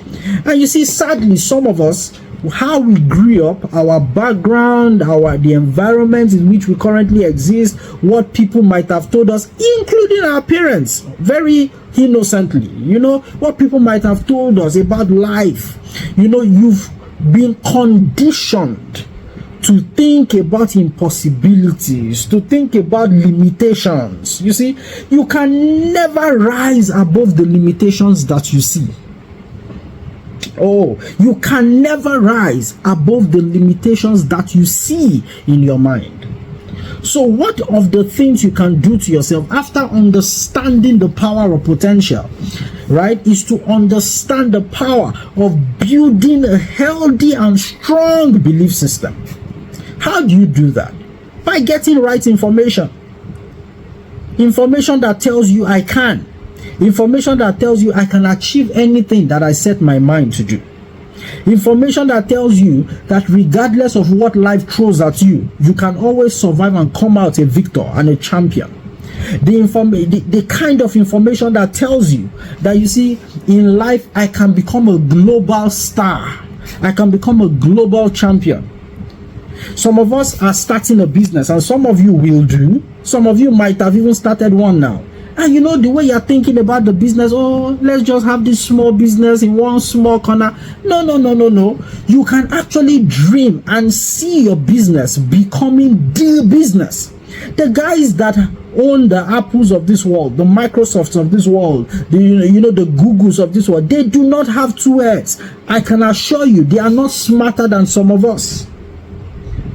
And you see, sadly, some of us, how we grew up, our background, the environment in which we currently exist, what people might have told us, including our parents, very innocently, you know, what people might have told us about life. You know, you've been conditioned to think about impossibilities, to think about limitations. You see, you can never rise above the limitations that you see. Oh, you can never rise above the limitations that you see in your mind. So what of the things you can do to yourself after understanding the power of potential, right, is to understand the power of building a healthy and strong belief system. How do you do that? By getting right information. Information that tells you I can. Information that tells you I can achieve anything that I set my mind to do. Information that tells you that regardless of what life throws at you, you can always survive and come out a victor and a champion. The kind of information that tells you that, you see, in life I can become a global star. I can become a global champion. Some of us are starting a business, and some of you will do. Some of you might have even started one now. And you know the way you're thinking about the business, oh, let's just have this small business in one small corner. No. You can actually dream and see your business becoming the business. The guys that own the Apples of this world, the Microsofts of this world, the Googles of this world, they do not have two heads. I can assure you, they are not smarter than some of us.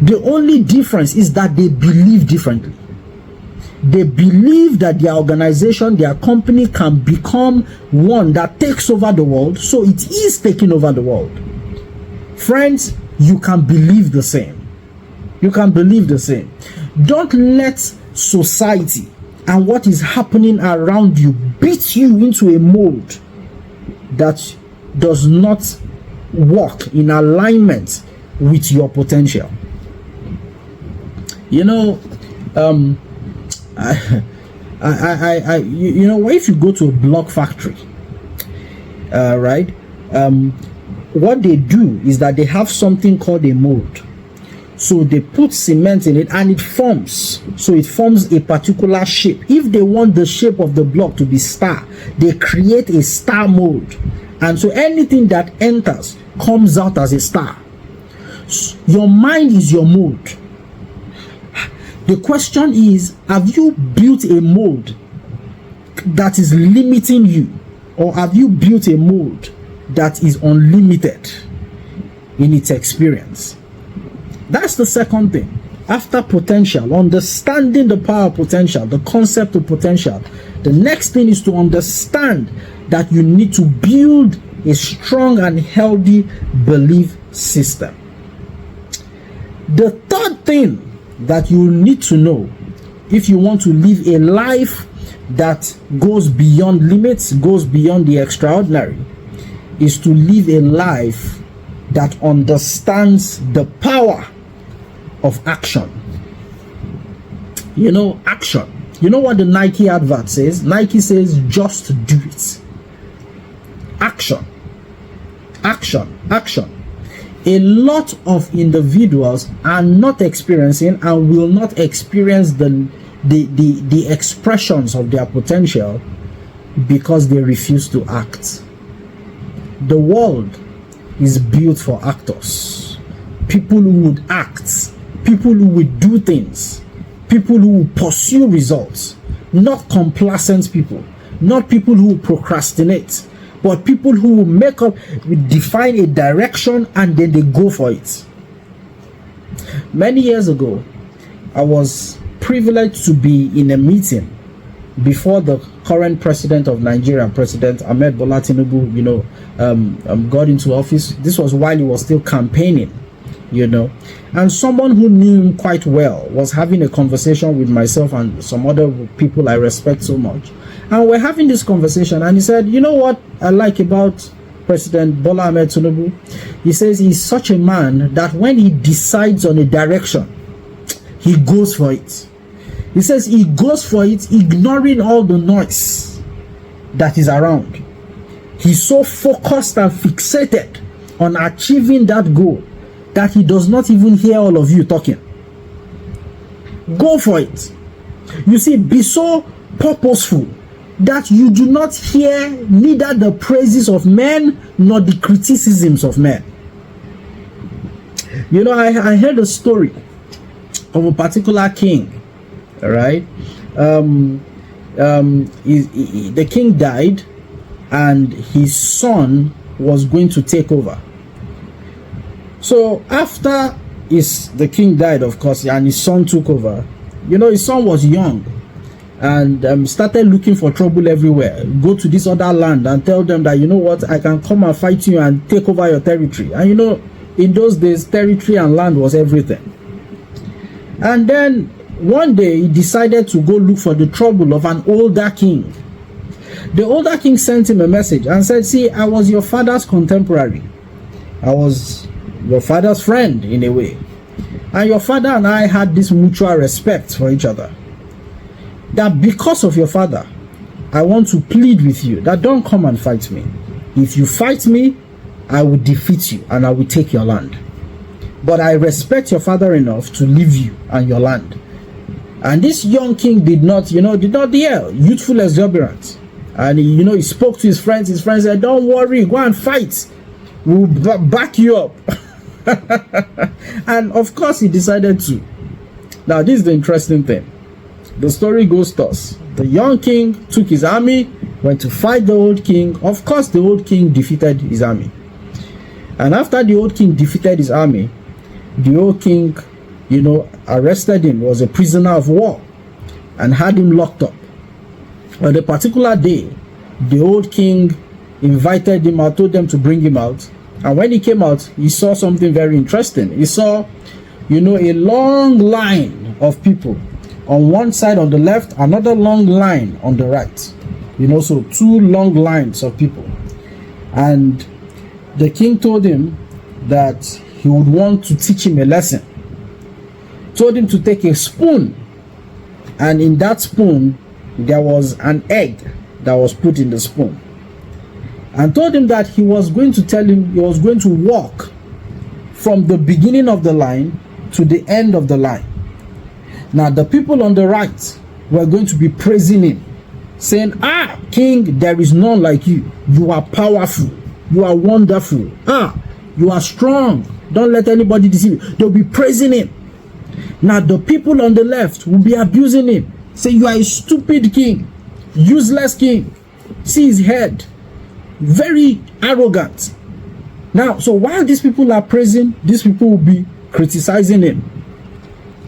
The only difference is that they believe differently. They believe that their organization, their company can become one that takes over the world, so it is taking over the world. Friends, you can believe the same. You can believe the same. Don't let society and what is happening around you beat you into a mold that does not work in alignment with your potential. You know, if you go to a block factory, right, what they do is that they have something called a mold. So they put cement in it and it forms. So it forms a particular shape. If they want the shape of the block to be star, they create a star mold. And so anything that enters comes out as a star. Your mind is your mold. The question is, have you built a mold that is limiting you? Or have you built a mold that is unlimited in its experience? That's the second thing. After potential, understanding the power of potential, the concept of potential, the next thing is to understand that you need to build a strong and healthy belief system. The third thing that you need to know if you want to live a life that goes beyond limits, goes beyond the extraordinary, is to live a life that understands the power of action. You know, action. You know what the Nike advert says? Nike says, just do it. Action. Action. Action. A lot of individuals are not experiencing and will not experience the expressions of their potential because they refuse to act. The world is built for actors. People who would act. People who would do things. People who will pursue results. Not complacent people. Not people who will procrastinate. But people who will make up, define a direction and then they go for it. Many years ago, I was privileged to be in a meeting before the current president of Nigeria, President Ahmed Bola Tinubu, got into office. This was while he was still campaigning, and someone who knew him quite well was having a conversation with myself and some other people I respect so much. And we're having this conversation, and he said, you know what I like about President Bola Ahmed Tinubu? He says he's such a man that when he decides on a direction, he goes for it. He says he goes for it, ignoring all the noise that is around. He's so focused and fixated on achieving that goal that he does not even hear all of you talking. Go for it. You see, be so purposeful that you do not hear neither the praises of men nor the criticisms of men. I heard a story of a particular king, right? The king died and his son was going to take over. So after the king died, of course, and his son took over, his son was young and started looking for trouble everywhere. Go to this other land and tell them that, you know what, I can come and fight you and take over your territory. And in those days, territory and land was everything. And then one day he decided to go look for the trouble of an older king. The older king sent him a message and said, see, I was your father's contemporary. I was your father's friend in a way. And your father and I had this mutual respect for each other. That because of your father, I want to plead with you that don't come and fight me. If you fight me, I will defeat you and I will take your land. But I respect your father enough to leave you and your land. And this young king did not dare, youthful exuberance. And he spoke to his friends. His friends said, don't worry, go and fight. We'll back you up. And of course he decided to. Now this is the interesting thing. The story goes thus. The young king took his army, went to fight the old king. Of course the old king defeated his army. And after the old king defeated his army, the old king, arrested him, was a prisoner of war, and had him locked up. On a particular day, the old king invited him out, told them to bring him out. And when he came out, he saw something very interesting. He saw, a long line of people. On one side on the left, another long line on the right. So 2 long lines of people. And the king told him that he would want to teach him a lesson. Told him to take a spoon, and in that spoon there was an egg that was put in the spoon, and told him that he was going to walk from the beginning of the line to the end of the line. Now the people on the right were going to be praising him, saying, king, there is none like you. You are powerful, you are wonderful, you are strong, don't let anybody deceive you. They'll be praising him. Now the people on the left will be abusing him, say, you are a stupid king, useless king, see his head, very arrogant. Now, so while these people are praising, these people will be criticizing him.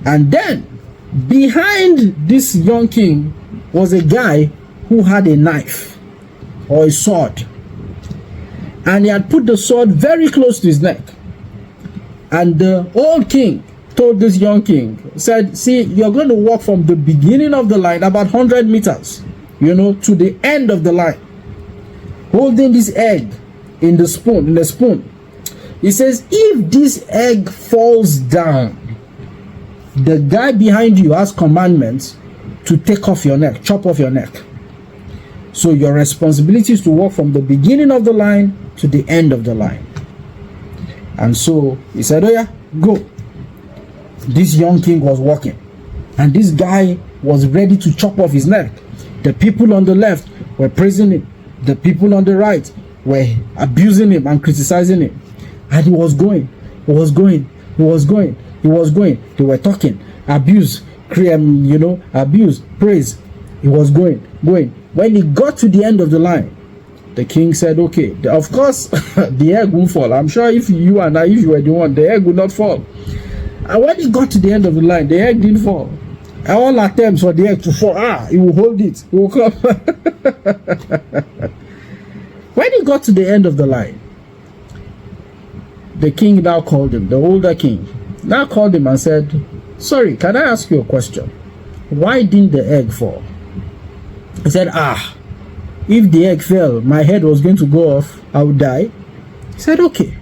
And then behind this young king was a guy who had a knife or a sword, and he had put the sword very close to his neck. And the old king told this young king, said, see, you're going to walk from the beginning of the line about 100 meters, to the end of the line, holding this egg in the spoon. He says, if this egg falls down, the guy behind you has commandments to take off your neck, chop off your neck. So your responsibility is to walk from the beginning of the line to the end of the line. And so he said, oh yeah, go. This young king was walking, and this guy was ready to chop off his neck. The people on the left were praising him. The people on the right were abusing him and criticizing him. And he was going. They were talking, abuse, abuse, praise. He was going. When he got to the end of the line, the king said, okay, of course, the egg won't fall. I'm sure if you were the one, the egg would not fall. And when he got to the end of the line, the egg didn't fall. All attempts for the egg to fall, he will hold it. He will come. When he got to the end of the line, the king now called him, the older king, now called him and said, sorry, can I ask you a question? Why didn't the egg fall? He said, if the egg fell, my head was going to go off, I would die. He said, okay.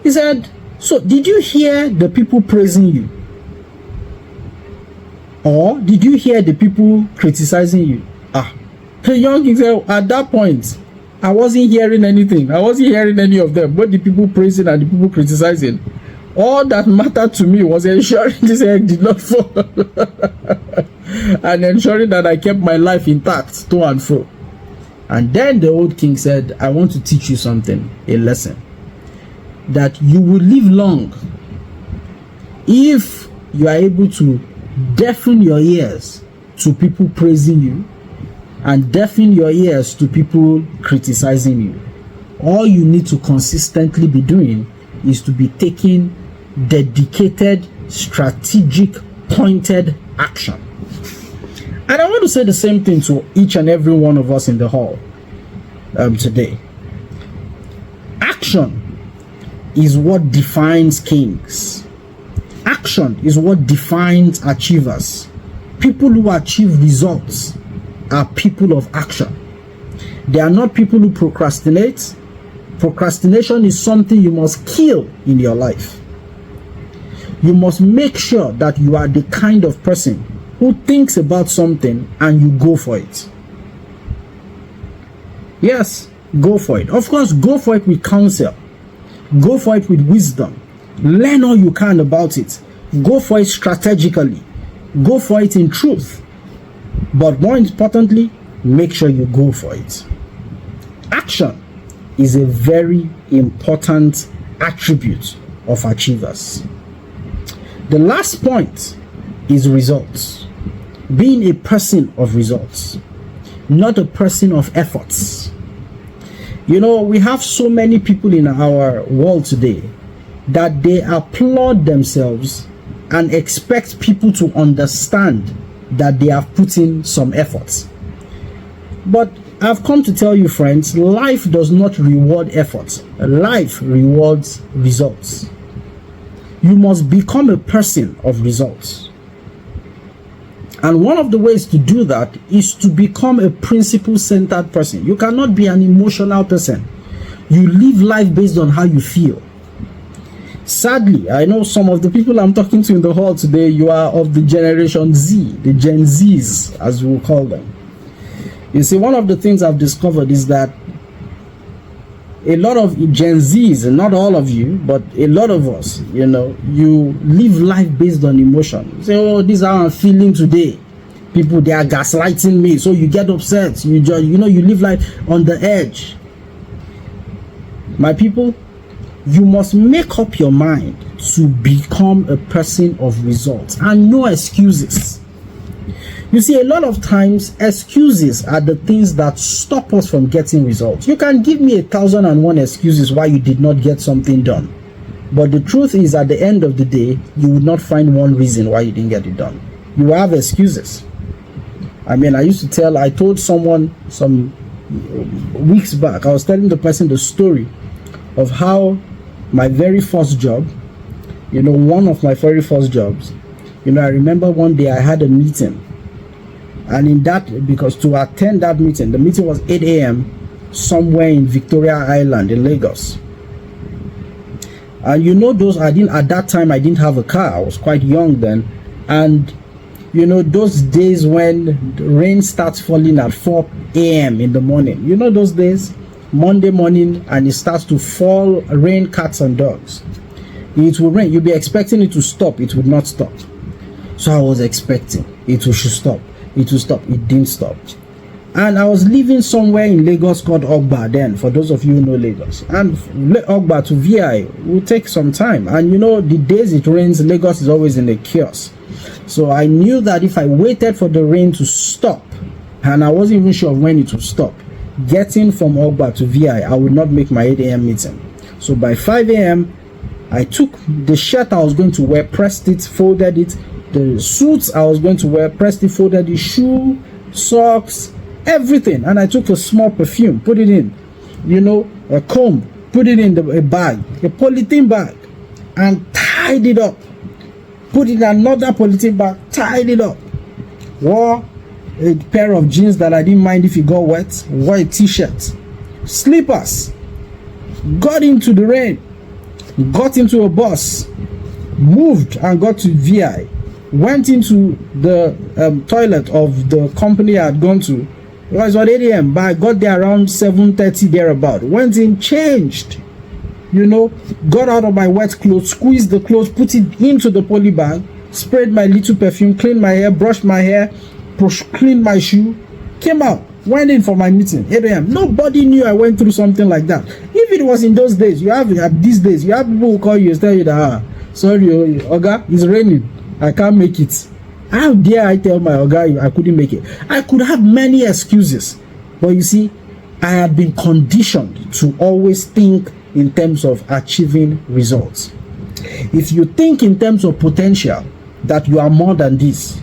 He said, so did you hear the people praising you? Or did you hear the people criticizing you? The young king said, at that point, I wasn't hearing anything. I wasn't hearing any of them, both the people praising and the people criticizing. All that mattered to me was ensuring this egg did not fall and ensuring that I kept my life intact to and fro. And then the old king said, I want to teach you something, a lesson, that you will live long if you are able to deafen your ears to people praising you and deafen your ears to people criticizing you. All you need to consistently be doing is to be taking dedicated, strategic, pointed action. And I want to say the same thing to each and every one of us in the hall today. Action is what defines kings. Action is what defines achievers. People who achieve results are people of action. They are not people who procrastinate. Procrastination is something you must kill in your life. You must make sure that you are the kind of person who thinks about something and you go for it. Yes, go for it. Of course, go for it with counsel. Go for it with wisdom. Learn all you can about it. Go for it strategically. Go for it in truth. But more importantly, make sure you go for it. Action is a very important attribute of achievers. The last point is results. Being a person of results, not a person of efforts. You know, we have so many people in our world today that they applaud themselves and expect people to understand that they have put in some efforts. But I've come to tell you, friends, life does not reward efforts. Life rewards results. You must become a person of results. And one of the ways to do that is to become a principle-centered person. You cannot be an emotional person. You live life based on how you feel. Sadly, I know some of the people I'm talking to in the hall today, you are of the Generation Z, the Gen Zs, as we'll call them. You see, one of the things I've discovered is that a lot of Gen Zs, not all of you, but a lot of us, you know, you live life based on emotion. You say, oh, this is how I'm feeling today. People, they are gaslighting me. So you get upset. You just, you know, you live life on the edge. My people, you must make up your mind to become a person of results and no excuses. You see, a lot of times excuses are the things that stop us from getting results. You can give me 1,001 excuses why you did not get something done, but the truth is, at the end of the day, you would not find one reason why you didn't get it done. You have excuses. I mean, I told someone some weeks back, I was telling the person the story of how my very first job, you know, one of my very first jobs, you know, I remember one day I had a meeting. And in that, because to attend that meeting, the meeting was 8 a.m. somewhere in Victoria Island in Lagos. And you know, at that time I didn't have a car. I was quite young then. And you know, those days when the rain starts falling at 4 a.m. in the morning, you know those days, Monday morning, and it starts to fall, rain cats and dogs. It will rain. You'll be expecting it to stop. It would not stop. So I was expecting it should stop. It will stop. It didn't stop. And I was living somewhere in Lagos called Ogba then, for those of you who know Lagos. And Ogba to VI will take some time. And you know, the days it rains, Lagos is always in a chaos. So I knew that if I waited for the rain to stop, and I wasn't even sure when it would stop, getting from Ogba to VI, I would not make my 8 a.m. meeting. So by 5 a.m., I took the shirt I was going to wear, pressed it, folded it, the suits I was going to wear, pressed it, folded the shoe, socks, everything. And I took a small perfume, put it in, you know, a comb, put it in a bag, a polythene bag, and tied it up. Put it in another polythene bag, tied it up. Wore a pair of jeans that I didn't mind if it got wet, wore a t-shirt, slippers, got into the rain, got into a bus, moved and got to VI, went into the toilet of the company I had gone to. It was at 8 a.m., but I got there around 7:30 thereabout. Went in, changed, you know, got out of my wet clothes, squeezed the clothes, put it into the poly bag, sprayed my little perfume, cleaned my hair, brushed my hair, cleaned my shoe, came out, went in for my meeting, 8 a.m. Nobody knew I went through something like that. If it was in those days, these days, you have people who call you and tell you that, sorry, Oga, it's raining, I can't make it. How dare I tell my Oga I couldn't make it? I could have many excuses. But you see, I had been conditioned to always think in terms of achieving results. If you think in terms of potential, that you are more than this,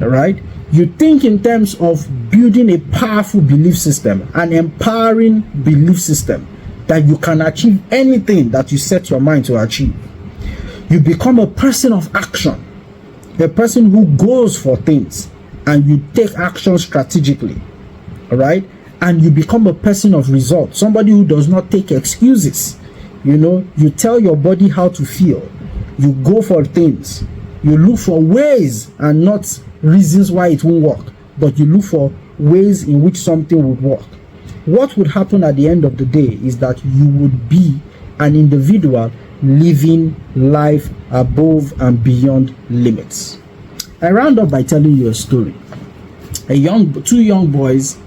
all right? You think in terms of building a powerful belief system, an empowering belief system, that you can achieve anything that you set your mind to achieve. You become a person of action, a person who goes for things, and you take action strategically, all right? And you become a person of results, somebody who does not take excuses. You know, you tell your body how to feel. You go for things. You look for ways and not reasons why it won't work, but you look for ways in which something would work. What would happen at the end of the day is that you would be an individual living life above and beyond limits. I round up by telling you a story. Two young boys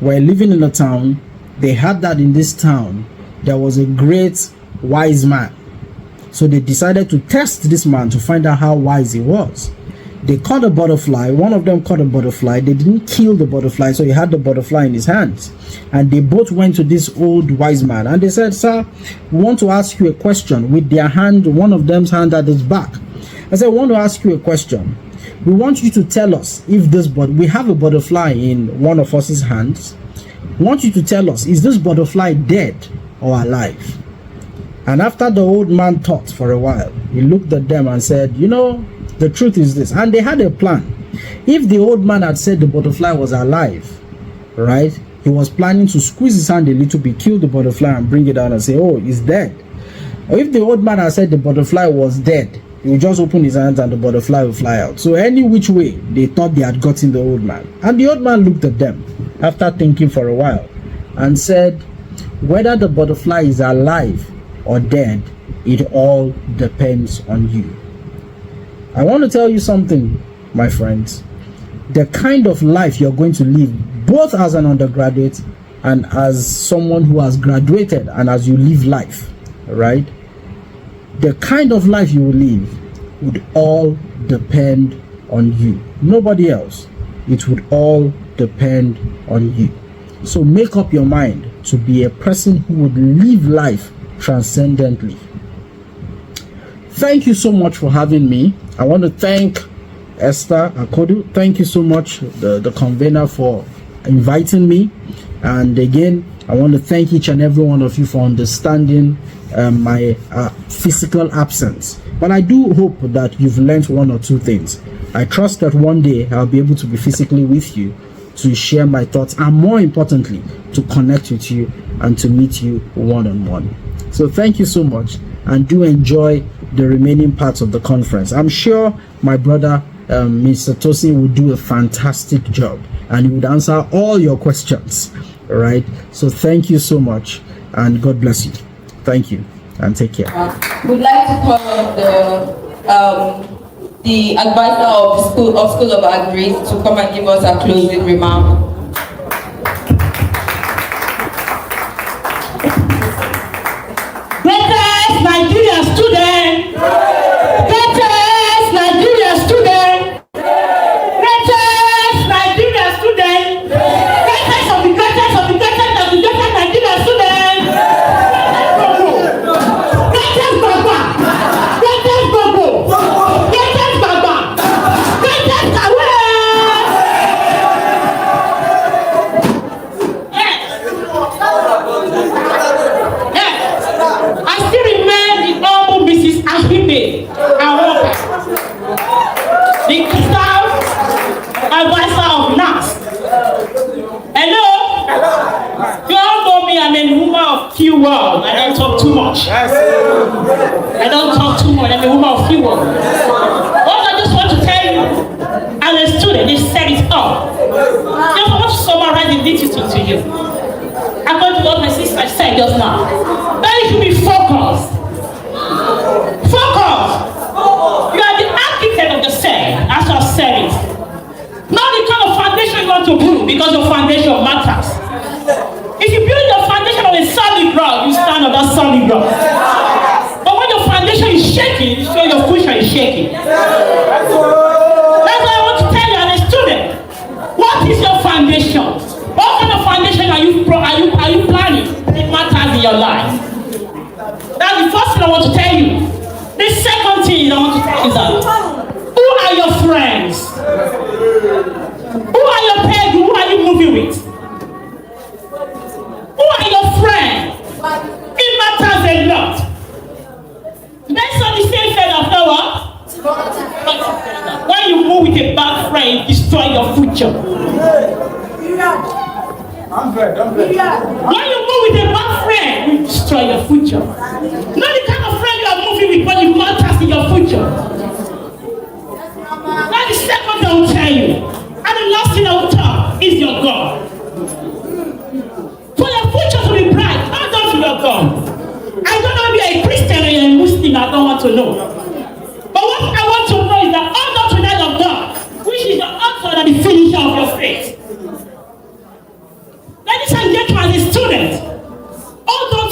were living in a town. They heard that in this town there was a great wise man. So they decided to test this man to find out how wise he was. They caught a butterfly. One of them caught a butterfly. They didn't kill the butterfly, so he had the butterfly in his hands. And they both went to this old wise man and they said, "Sir, we want to ask you a question." With their hand, one of them's hand at his back. I said, "I want to ask you a question. We want you to tell us if we have a butterfly in one of us's hands. We want you to tell us, is this butterfly dead or alive?" And after the old man thought for a while, he looked at them and said, "The truth is this." And they had a plan. If the old man had said the butterfly was alive, right, he was planning to squeeze his hand a little bit, kill the butterfly and bring it out and say, "Oh, it's dead." Or if the old man had said the butterfly was dead, he would just open his hands and the butterfly would fly out. So any which way, they thought they had gotten the old man. And the old man looked at them after thinking for a while and said, "Whether the butterfly is alive or dead, it all depends on you." I want to tell you something, my friends. The kind of life you're going to live, both as an undergraduate and as someone who has graduated and as you live life, right? The kind of life you will live would all depend on you. Nobody else. It would all depend on you. So make up your mind to be a person who would live life transcendently. Thank you so much for having me. I want to thank Esther Akodu. Thank you so much, the convener, for inviting me. And again, I want to thank each and every one of you for understanding my physical absence. But I do hope that you've learned one or two things. I trust that one day I'll be able to be physically with you to share my thoughts and, more importantly, to connect with you and to meet you one-on-one. So thank you so much, and do enjoy the remaining parts of the conference. I'm sure my brother, Mr. Tosin, will do a fantastic job and he would answer all your questions. All right. So thank you so much, and God bless you. Thank you, and take care. We'd like to call on the advisor of School of Agri to come and give us a closing remark. Greatest Nigeria student! Greatest Nigeria student! Greatest Nigeria student! Greatest of the greatest of the greatest of the greatest Nigeria student! Greatest Baba! Greatest Bobo! Greatest Baba! Greatest Kawe! I still remain the humble Mrs. Ahibe Awoka, the staff advisor of NAS. Hello? You all know me, I'm a woman of few words. I don't talk too much. I don't talk too much, I'm a woman of few words. What I just want to tell you, as a student, they set it up. Just want to summarize the details to you. According to what my sister said just now, that you should be focused. Focus. You are the architect of the cell, as I said it. Not the kind of foundation you want to build, because your foundation matters. If you build your foundation on a solid ground, you stand on that solid ground. But when your foundation is shaking, you show your future is shaking. That's why I want to tell you as a student, what is your foundation? What kind of foundation are you planning? It matters in your life. That's the first thing I want to tell you. The second thing I want to tell you is that, who are your friends? Who are your peers? Who are you moving with? Who are your friends? It matters a lot. Based on the same thing of what? When you move with a bad friend, you destroy your future. When you move with a bad friend, you destroy your future. Not the kind of friend you are moving with, but it matters in your future. That's the second thing I will tell you. And the last thing I will tell is your God. For your future to be bright, hold on to your God. I don't know if you're a Christian or you're a Muslim, I don't want to know. But what I want to know is that hold on to that of God.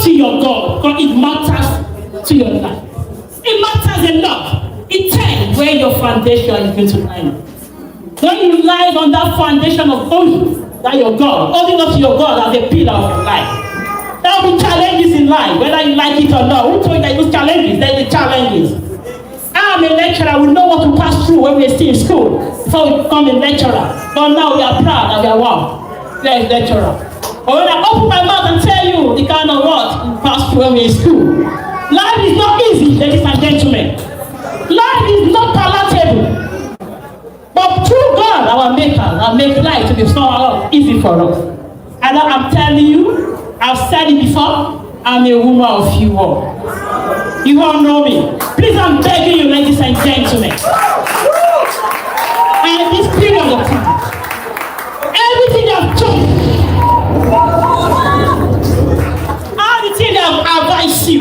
to your God, because it matters to your life. It matters a lot. It tells where your foundation is going to lie. When you lie on that foundation of only that your God, holding up to your God as a pillar of your life. There will be challenges in life, whether you like it or not. Who told you that those challenges? There's the challenges. I'm a lecturer, we know what to pass through when we're still in school before we become a lecturer. But now we are proud that we are wow. We are a lecturer. But when I open my mouth and tell you the kind of what we pass through when we're in school, life is not easy, ladies and gentlemen. Life is not palatable. But through God, our maker, will make life to be so easy for us. And I'm telling you, I've said it before, I'm a woman of few words. You all know me. Please, I'm begging you, ladies and gentlemen. And this period of time, everything I've told everything I've advised you,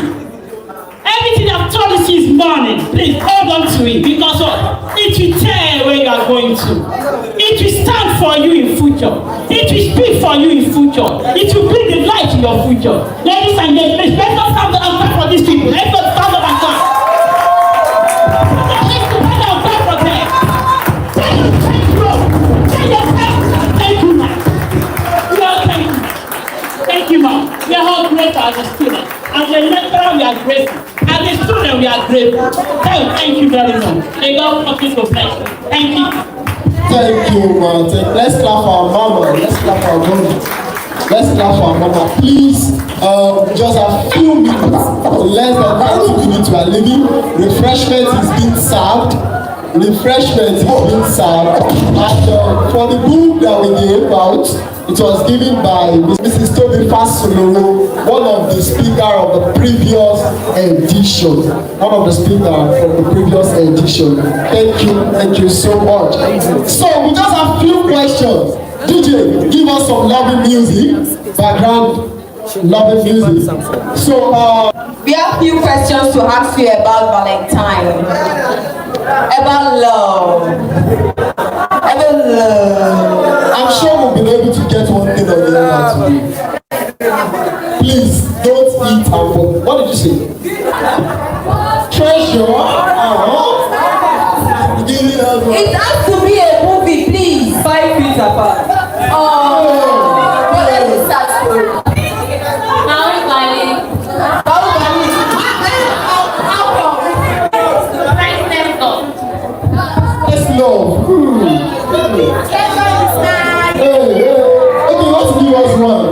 everything I've told you this morning, please hold on to it, because it will tell where you are going to. It will stand for you in future. It will speak for you in future. It will bring the light to your future. Ladies and gentlemen, let's not stand up and clap for these people. Let's not stand up and clap. Let's stand up and clap for them. Thank you, bro. Thank you, man. Thank you, ma'am. We are all grateful as a student. As a lecturer, we are grateful. As a student, we are grateful. Thank you very much. May God continue to bless you. Thank you. Thank you, Martin. Let's clap for our mama. Let's clap for our mama. Let's clap for our mama. Please, just a few minutes, less than 30 minutes we are leaving. Refreshment is being served. And for the book that we gave out, it was given by Mrs. Toby Fasoloro, one of the speakers of the previous edition. Thank you so much. So we just have a few questions. DJ, give us some loving music, background loving music. So we have few questions to ask you about Valentine. About love. I'm sure we'll be able to get one thing or the other today. Please don't eat and what did you say? Treasure. It has to be a movie, please. 5 feet apart. What is the sad story? How is Miley? Let's love. Okay, let's give us one.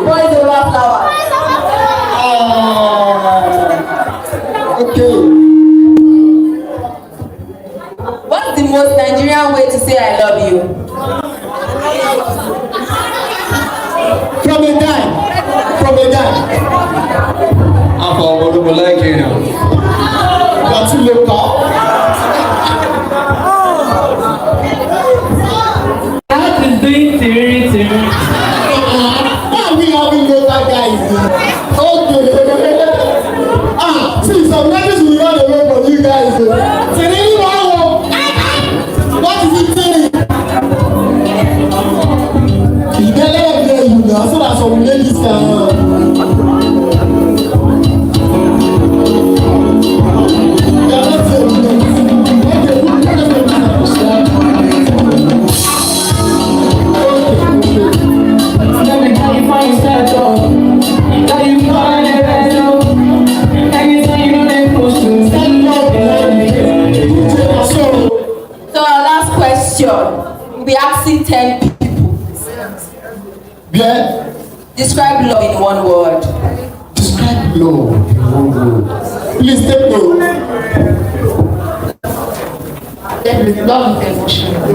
Boys over flowers. Okay. What's the most Nigerian way to say I love you? From a guy. I like you now. That's local. That is doing theory. Why are we having local guys? Okay. See, some ladies will run away from you guys. What is it saying? You can let them hear you now, so that some ladies can. So our last question. We'll be asking 10 people. Yeah. Describe love in one word. Describe love in one word. Please take note. Love is emotional.